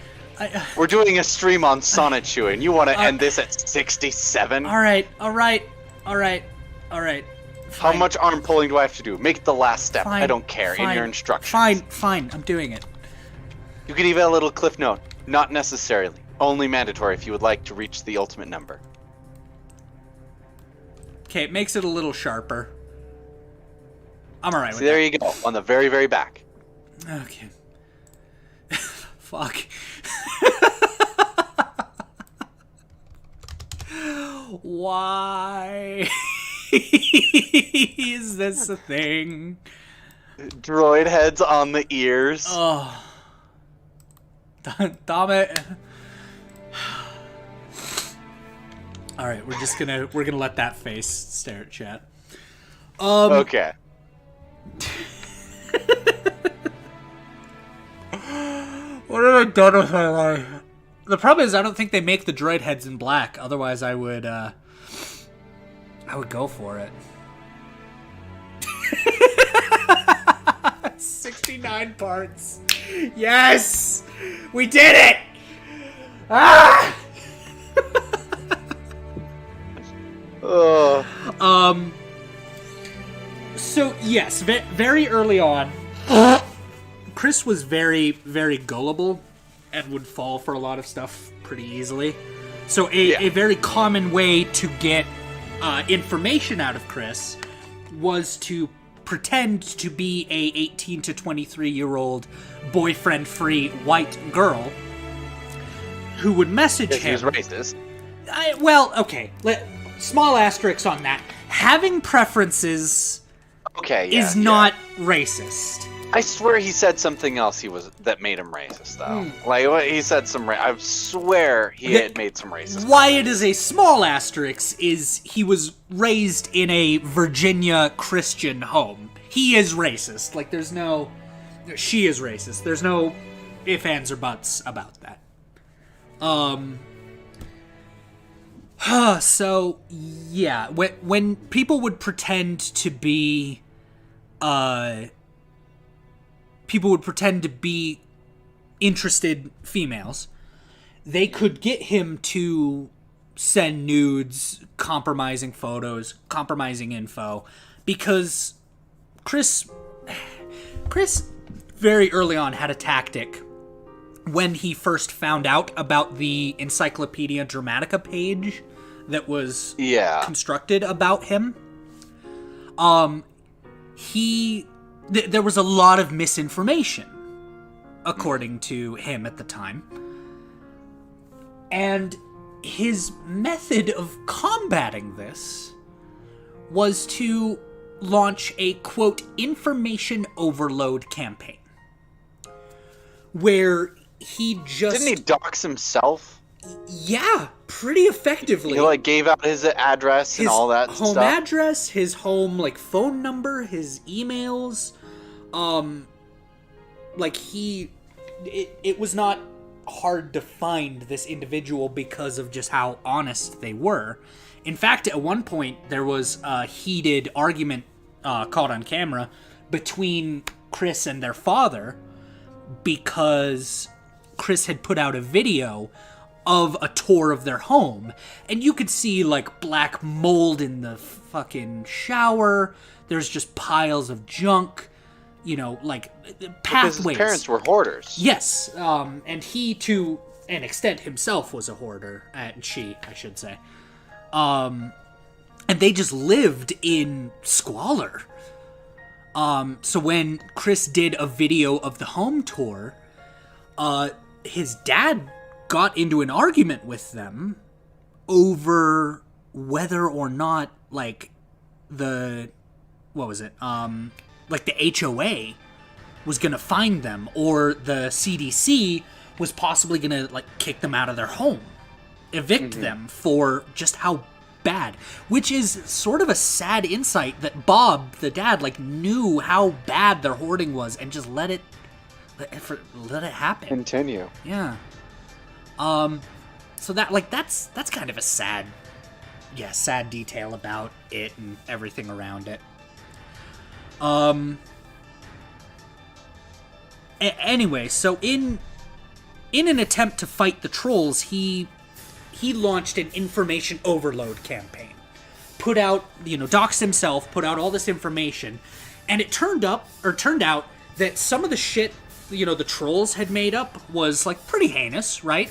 We're doing a stream on Sonichu, and you want to end this at 67? All right. How much arm pulling do I have to do? Make it the last step. Fine, I don't care. fine, In your instructions. Fine. I'm doing it. You could even a little cliff note. Not necessarily. Only mandatory if you would like to reach the ultimate number. Okay, it makes it a little sharper. I'm alright with See, there you go. On the very, very back. that. Okay. Fuck. Why is this a thing? Droid heads on the ears. Oh. Damn it. Alright, we're gonna let that face stare at chat. Okay. What have I done with my life? The problem is I don't think they make the droid heads in black, otherwise I would go for it. 69 parts. Yes! We did it! Ah! So yes, very early on, Chris was very, very gullible and would fall for a lot of stuff pretty easily. So a very common way to get information out of Chris was to pretend to be a 18 to 23-year-old boyfriend-free white girl who would message him. He was racist. Okay. Small asterisks on that. Having preferences is not racist. I swear he said something else that made him racist, though. Like, he said I swear he had made some racist Why it is a small asterisk is he was raised in a Virginia Christian home. He is racist. Like, she is racist. There's no ifs, ands, or buts about that. So, yeah, when people would pretend to be, interested females, they could get him to send nudes, compromising photos, compromising info, because Chris very early on had a tactic when he first found out about the Encyclopedia Dramatica page that was constructed about him. There was a lot of misinformation, according to him at the time. And his method of combating this was to launch a, quote, information overload campaign. Where he just... Didn't he dox himself? Yeah, pretty effectively. He, gave out his address and all that stuff. His home address, his home, phone number, his emails. It was not hard to find this individual because of just how honest they were. In fact, at one point, there was a heated argument caught on camera between Chris and their father because Chris had put out a video of a tour of their home, and you could see like black mold in the fucking shower. There's just piles of junk, you know, like pathways. Because his parents were hoarders. Yes, and he to an extent himself was a hoarder, and I should say. And they just lived in squalor. So when Chris did a video of the home tour, his dad got into an argument with them over whether or not, like, the HOA was gonna find them, or the CDC was possibly gonna, like, kick them out of their home, evict them for just how bad, which is sort of a sad insight that Bob, the dad, like, knew how bad their hoarding was and just let it happen. Continue. Yeah. So that's kind of a sad detail about it and everything around it. Anyway, so in an attempt to fight the trolls, he launched an information overload campaign. Put out, doxed himself, put out all this information, and it turned out that some of the shit, the trolls had made up was, like, pretty heinous, right?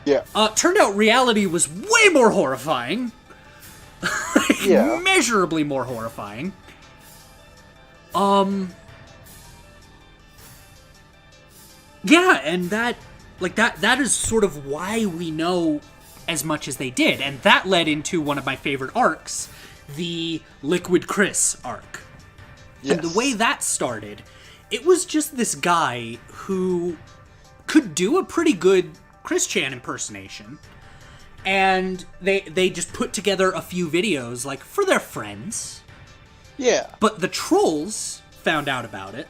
Yeah. Turned out reality was way more horrifying. Yeah. Immeasurably more horrifying. Yeah, and that is sort of why we know as much as they did, and that led into one of my favorite arcs, the Liquid Chris arc. Yes. And the way that started, it was just this guy who could do a pretty good Chris Chan impersonation, and they just put together a few videos, like, for their friends. Yeah. But the trolls found out about it,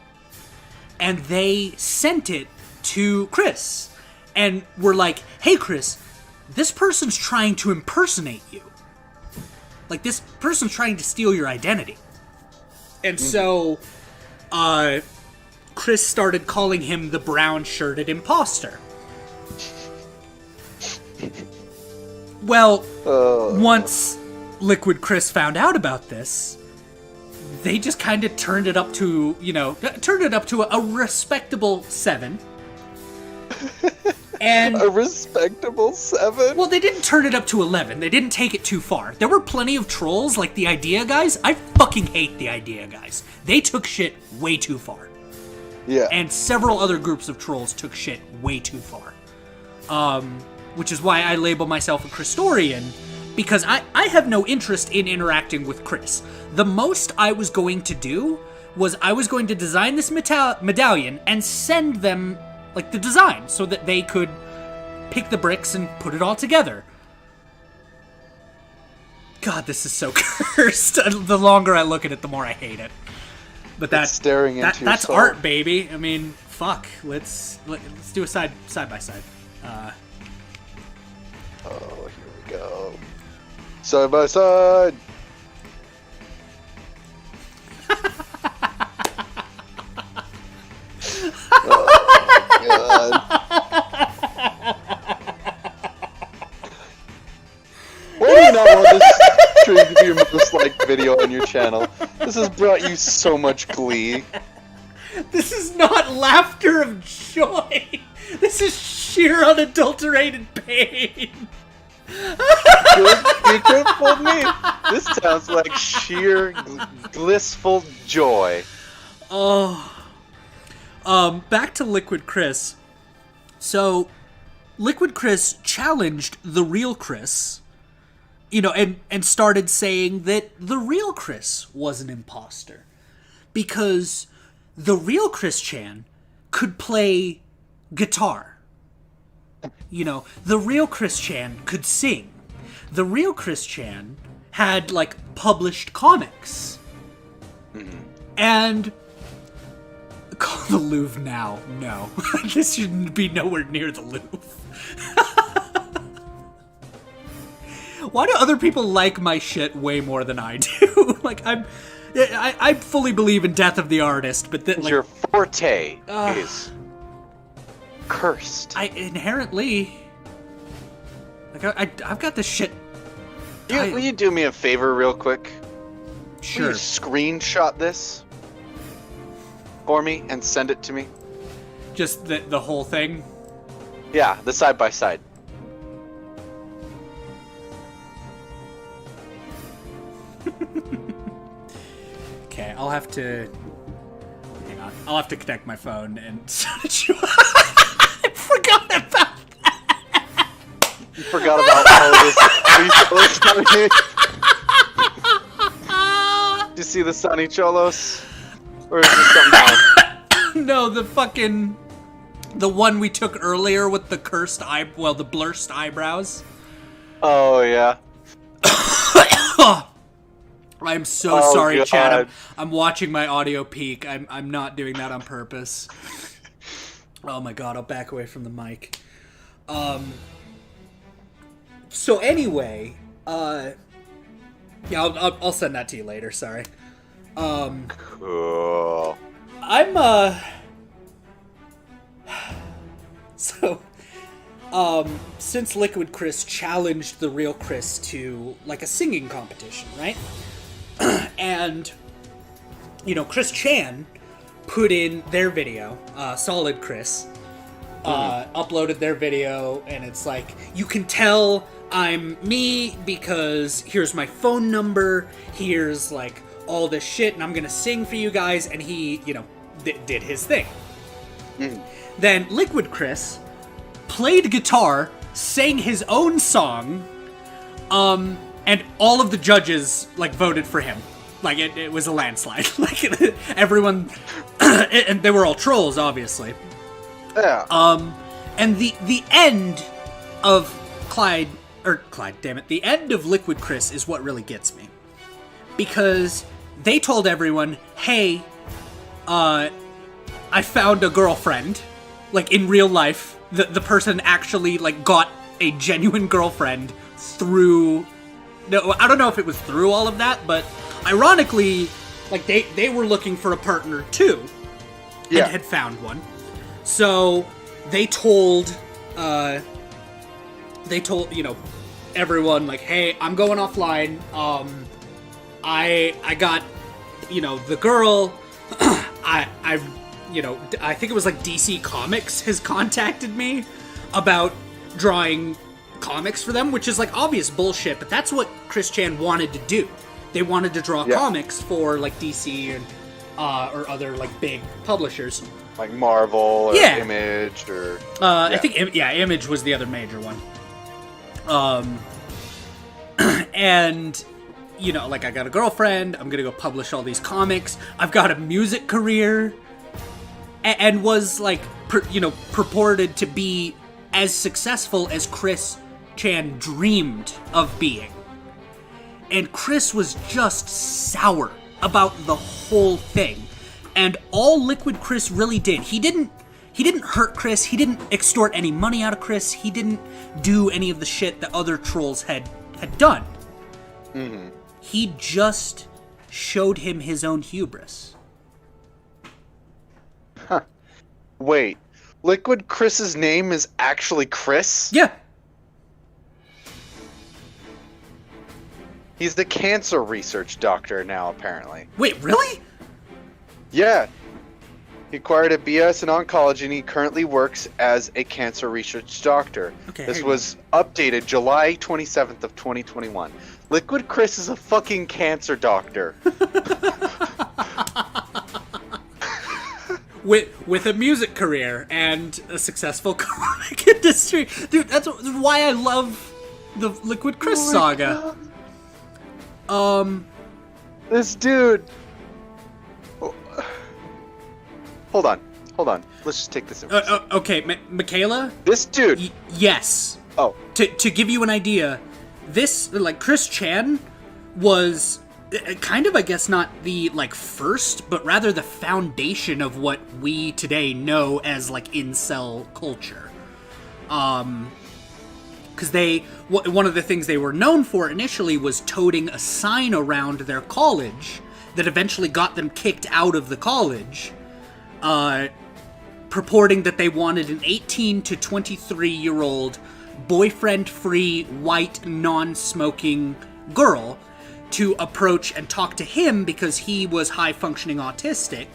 and they sent it to Chris, and were like, hey Chris, this person's trying to impersonate you. Like, this person's trying to steal your identity. And so, Chris started calling him the brown-shirted imposter. Well, once Liquid Chris found out about this, they just kind of turned it up to a respectable 7. And a respectable 7? Well, they didn't turn it up to 11. They didn't take it too far. There were plenty of trolls, like the Idea Guys. I fucking hate the Idea Guys. They took shit way too far. Yeah. And several other groups of trolls took shit way too far. Which is why I label myself a Christorian, because I have no interest in interacting with Chris. The most I was going to do was I was going to design this medallion and send them, like, the design so that they could pick the bricks and put it all together. God, this is so cursed. The longer I look at it, the more I hate it. But that's staring into your that's soul. art, baby. I mean, fuck. Let's do a side by side. Oh, here we go. Side by side. Oh, God. Why do you not want this stream to be your most liked video on your channel? This has brought you so much glee. This is not laughter of joy. This is sheer unadulterated pain. You could have fooled me. This sounds like sheer blissful joy. Oh. Back to Liquid Chris. So, Liquid Chris challenged the real Chris, and started saying that the real Chris was an imposter. Because the real Chris Chan could play guitar. The real Chris Chan could sing. The real Chris Chan had, like, published comics. Mm-hmm. And call the Louvre now. No. This shouldn't be nowhere near the Louvre. why do other people like my shit way more than I do? Like, I fully believe in death of the artist, but that, like, your forte is cursed. Inherently, like, I've got this shit. Will you do me a favor real quick? Sure. Will you screenshot this for me and send it to me? Just the whole thing? Yeah, the side by side. Okay, I'll have to... Hang on. I'll have to connect my phone and... I forgot about that! You forgot about all of this. Did you see the Sunny Cholos? Or is this something else? No, the one we took earlier with the the blurst eyebrows. Oh, yeah. I'm so sorry, God. Chad. I'm watching my audio peak. I'm not doing that on purpose. Oh my god, I'll back away from the mic. So anyway, yeah, I'll send that to you later, sorry. Cool. So, since Liquid Chris challenged the real Chris to, like, a singing competition, right? And, you know, Chris Chan put in their video, Solid Chris, uploaded their video, and it's like, you can tell I'm me because here's my phone number, here's, like, all this shit, and I'm gonna sing for you guys, and he, you know, did his thing. Then Liquid Chris played guitar, sang his own song, and all of the judges, like, voted for him. Like, it was a landslide. Like, everyone... and they were all trolls, obviously. Yeah. And the end of Clyde, damn it. The end of Liquid Chris is what really gets me. Because they told everyone, hey, I found a girlfriend. Like, in real life, the person actually, like, got a genuine girlfriend through... No, I don't know if it was through all of that, but ironically, like, they were looking for a partner, too. Yeah. And had found one. So, they told, you know, everyone, like, hey, I'm going offline, I got, you know, the girl, you know, I think it was, like, DC Comics has contacted me about drawing comics for them, which is, like, obvious bullshit, but that's what Chris Chan wanted to do. They wanted to draw comics for, like, DC and, or other, like, big publishers. Like Marvel or Image or... I think, Image was the other major one. And, you know, like, I got a girlfriend, I'm gonna go publish all these comics, I've got a music career, and was, like, purported to be as successful as Chris Chan dreamed of being. And Chris was just sour about the whole thing. And all Liquid Chris really did, he didn't hurt Chris, he didn't extort any money out of Chris, he didn't do any of the shit that other trolls had done. Mm-hmm. He just showed him his own hubris. Huh. Wait, Liquid Chris's name is actually Chris? Yeah. He's the cancer research doctor now, apparently. Wait, really? Yeah. He acquired a BS in oncology and he currently works as a cancer research doctor. Okay, this was updated July 27th of 2021. Liquid Chris is a fucking cancer doctor. With a music career and a successful comic industry. Dude, that's why I love the Liquid Chris saga. God. This dude... Hold on. Let's just take this in. Okay, Michaela? This dude... yes. Oh. To give you an idea, this, like, Chris Chan was kind of, I guess, not the, like, first, but rather the foundation of what we today know as, like, incel culture. because one of the things they were known for initially was toting a sign around their college that eventually got them kicked out of the college, purporting that they wanted an 18 to 23-year-old boyfriend-free, white, non-smoking girl to approach and talk to him because he was high-functioning autistic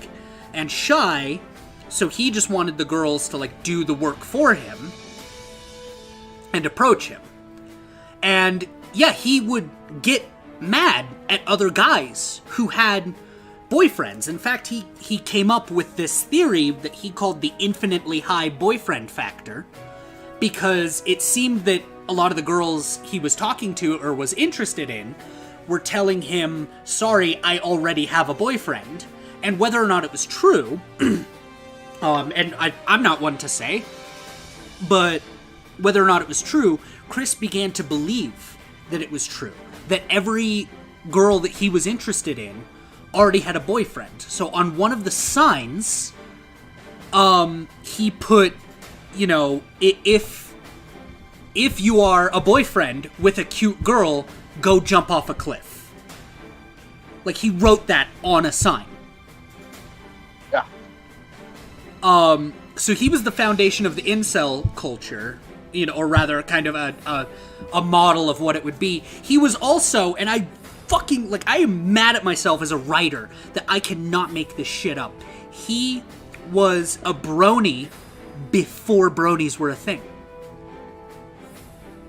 and shy, so he just wanted the girls to, like, do the work for him and approach him. And, yeah, he would get mad at other guys who had boyfriends. In fact, he came up with this theory that he called the infinitely high boyfriend factor, because it seemed that a lot of the girls he was talking to or was interested in were telling him, sorry, I already have a boyfriend. And whether or not it was true, and I'm not one to say, but whether or not it was true, Chris began to believe that it was true. That every girl that he was interested in already had a boyfriend. So on one of the signs, he put, you know, if you are a boyfriend with a cute girl, go jump off a cliff. Like, he wrote that on a sign. Yeah. So he was the foundation of the incel culture, you know, or rather kind of a model of what it would be. He was also, and I am mad at myself as a writer that I cannot make this shit up. He was a brony before bronies were a thing.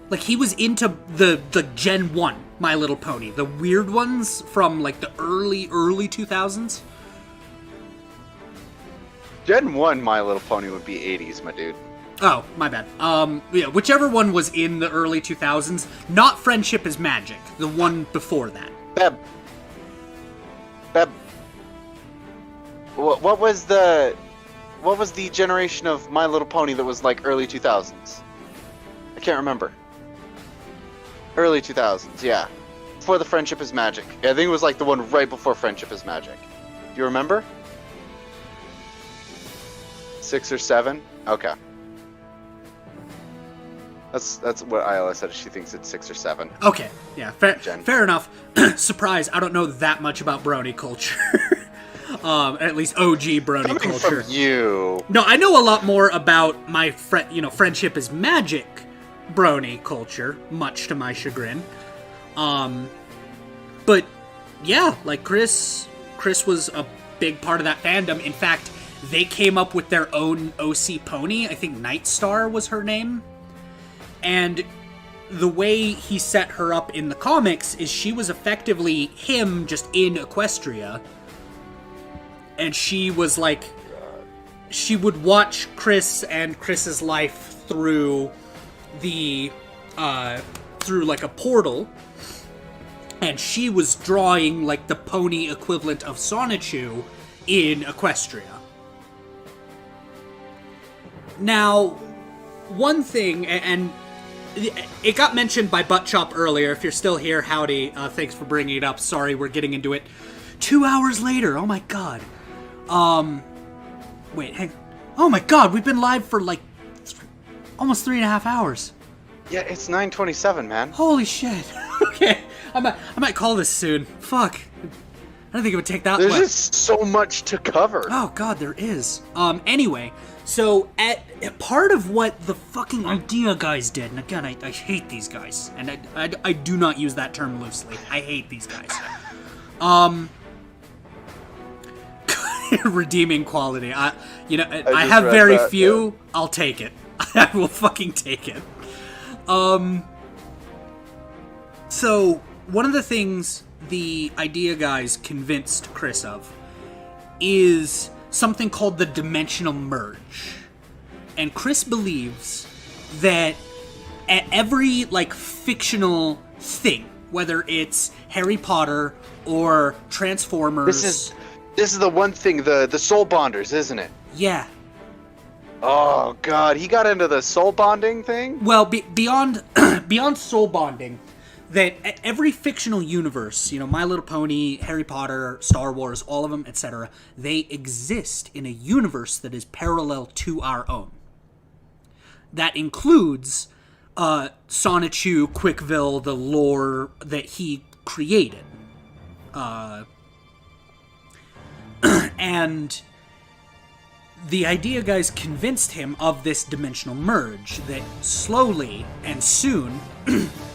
Like, he was into the Gen 1 My Little Pony. The weird ones from, like, the early 2000s. Gen 1 My Little Pony would be 80s, my dude. Oh, my bad. Yeah, whichever one was in the early 2000s. Not Friendship is Magic. The one before that. Beb. What was the generation of My Little Pony that was, like, early 2000s? I can't remember. Early 2000s, yeah. Before the Friendship is Magic. Yeah, I think it was like the one right before Friendship is Magic. Do you remember? 6 or 7? Okay. That's what Isla said. She thinks it's 6 or 7. Okay, yeah, fair enough. Surprise, I don't know that much about brony culture. At least OG brony Coming culture. from you. No, I know a lot more about my Friendship is Magic brony culture, much to my chagrin. But yeah, like Chris was a big part of that fandom. In fact, they came up with their own OC pony. I think Nightstar was her name. And the way he set her up in the comics is she was effectively him just in Equestria. And she was like, she would watch Chris and Chris's life through through like a portal, and she was drawing like the pony equivalent of Sonichu in Equestria. Now, one thing, and it got mentioned by Buttchop earlier. If you're still here, howdy. Thanks for bringing it up. Sorry, we're getting into it 2 hours later. Oh my god. Wait, hang. Oh my god, we've been live for like almost 3.5 hours. Yeah, it's 9:27, man. Holy shit. Okay, I might call this soon. Fuck. I don't think it would take that long. There's just so much to cover. Oh god, there is. Anyway, so at part of what the fucking idea guys did, and again, I hate these guys, and I do not use that term loosely. I hate these guys. Redeeming quality. I have very that, few. yeah. I'll take it. I will fucking take it. So one of the things the idea guys convinced Chris of is something called the dimensional merge. And Chris believes that every like fictional thing, whether it's Harry Potter or Transformers, This is the one thing, the soul bonders, isn't it? yeah. Oh god, he got into the soul bonding thing? Well, beyond soul bonding, that every fictional universe, My Little Pony, Harry Potter, Star Wars, all of them, etc., they exist in a universe that is parallel to our own. That includes Sonichu, Quickville, the lore that he created. And the idea guys convinced him of this dimensional merge, that slowly and soon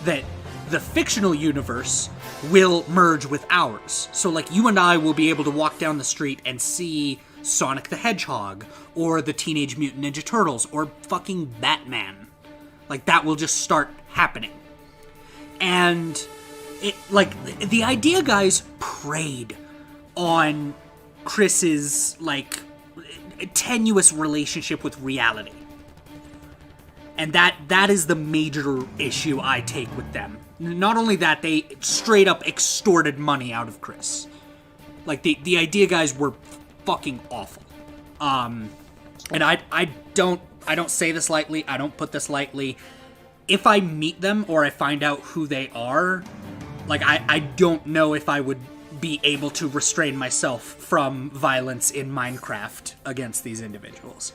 that the fictional universe will merge with ours. So like you and I will be able to walk down the street and see Sonic the Hedgehog or the Teenage Mutant Ninja Turtles or fucking Batman. Like that will just start happening. And it like the idea guys preyed on Chris's like tenuous relationship with reality. And that is the major issue I take with them. Not only that, they straight up extorted money out of Chris. Like the idea guys were fucking awful. And I don't say this lightly, I don't put this lightly. If I meet them or I find out who they are, like I don't know if I would be able to restrain myself from violence in Minecraft against these individuals.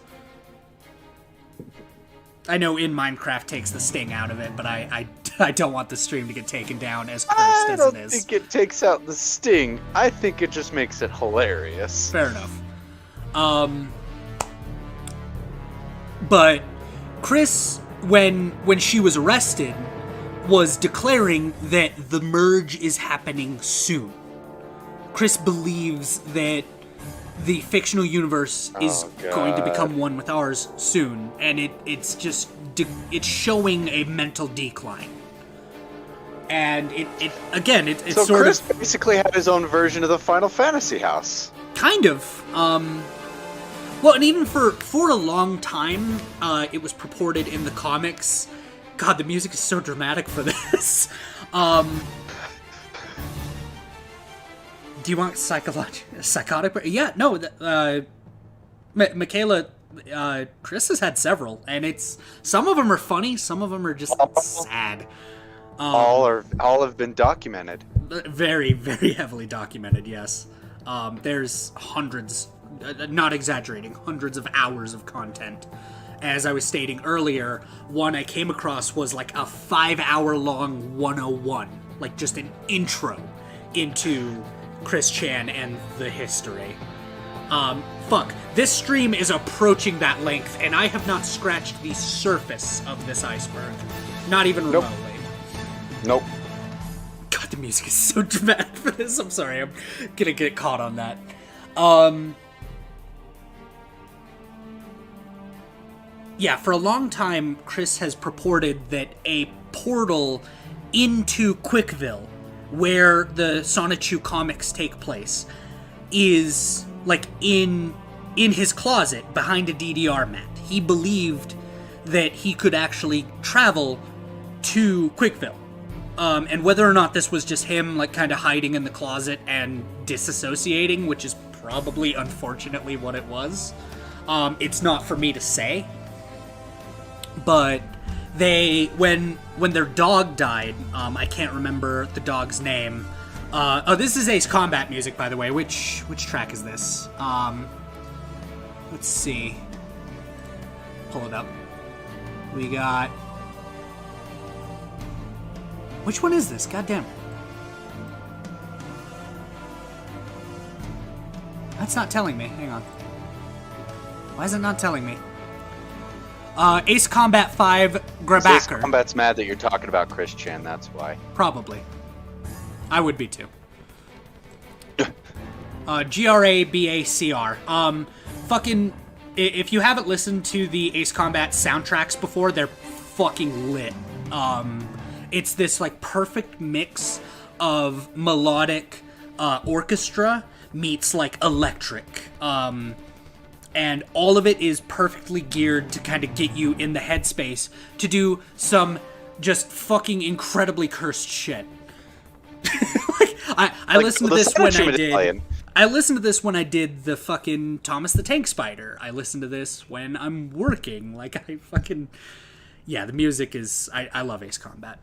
I know in Minecraft takes the sting out of it, but I don't want the stream to get taken down as cursed as it is. I don't think it takes out the sting. I think it just makes it hilarious. Fair enough. But Chris, when she was arrested, was declaring that the merge is happening soon. Chris believes that the fictional universe is going to become one with ours soon, and it's it's showing a mental decline. And it so sort Chris of basically had his own version of the Final Fantasy house. kind of. Well, and even for a long time, it was purported in the comics. God, the music is so dramatic for this. Do you want psychotic? Yeah, no. Michaela, Chris has had several, and some of them are funny, some of them are just sad. All have been documented. Very, very heavily documented. Yes, there's hundreds, not exaggerating, hundreds of hours of content. As I was stating earlier, one I came across was like a 5-hour-long 101, like just an intro into Chris Chan and the history. Fuck. This stream is approaching that length, and I have not scratched the surface of this iceberg. Not even remotely. Nope. God, the music is so dramatic for this. I'm sorry, I'm gonna get caught on that. Yeah, for a long time, Chris has purported that a portal into Quickville, where the Sonichu comics take place, is like in his closet behind a DDR mat. He believed that he could actually travel to Quickville. And whether or not this was just him like kind of hiding in the closet and disassociating, which is probably unfortunately what it was, it's not for me to say. But they, when their dog died, I can't remember the dog's name. This is Ace Combat music, by the way. Which track is this? Let's see. Pull it up. We got... Which one is this? God damn it. That's not telling me. Hang on. Why is it not telling me? Ace Combat 5 Grabacker. Ace Combat's mad that you're talking about Chris Chan, that's why. Probably. I would be too. Grabacr. Fucking... If you haven't listened to the Ace Combat soundtracks before, they're fucking lit. It's this, like, perfect mix of melodic orchestra meets, like, electric. And all of it is perfectly geared to kind of get you in the headspace to do some just fucking incredibly cursed shit. Like, I listened to this when I did... Medallion. I listened to this when I did the fucking Thomas the Tank Spider. I listened to this when I'm working. Like, I fucking... Yeah, the music is... I love Ace Combat.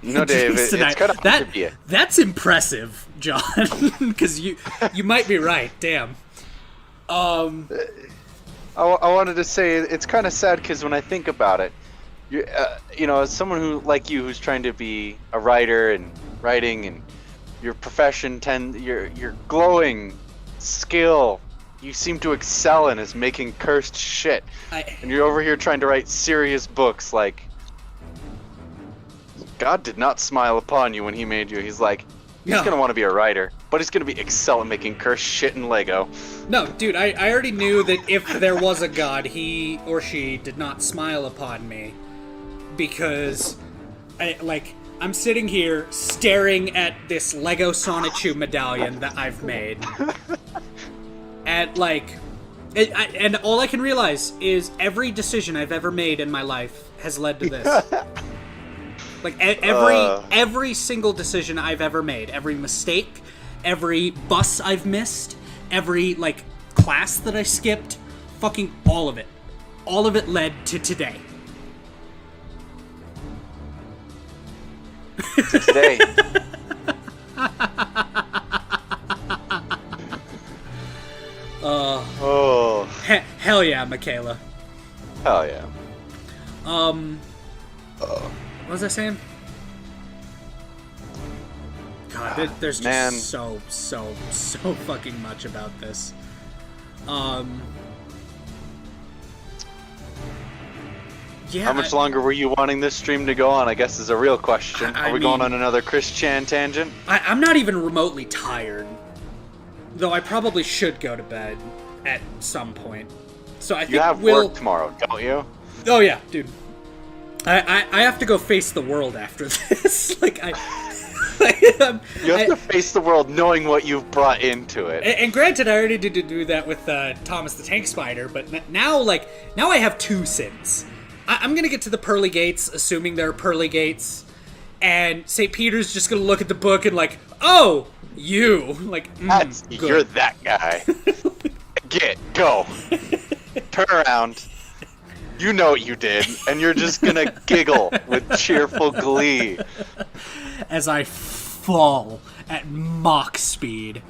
No, Dave, it's kind of hard to be it. That's impressive, John. Because you might be right. Damn. I wanted to say it's kind of sad because when I think about it, as someone like you who's trying to be a writer and writing and your profession your glowing skill you seem to excel in is making cursed shit, and you're over here trying to write serious books. Like, God did not smile upon you when he made you. He's like, he's gonna want to be a writer, but he's gonna be excel at making cursed shit in Lego. No, dude, I already knew that if there was a god, he or she did not smile upon me, because I'm sitting here staring at this Lego Sonichu medallion that I've made, and and all I can realize is every decision I've ever made in my life has led to this. Like every single decision I've ever made, every mistake, every bus I've missed, every class that I skipped, fucking all of it led to today. To today. Hell yeah, Michaela. Hell yeah. What was I saying? God, there's just so fucking much about this. Yeah. How much longer were you wanting this stream to go on, I guess is a real question. Are we going on another Chris Chan tangent? I'm not even remotely tired. Though I probably should go to bed at some point. So I think you have work tomorrow, don't you? Oh yeah, dude. I have to go face the world after this. You have to face the world knowing what you've brought into it. And granted, I already did do that with Thomas the Tank Spider, but now I have two sins. I'm gonna get to the pearly gates, assuming there are pearly gates, and St. Peter's just gonna look at the book and oh, you. You're that guy. Go. Turn around. You know what you did, and you're just gonna giggle with cheerful glee. As I fall at Mach speed.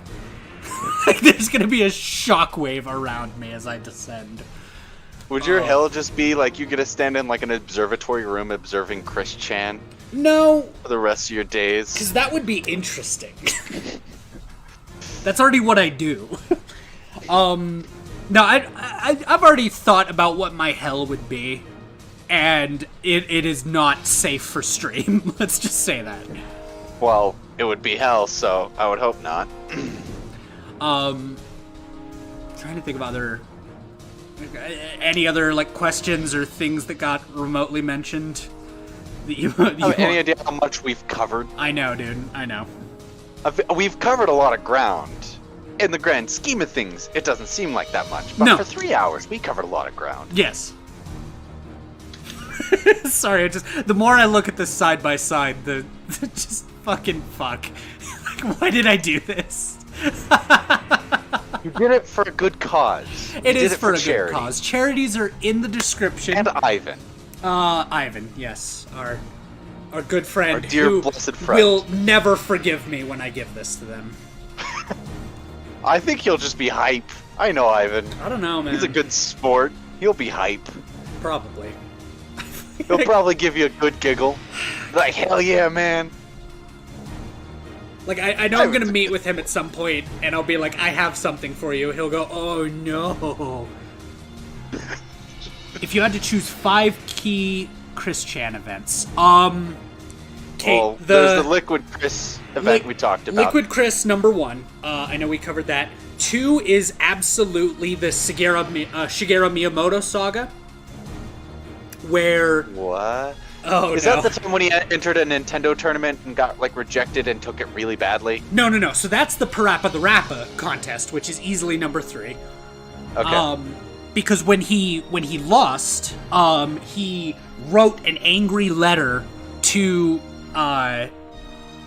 There's gonna be a shockwave around me as I descend. Would your hell just be you get to stand in an observatory room observing Chris Chan? No. For the rest of your days? Because that would be interesting. That's already what I do. No, I've already thought about what my hell would be, and it is not safe for stream. Let's just say that. Well, it would be hell, so I would hope not. Trying to think of any other questions or things that got remotely mentioned. That you any idea how much we've covered? I know, dude. I know. We've covered a lot of ground. In the grand scheme of things, it doesn't seem like that much. But no. For 3 hours, we covered a lot of ground. Yes. Sorry, the more I look at this side by side, the just fucking fuck. Why did I do this? You did it for a good cause. It is for a good cause. Charities are in the description. And Ivan. Ivan, yes, our good friend, our dear blessed friend, will never forgive me when I give this to them. I think he'll just be hype. I know Ivan. I don't know, man. He's a good sport. He'll be hype. Probably. He'll probably give you a good giggle. Hell yeah, man. I know I'm gonna meet with him at some point, and I'll be like, I have something for you. He'll go, oh no. If you had to choose 5 key Chris Chan events, there's the Liquid Chris event we talked about. Liquid Chris, number 1. I know we covered that. 2 is absolutely the Shigeru Miyamoto saga, where... What? Oh, Is that the time when he entered a Nintendo tournament and got, rejected and took it really badly? No. So that's the Parappa the Rappa contest, which is easily number 3. Okay. Because when he lost, he wrote an angry letter to... I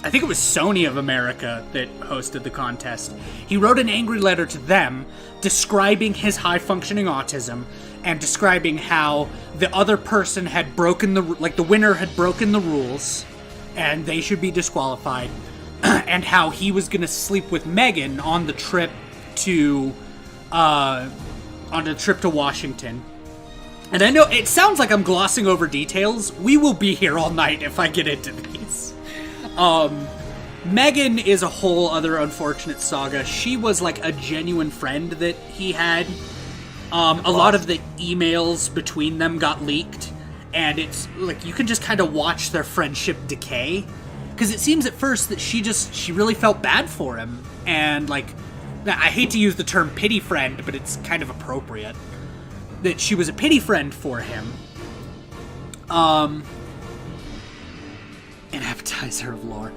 think it was Sony of America that hosted the contest. He wrote an angry letter to them describing his high-functioning autism and describing how the other person had broken the winner had broken the rules and they should be disqualified, and how he was going to sleep with Megan on the trip to on a trip to Washington. And I know it sounds like I'm glossing over details. We will be here all night if I get into these. Megan is a whole other unfortunate saga. She was like a genuine friend that he had. A lot of the emails between them got leaked, and it's like you can just kind of watch their friendship decay. Because it seems at first that she really felt bad for him. And like, I hate to use the term pity friend, but it's kind of appropriate. That she was a pity friend for him. An appetizer of lore.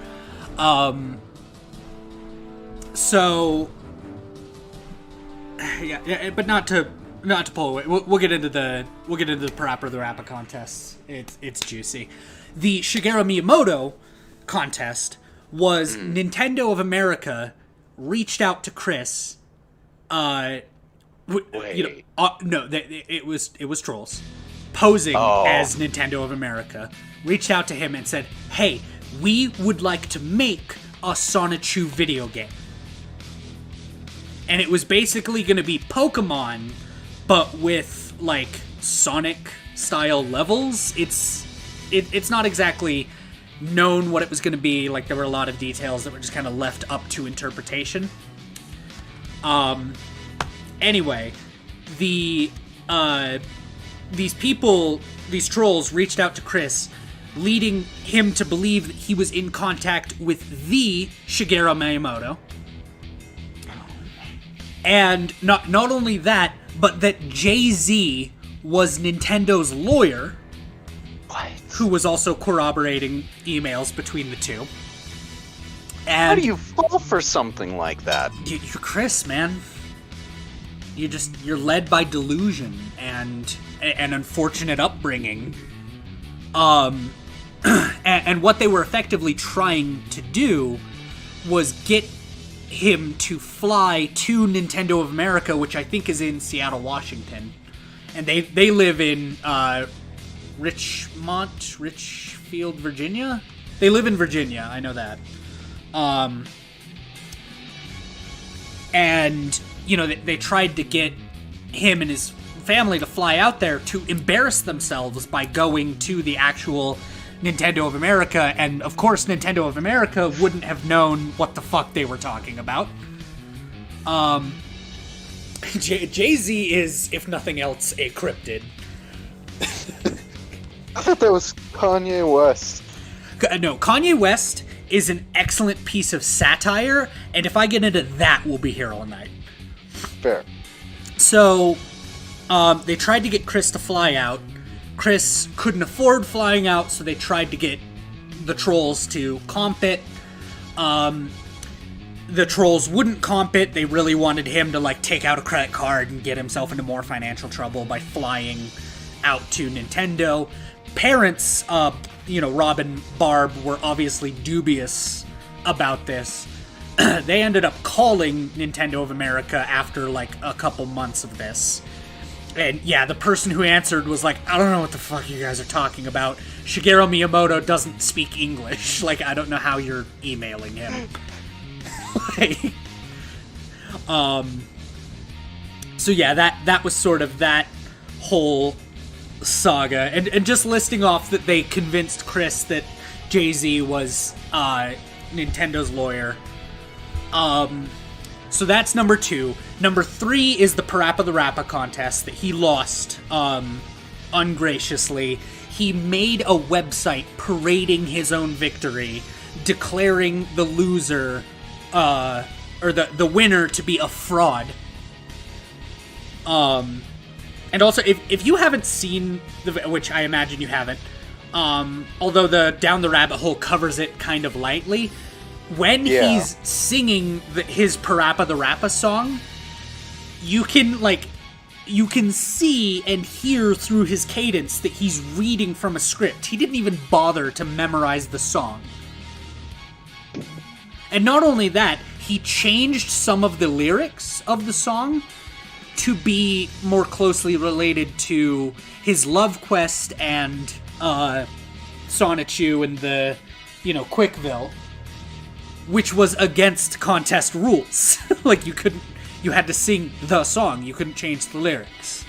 So yeah, but not to pull away. We'll get into the Parappa the Rappa contests. It's juicy. The Shigeru Miyamoto contest was Nintendo of America reached out to Chris. No, it was trolls posing as Nintendo of America. Reached out to him and said, "Hey, we would like to make a Sonichu video game." And it was basically going to be Pokemon, but with like Sonic style levels. It's not exactly known what it was going to be. Like, there were a lot of details that were just kind of left up to interpretation. Anyway, these trolls reached out to Chris, leading him to believe that he was in contact with the Shigeru Miyamoto. And not only that, but that Jay-Z was Nintendo's lawyer. What? Who was also corroborating emails between the two. And how do you fall for something like that? You're Chris, man. You're led by delusion and an unfortunate upbringing. And what they were effectively trying to do was get him to fly to Nintendo of America, which I think is in Seattle, Washington. And they live in Richfield, Virginia? They live in Virginia, I know that. And, you know, they tried to get him and his family to fly out there to embarrass themselves by going to the actual Nintendo of America, and of course Nintendo of America wouldn't have known what the fuck they were talking about. Jay-Z is, if nothing else, a cryptid. I thought that was Kanye West. No, Kanye West is an excellent piece of satire, and if I get into that, we'll be here all night. Fair. So, they tried to get Chris to fly out. Chris couldn't afford flying out, so they tried to get the trolls to comp it. The trolls wouldn't comp it. They really wanted him to, like, take out a credit card and get himself into more financial trouble by flying out to Nintendo. Parents, Rob and Barb were obviously dubious about this. They ended up calling Nintendo of America after, like, a couple months of this. And yeah, the person who answered was like, "I don't know what the fuck you guys are talking about. Shigeru Miyamoto doesn't speak English. Like, I don't know how you're emailing him." So yeah, that was sort of that whole saga. And just listing off that they convinced Chris that Jay-Z was Nintendo's lawyer. So that's number 2. Number 3 is the Parappa the Rappa contest that he lost ungraciously. He made a website parading his own victory, declaring the loser, or the winner to be a fraud. And also, if you haven't seen, which I imagine you haven't, although the Down the Rabbit Hole covers it kind of lightly, when he's singing his Parappa the Rappa song, you can see and hear through his cadence that he's reading from a script. He didn't even bother to memorize the song. And not only that, he changed some of the lyrics of the song to be more closely related to his love quest and Sonichu and the, Quickville, which was against contest rules. Like, you you had to sing the song. You couldn't change the lyrics.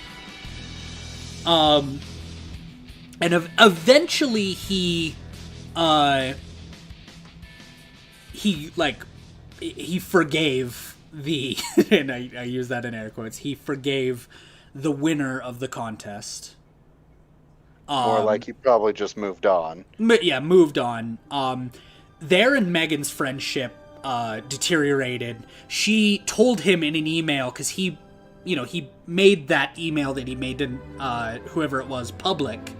And eventually he forgave the, and I use that in air quotes, he forgave the winner of the contest. More like he probably just moved on. But yeah, moved on. Their and Megan's friendship deteriorated. She told him in an email, because he made that email that he made to whoever it was public.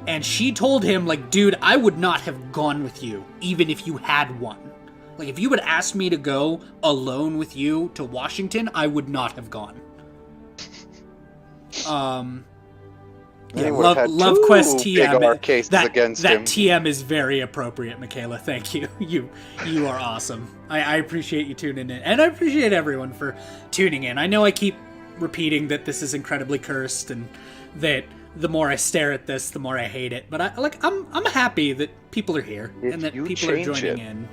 And she told him, like, dude, I would not have gone with you, even if you had one. Like, if you had asked me to go alone with you to Washington, I would not have gone. Yeah, Love Quest TM. That TM is very appropriate, Michaela. Thank you. You are awesome. I appreciate you tuning in, and I appreciate everyone for tuning in. I know I keep repeating that this is incredibly cursed, and that the more I stare at this, the more I hate it. But I'm happy that people are here and that people are joining in.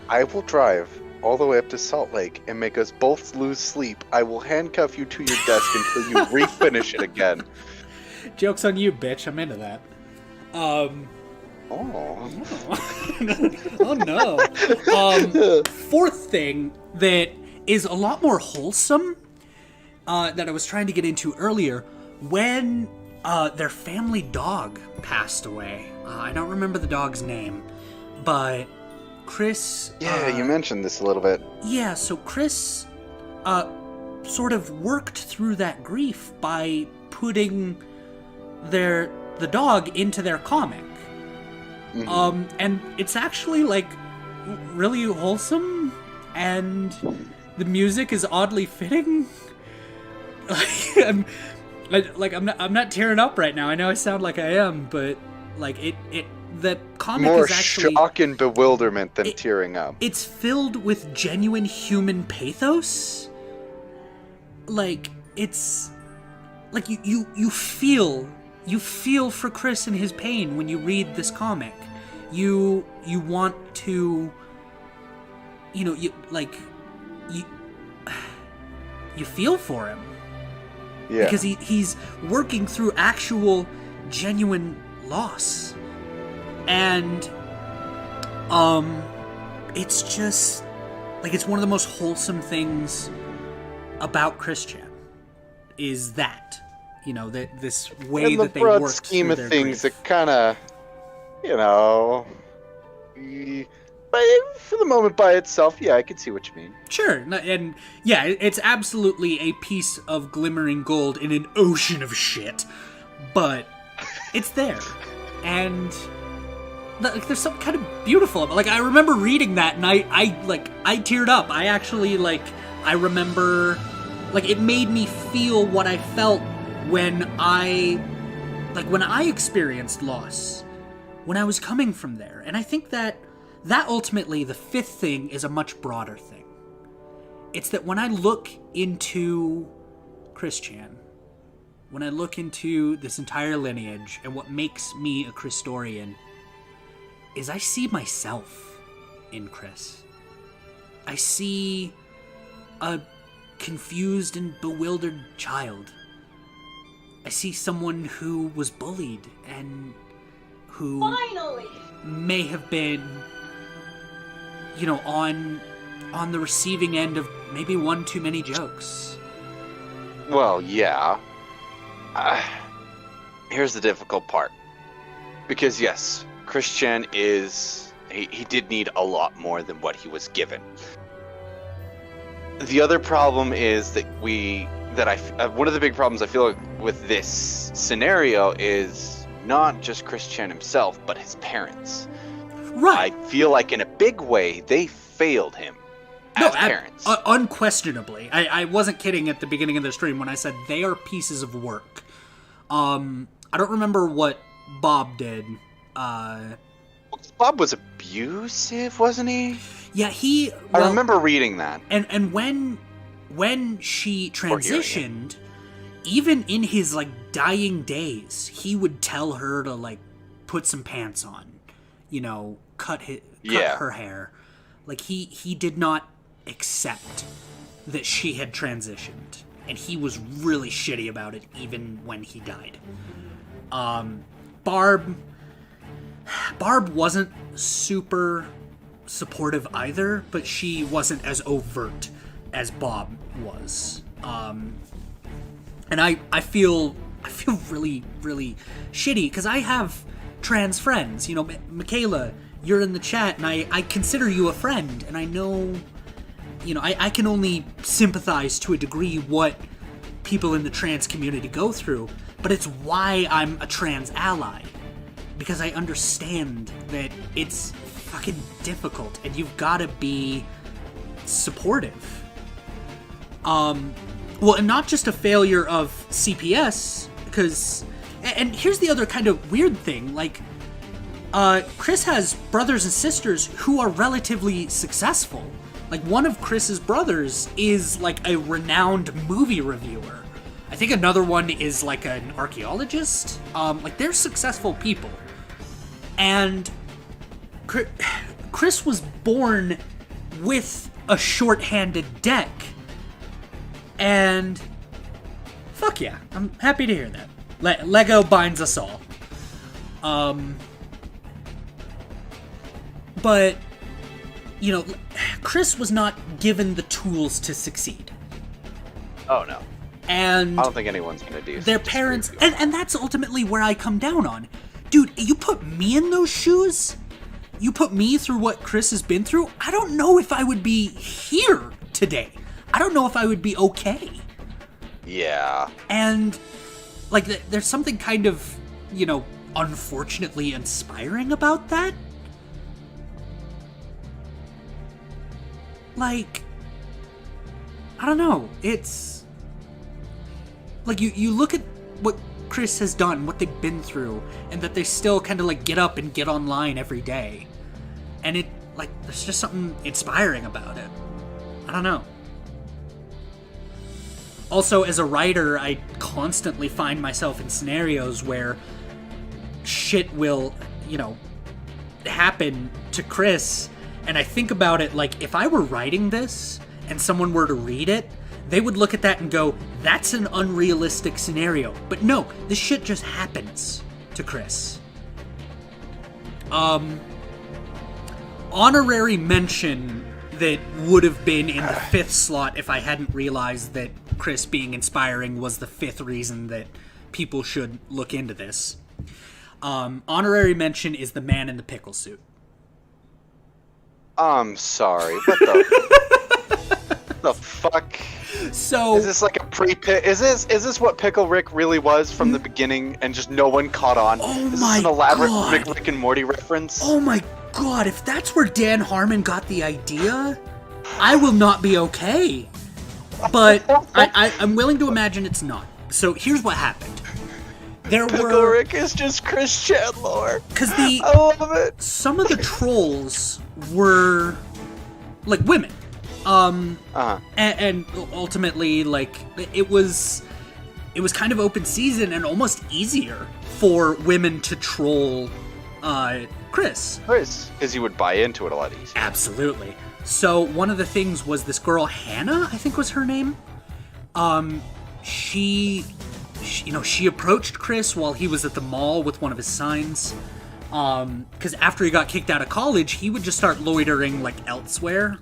I will drive all the way up to Salt Lake and make us both lose sleep. I will handcuff you to your desk until you refinish it again. Joke's on you, bitch. I'm into that. Oh no. Fourth thing that is a lot more wholesome that I was trying to get into earlier, when their family dog passed away. I don't remember the dog's name, but Chris... Yeah, you mentioned this a little bit. Yeah, so Chris sort of worked through that grief by putting the dog into their comic. Mm-hmm. And it's actually, like, really wholesome, and the music is oddly fitting. I'm not tearing up right now. I know I sound like I am, but like the comic more is actually shock and bewilderment than tearing up. It's filled with genuine human pathos. Like, it's like you feel for Chris and his pain when you read this comic. You want to, you feel for him. Yeah. Because he's working through actual, genuine loss. And, it's just, like, it's one of the most wholesome things about Christian, is that, that this way that they work through their grief. In the broad scheme of things, it kind of, but for the moment by itself, yeah, I can see what you mean. Sure, and yeah, it's absolutely a piece of glimmering gold in an ocean of shit, but it's there, and like there's something kind of beautiful about it. Like, I remember reading that, and I teared up. I actually, I remember, it made me feel what I felt when I experienced loss, when I was coming from there, and I think that ultimately, the fifth thing is a much broader thing. It's that when I look into Christian, when I look into this entire lineage, and what makes me a Christorian, is I see myself in Chris. I see a confused and bewildered child. I see someone who was bullied and who finally may have been, on the receiving end of maybe one too many jokes. Well, yeah. Here's the difficult part. Because, yes, Christian he did need a lot more than what he was given. The other problem is that one of the big problems I feel like with this scenario is not just Christian himself, but his parents. Right. I feel like in a big way, they failed him as parents. Unquestionably. I wasn't kidding at the beginning of the stream when I said they are pieces of work. I don't remember what Bob did. Bob was abusive, wasn't he? Yeah, I remember reading that. And when she transitioned, even in his, dying days, he would tell her to, put some pants on. Cut her hair. He did not accept that she had transitioned, and he was really shitty about it even when he died. Barb wasn't super supportive either, but she wasn't as overt as Bob was. And I feel really, really shitty, because I have trans friends. You know, Michaela, you're in the chat, and I consider you a friend, and I know, you know, I can only sympathize to a degree what people in the trans community go through, but it's why I'm a trans ally. Because I understand that it's fucking difficult, and you've got to be supportive. Well, and not just a failure of CPS, because... And here's the other kind of weird thing, like, Chris has brothers and sisters who are relatively successful. Like, one of Chris's brothers is, like, a renowned movie reviewer. I think another one is, like, an archaeologist. Like, they're successful people. And Chris was born with a short-handed deck. And fuck yeah, I'm happy to hear that. Lego binds us all. But, you know, Chris was not given the tools to succeed. Oh, no. And I don't think anyone's gonna do their parents, and that's ultimately where I come down on. Dude, you put me in those shoes, you put me through what Chris has been through, I don't know if I would be here today. I don't know if I would be okay. Yeah. And, like, there's something kind of, you know, unfortunately inspiring about that. Like, I don't know, it's... Like, you look at what Chris has done, what they've been through, and that they still kind of, like, get up and get online every day. And it, like, there's just something inspiring about it. I don't know. Also, as a writer, I constantly find myself in scenarios where shit will, you know, happen to Chris, and I think about it like, if I were writing this and someone were to read it, they would look at that and go, that's an unrealistic scenario. But no, this shit just happens to Chris. Honorary mention that would have been in the 5th slot if I hadn't realized that Chris being inspiring was the 5th reason that people should look into this. Honorary mention is the man in the pickle suit. I'm sorry. What the fuck? So is this like a pre-pick? Is this what Pickle Rick really was from the beginning, and just no one caught on? Oh is my this an elaborate God. Rick and Morty reference? Oh my god, if that's where Dan Harmon got the idea, I will not be okay. But I'm willing to imagine it's not. So here's what happened. Pickle Rick is just Chris Chandler. Because I love it. Some of the trolls were like women. And ultimately, like, it was kind of open season and almost easier for women to troll Chris. Because you would buy into it a lot easier. Absolutely. So one of the things was this girl, Hannah, I think was her name. She approached Chris while he was at the mall with one of his signs. Because after he got kicked out of college, he would just start loitering, like, elsewhere.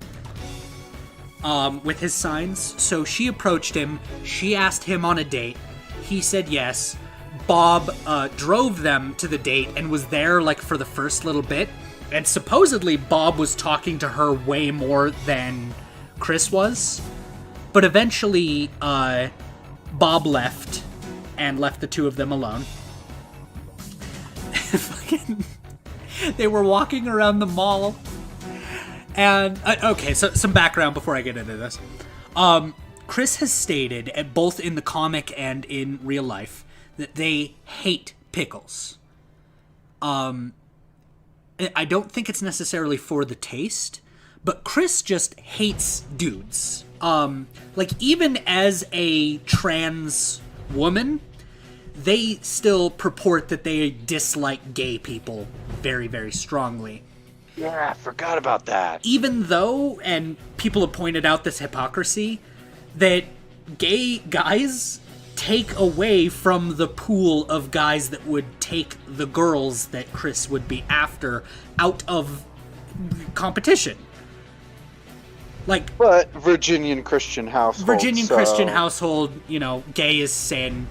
With his signs. So she approached him. She asked him on a date. He said yes. Bob drove them to the date and was there, like, for the first little bit. And supposedly Bob was talking to her way more than Chris was. But eventually, Bob left and left the two of them alone. They were walking around the mall. And, okay, so some background before I get into this. Chris has stated, both in the comic and in real life, that they hate pickles. I don't think it's necessarily for the taste, but Chris just hates dudes. Like, even as a trans woman, they still purport that they dislike gay people very, very strongly. Yeah, I forgot about that. Even though, and people have pointed out this hypocrisy, that gay guys take away from the pool of guys that would take the girls that Chris would be after out of competition. Like, but Virginian Christian household. Christian household, gay is sin.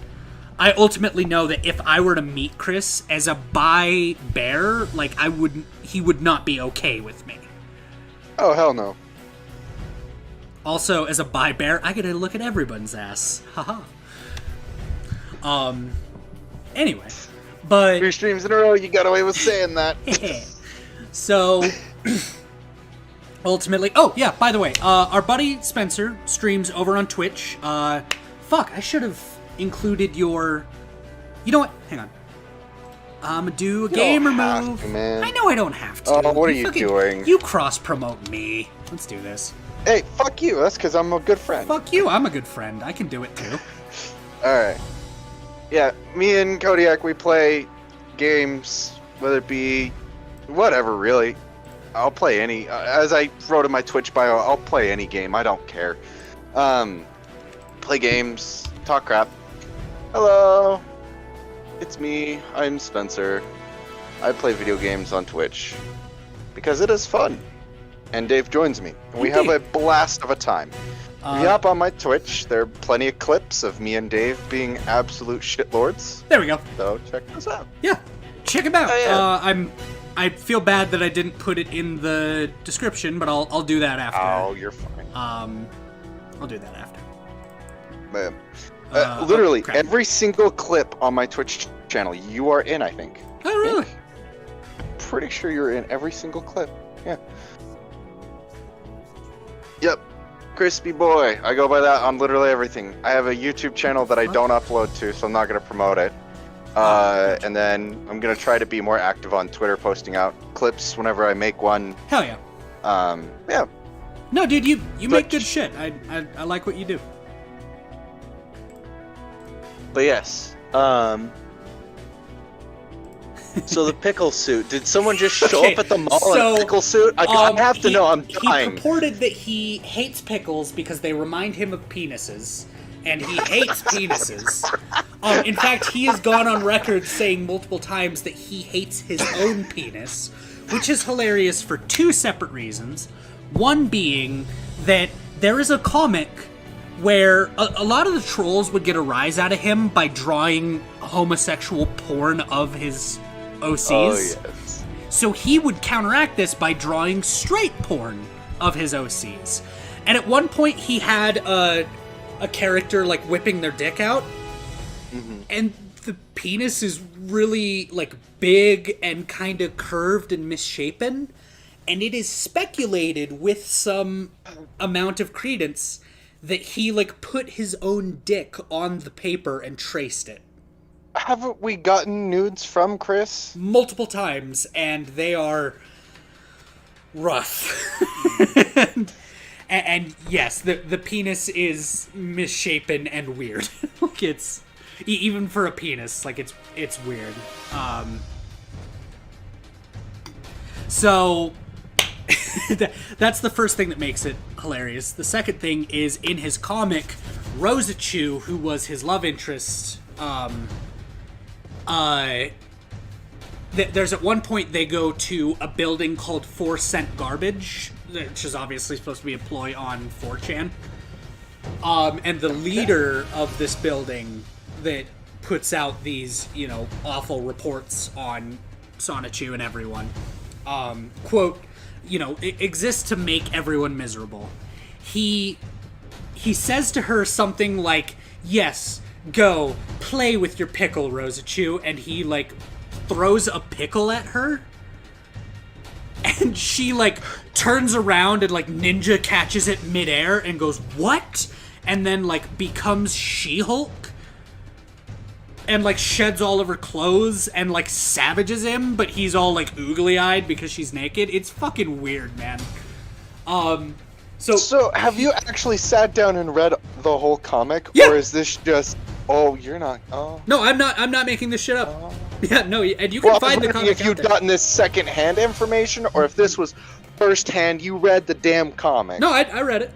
I ultimately know that if I were to meet Chris as a bi bear, like he would not be okay with me. Oh hell no. Also, as a bi bear, I get to look at everyone's ass. Haha. Anyway, but 3 streams in a row, you got away with saying that. So, ultimately, oh yeah, by the way, our buddy Spencer streams over on Twitch. Fuck, I should have included your. You know what? Hang on. I'm gonna do a gamer move. Man. I know I don't have to. Oh, what are you doing? You cross promote me. Let's do this. Hey, fuck you. That's because I'm a good friend. Fuck you. I'm a good friend. I can do it too. Alright. Yeah, me and Kodiak, we play games, whether it be whatever, really. I'll play any. As I wrote in my Twitch bio, I'll play any game. I don't care. Play games, talk crap. Hello. It's me. I'm Spencer. I play video games on Twitch because it is fun. And Dave joins me. And we have a blast of a time. If you hop on my Twitch, there are plenty of clips of me and Dave being absolute shitlords. There we go. So check this out. Yeah, check him out. Oh, yeah. I feel bad that I didn't put it in the description, but I'll do that after. Oh, you're fine. I'll do that after. Man. Literally, crap. every single clip on my Twitch channel, you are in, I think. Oh, really? Pretty sure you're in every single clip. Yeah. Yep. Crispy boy. I go by that on literally everything. I have a YouTube channel that I don't upload to, so I'm not going to promote it. And then I'm going to try to be more active on Twitter, posting out clips whenever I make one. Hell yeah. Yeah. No, dude, you make good shit. I like what you do. But yes. So the pickle suit. Did someone just show up at the mall in a pickle suit? I have to know. I'm dying. He purported that he hates pickles because they remind him of penises, and he hates penises. In fact, he has gone on record saying multiple times that he hates his own penis, which is hilarious for 2 separate reasons. One being that there is a comic where a lot of the trolls would get a rise out of him by drawing homosexual porn of his OCs. Oh, yes. So he would counteract this by drawing straight porn of his OCs. And at one point he had a character like whipping their dick out. Mm-hmm. And the penis is really like big and kind of curved and misshapen. And it is speculated with some amount of credence that he like put his own dick on the paper and traced it. Haven't we gotten nudes from Chris? Multiple times, and they are rough. and yes, the penis is misshapen and weird. Like it's even for a penis, like it's weird. So that's the first thing that makes it hilarious. The second thing is in his comic, Sonichu, who was his love interest, there's at one point they go to a building called 4 Cent Garbage, which is obviously supposed to be a ploy on 4chan. And the leader of this building that puts out these, awful reports on Sonichu and everyone, quote, it exists to make everyone miserable. He says to her something like, yes, go, play with your pickle, Sonichu, and he, like, throws a pickle at her, and she, like, turns around and, like, ninja catches it midair and goes, what? And then, like, becomes She-Hulk, and, like, sheds all of her clothes and, like, savages him, but he's all, like, oogly-eyed because she's naked. It's fucking weird, man. So have you actually sat down and read the whole comic? Yeah. Or is this just, oh, you're not, oh. No, I'm not making this shit up. Yeah, no, and you can find the comic if you'd gotten this second-hand information, or if this was first-hand, you read the damn comic. No, I read it.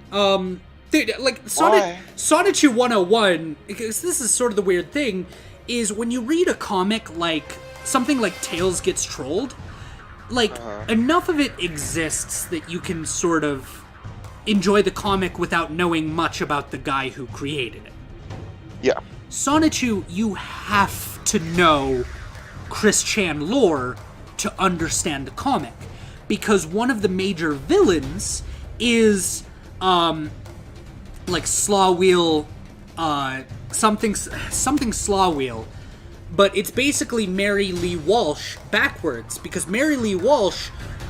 Dude, like, Why? Sonichu 101, because this is sort of the weird thing, is when you read a comic like, something like Tails Gets Trolled, like, enough of it exists that you can sort of enjoy the comic without knowing much about the guy who created it. Yeah. Sonichu, you have to know Chris Chan lore to understand the comic, because one of the major villains is like Slaw Wheel, something Slaw Wheel, but it's basically Mary Lee Walsh backwards, because Mary Lee Walsh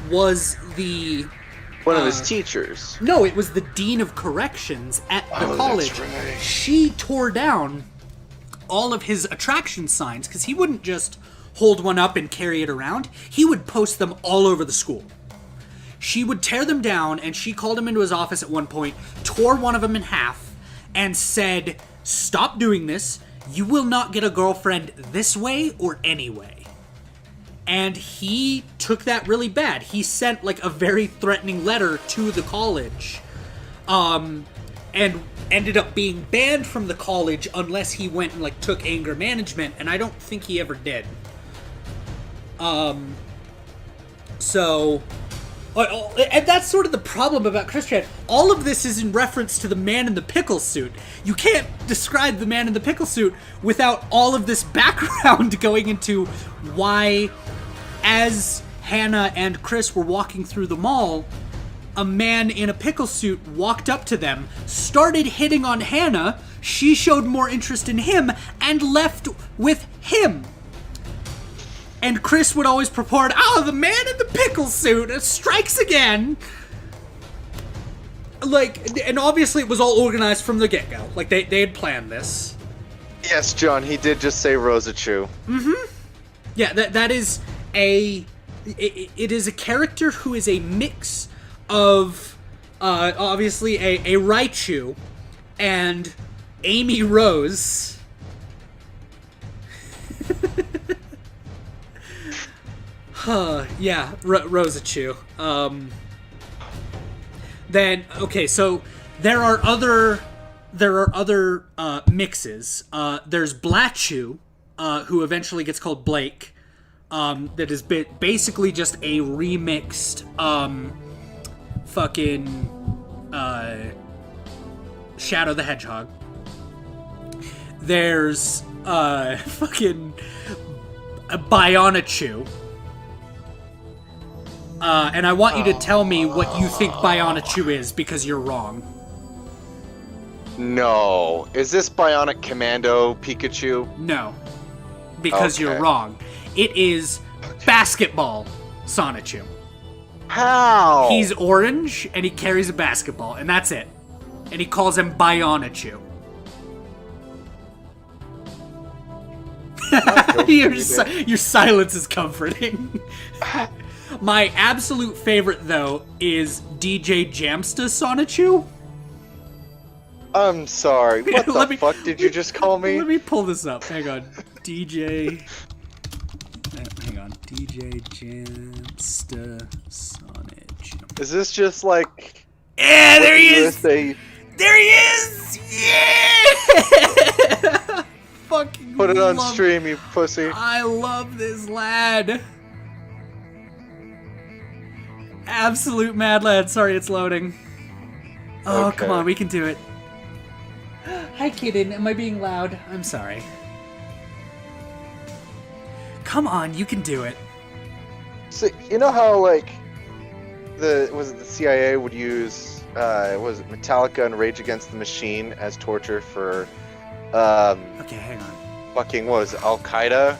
was the One of his teachers. no, it was the dean of corrections at the college. That's right. She tore down all of his attraction signs, because he wouldn't just hold one up and carry it around. He would post them all over the school. She would tear them down, and she called him into his office at one point, tore one of them in half, and said, "Stop doing this. You will not get a girlfriend this way or any way." And he took that really bad. He sent, like, a very threatening letter to the college, and ended up being banned from the college unless he went and, like, took anger management, and I don't think he ever did. So... and that's sort of the problem about Chris Chan. All of this is in reference to the man in the pickle suit. You can't describe the man in the pickle suit without all of this background going into why, as Hannah and Chris were walking through the mall, a man in a pickle suit walked up to them, started hitting on Hannah, she showed more interest in him, and left with him. And Chris would always purport, "Oh, the man in the pickle suit strikes again." Like, and obviously it was all organized from the get-go. Like, they had planned this. Yes, John, he did just say Rosachu. Yeah, that is a... It is a character who is a mix of, obviously, a Raichu and Amy Rose. Yeah, Rosachu. Then, okay, so there are other mixes. There's Blatchu, who eventually gets called Blake. That is basically just a remixed, Shadow the Hedgehog. There's, Bionichu. And I want you to tell me what you think Bionichu is, because you're wrong. No. Is this Bionic Commando Pikachu? No. Because you're Okay. wrong. It is Basketball Sonichu. How? He's orange, and he carries a basketball, and that's it. And he calls him Bionichu. Your silence is comforting. My absolute favorite, though, is DJ Jamsta Sonichu. I'm sorry. What the fuck did you just call me? Let me pull this up. Hang on. DJ Jamsta Sonichu. Is this just like... Yeah, there he is! There There he is! Yeah! Fucking Put it on love- stream, you pussy. I love this lad. Absolute mad lad. Sorry, it's loading. Oh, Okay. come on, we can do it. Hi, kitten. Am I being loud? I'm sorry. Come on, you can do it. So, you know how, like, the CIA would use, was it Metallica and Rage Against the Machine as torture for, Okay, hang on. fucking, what was it, Al-Qaeda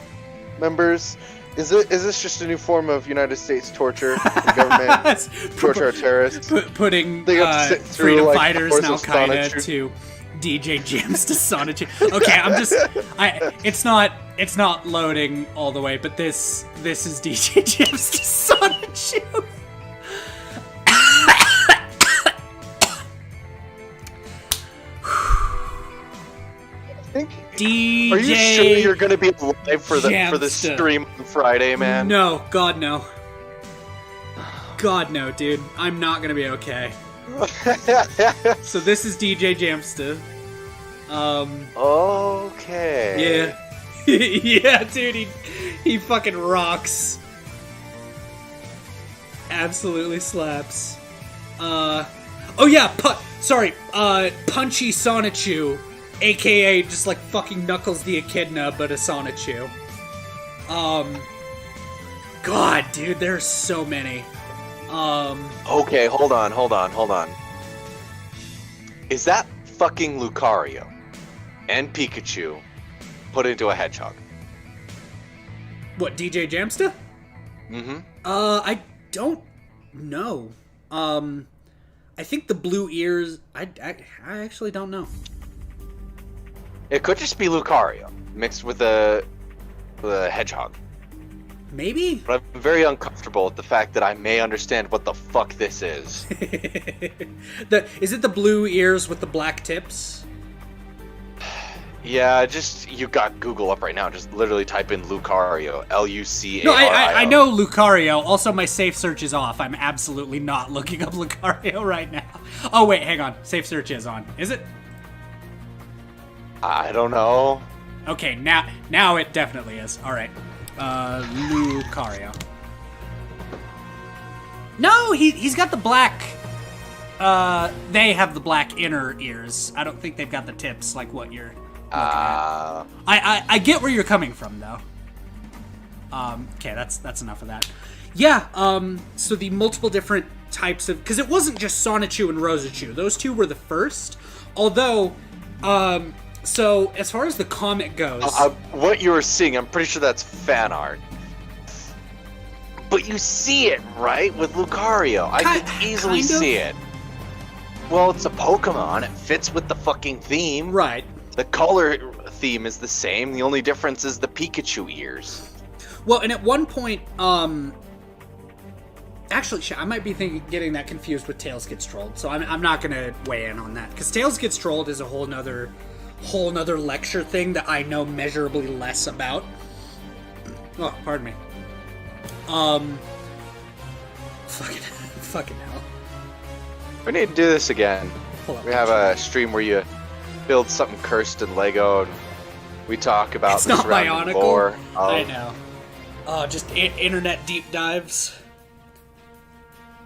members? Is this just a new form of United States torture? The government torture our terrorists? Putting They have to sit through, freedom like, fighters and Al hours of Sonichu. Qaeda to DJ Jams to Sonichu. Okay, it's not loading all the way, but this is DJ Jams to Sonichu. DJ. Are you sure you're gonna be live for the Jamsta. stream on Friday, man? No, God no. God no, dude. I'm not gonna be okay. So this is DJ Jamsta. Okay. Yeah. Yeah, dude, he fucking rocks. Absolutely slaps. Oh yeah, Punchy Sonichu, aka just like fucking Knuckles the Echidna, but a Sonichu. God, dude, there's so many. Okay, hold on. Is that fucking Lucario and Pikachu put into a hedgehog? What, DJ Jamsta? Mm-hmm. I don't know. I think the blue ears. I actually don't know. It could just be Lucario mixed with a hedgehog. Maybe. But I'm very uncomfortable with the fact that I may understand what the fuck this is. Is it the blue ears with the black tips? Yeah, you got Google up right now. Just literally type in Lucario, Lucario. No, I know Lucario. Also, my safe search is off. I'm absolutely not looking up Lucario right now. Oh wait, hang on. Safe search is on. Is it? I don't know. Okay, now it definitely is. All right, Lucario. No, he's got the black. They have the black inner ears. I don't think they've got the tips like what you're. I get where you're coming from though. Okay, that's enough of that. Yeah. So the multiple different types of, because it wasn't just Sonichu and Rosachu. Those two were the first. Although, so as far as the comic goes, what you were seeing, I'm pretty sure that's fan art. But you see it, right, with Lucario. I could easily see it. Well, it's a Pokemon. It fits with the fucking theme. Right. The color theme is the same. The only difference is the Pikachu ears. Well, and at one point, actually, I might be getting that confused with Tails Gets Trolled, so I'm not gonna weigh in on that, because Tails Gets Trolled is a whole nother lecture thing that I know measurably less about. Oh, pardon me. Fucking hell. We need to do this again. We have a stream where you build something cursed in Lego, and we talk about the surrounding lore. I know. Just internet deep dives.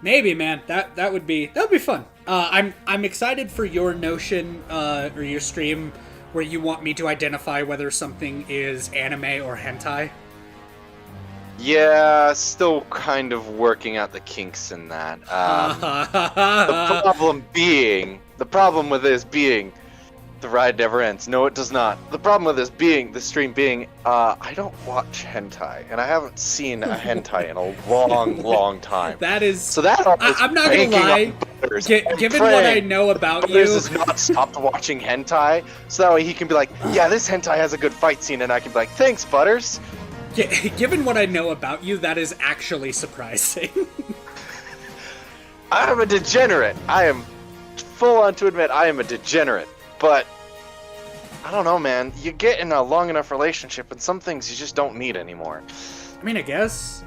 Maybe, man. That would be fun. I'm excited for your notion or your stream where you want me to identify whether something is anime or hentai. Yeah, still kind of working out the kinks in that. The problem with this being, the ride never ends. No, it does not. The problem with this being, the stream being, I don't watch hentai, and I haven't seen a hentai in a long time. That is. So that I'm not gonna lie. Given what I know about you, Butters has not stopped watching hentai, so that way he can be like, yeah, this hentai has a good fight scene, and I can be like, thanks, Butters. Given what I know about you, that is actually surprising. I am a degenerate. I am full on to admit I am a degenerate. But, I don't know, man. You get in a long enough relationship, and some things you just don't need anymore. I mean, I guess.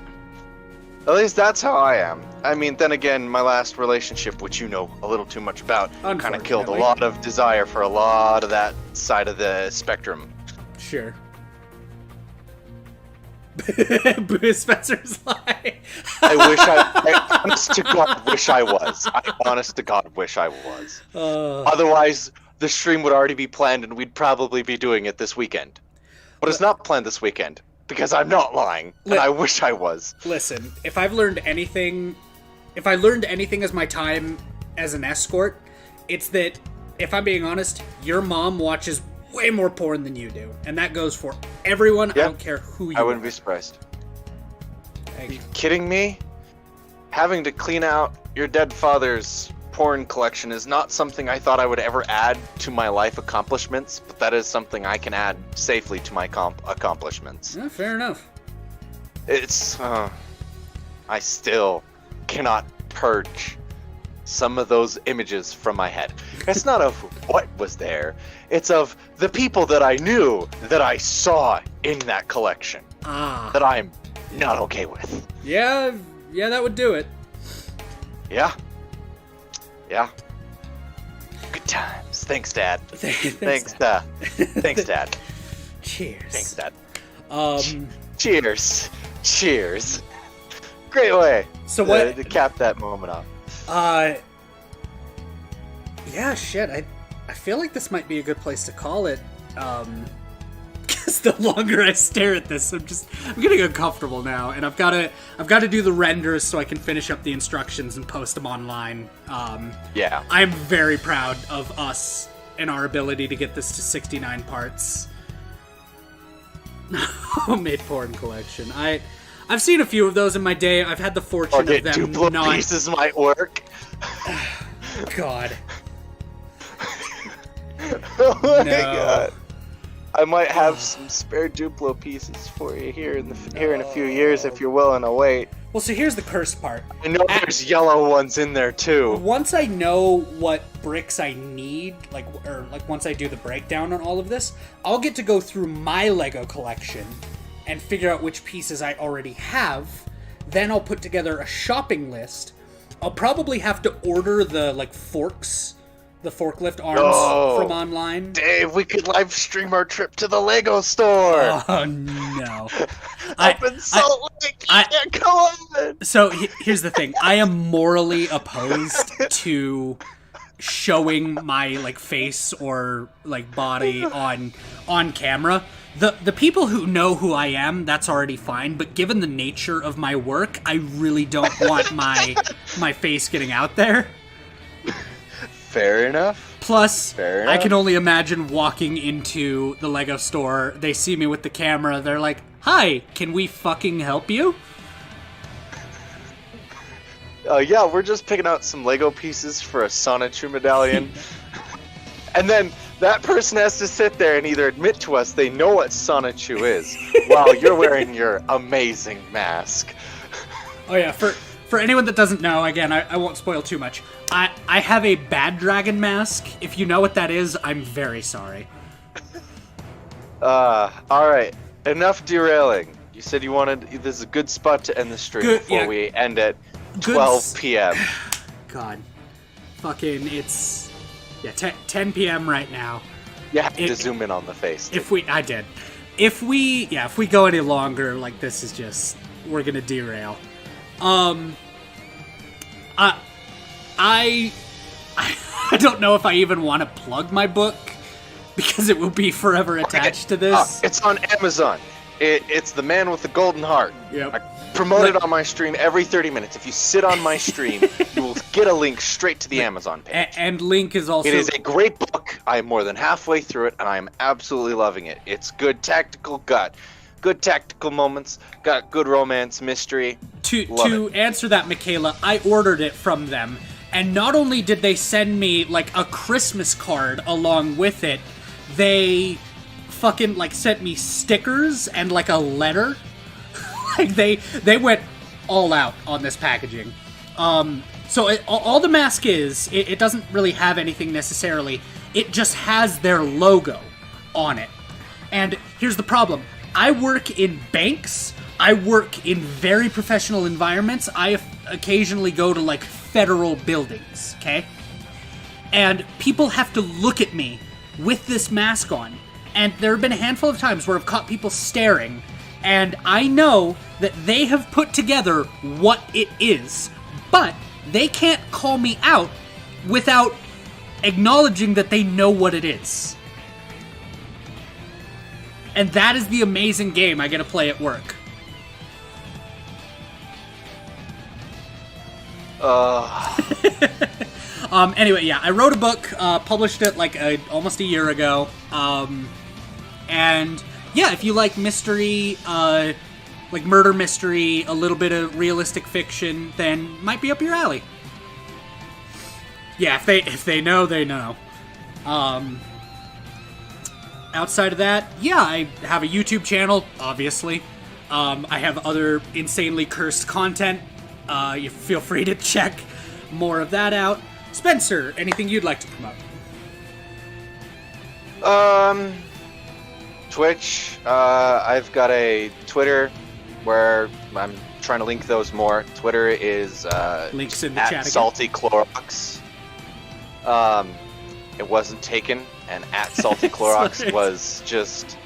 At least that's how I am. I mean, then again, my last relationship, which you know a little too much about, kind of killed a lot of desire for a lot of that side of the spectrum. Sure. Spencer's lie. I honest to God, wish I was. I honest to God, wish I was. Otherwise, the stream would already be planned, and we'd probably be doing it this weekend. But it's not planned this weekend, because I'm not lying, and I wish I was. Listen, if I learned anything as my time as an escort, it's that, if I'm being honest, your mom watches way more porn than you do, and that goes for everyone. Yeah. I don't care who you are. I wouldn't be surprised. Are you kidding me? Having to clean out your dead father's porn collection is not something I thought I would ever add to my life accomplishments, but that is something I can add safely to my accomplishments. Yeah, fair enough. It's I still cannot purge some of those images from my head. It's not of what was there. It's of the people that I knew that I saw in that collection that I'm not okay with. Yeah, that would do it. Yeah. Good times. Thanks, Dad. Thanks, Dad. Thanks, Dad. Cheers. Thanks, Dad. Cheers. Cheers. Great way to cap that moment off. Yeah, shit. I feel like this might be a good place to call it. Because the longer I stare at this, I'm getting uncomfortable now, and I've got to do the renders so I can finish up the instructions and post them online. Yeah. I'm very proud of us and our ability to get this to 69 parts. Homemade porn collection. I've seen a few of those in my day. I've had the fortune of them Duplo pieces might work. God. Oh my God. I might have some spare Duplo pieces for you here in a few years if you're willing to wait. Well, so here's the cursed part. I know there's yellow ones in there too. Once I know what bricks I need, once I do the breakdown on all of this, I'll get to go through my Lego collection and figure out which pieces I already have. Then I'll put together a shopping list. I'll probably have to order the forks, the forklift arms from online. Dave, we could live stream our trip to the Lego store. Oh no. Up in Salt Lake. Yeah, come on. So here's the thing. I am morally opposed to showing my face or body on camera. The people who know who I am, that's already fine, but given the nature of my work, I really don't want my face getting out there. Fair enough. Plus, I can only imagine walking into the Lego store, they see me with the camera, they're like, "Hi, can we fucking help you?" Yeah, we're just picking out some Lego pieces for a Sonichu medallion. And then that person has to sit there and either admit to us they know what Sonichu is while you're wearing your amazing mask. Oh yeah, for anyone that doesn't know, again, I won't spoil too much. I have a bad dragon mask. If you know what that is, I'm very sorry. Alright. Enough derailing. You said you wanted... This is a good spot to end the stream before we end at 12 p.m. God. Fucking, it's... Yeah, 10 p.m. right now. You have to zoom in on the face. I did. If we go any longer, this is just... We're gonna derail. I don't know if I even want to plug my book because it will be forever attached to this. It's on Amazon. It's The Man with the Golden Heart. Yep. I promote it on my stream every 30 minutes. If you sit on my stream, you will get a link straight to the Amazon page. And link is also... It is a great book. I am more than halfway through it, and I am absolutely loving it. It's good tactical good tactical moments, got good romance, mystery. To answer that, Michaela, I ordered it from them, and not only did they send me a Christmas card along with it, they fucking sent me stickers and a letter. They went all out on this packaging. So all the mask is, it doesn't really have anything necessarily. It just has their logo on it. And here's the problem. I work in banks. I work in very professional environments. I occasionally go to federal buildings, okay? And people have to look at me with this mask on. And there have been a handful of times where I've caught people staring, and I know that they have put together what it is, but they can't call me out without acknowledging that they know what it is. And that is the amazing game I get to play at work. Anyway, yeah, I wrote a book, published it almost a year ago. And yeah, if you like mystery, murder mystery, a little bit of realistic fiction, then might be up your alley. Yeah, if they know, they know. Outside of that, yeah, I have a YouTube channel, obviously. I have other insanely cursed content. You feel free to check more of that out. Spencer, anything you'd like to promote? Twitch. I've got a Twitter where I'm trying to link those more. Twitter is Links in the at chat again. Salty Clorox. It wasn't taken, and at Salty Clorox Sorry. was just.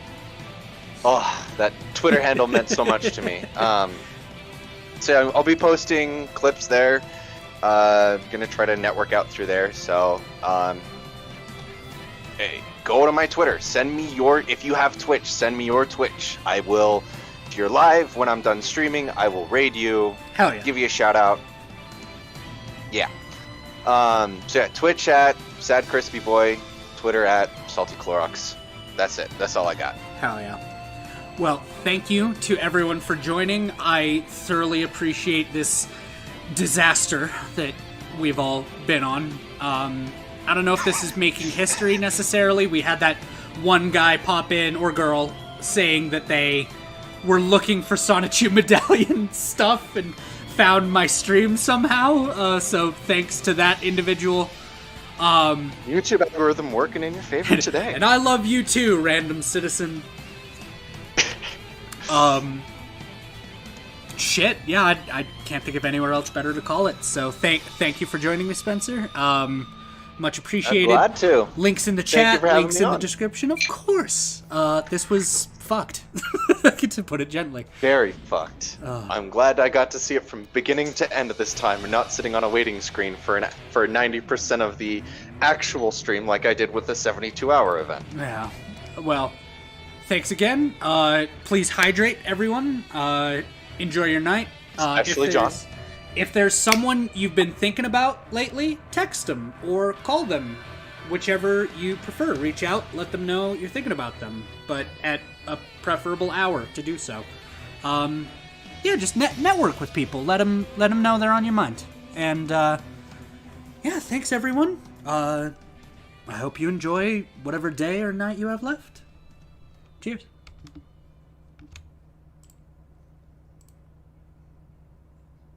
Oh, that Twitter handle meant so much to me. So I'll be posting clips there. Gonna try to network out through there. So, hey, go to my Twitter. Send me if you have Twitch, send me your Twitch. I will, if you're live when I'm done streaming, I will raid you. Hell yeah. Give you a shout out. Yeah. So yeah, Twitch at Sad Crispy Boy, Twitter at Salty Clorox. That's it. That's all I got. Hell yeah. Well, thank you to everyone for joining. I thoroughly appreciate this disaster that we've all been on. I don't know if this is making history necessarily. We had that one guy pop in, or girl, saying that they were looking for Sonichu Medallion stuff and found my stream somehow. So thanks to that individual. YouTube algorithm working in your favor today. And I love you too, random citizen. Shit, yeah, I can't think of anywhere else better to call it. So thank you for joining me, Spencer. Much appreciated. I'm glad to. Links in the Thank you chat, for having links me in the on. description, of course. This was fucked, to put it gently. Very fucked. I'm glad I got to see it from beginning to end this time, and not sitting on a waiting screen for 90% of the actual stream like I did with the 72-hour event. Yeah. Well, thanks again. Please hydrate, everyone. Enjoy your night. Especially John. If there's someone you've been thinking about lately, text them or call them. Whichever you prefer. Reach out, let them know you're thinking about them, but at a preferable hour to do so. Yeah, just network with people. Let them know they're on your mind. And, yeah, thanks, everyone. I hope you enjoy whatever day or night you have left. Cheers.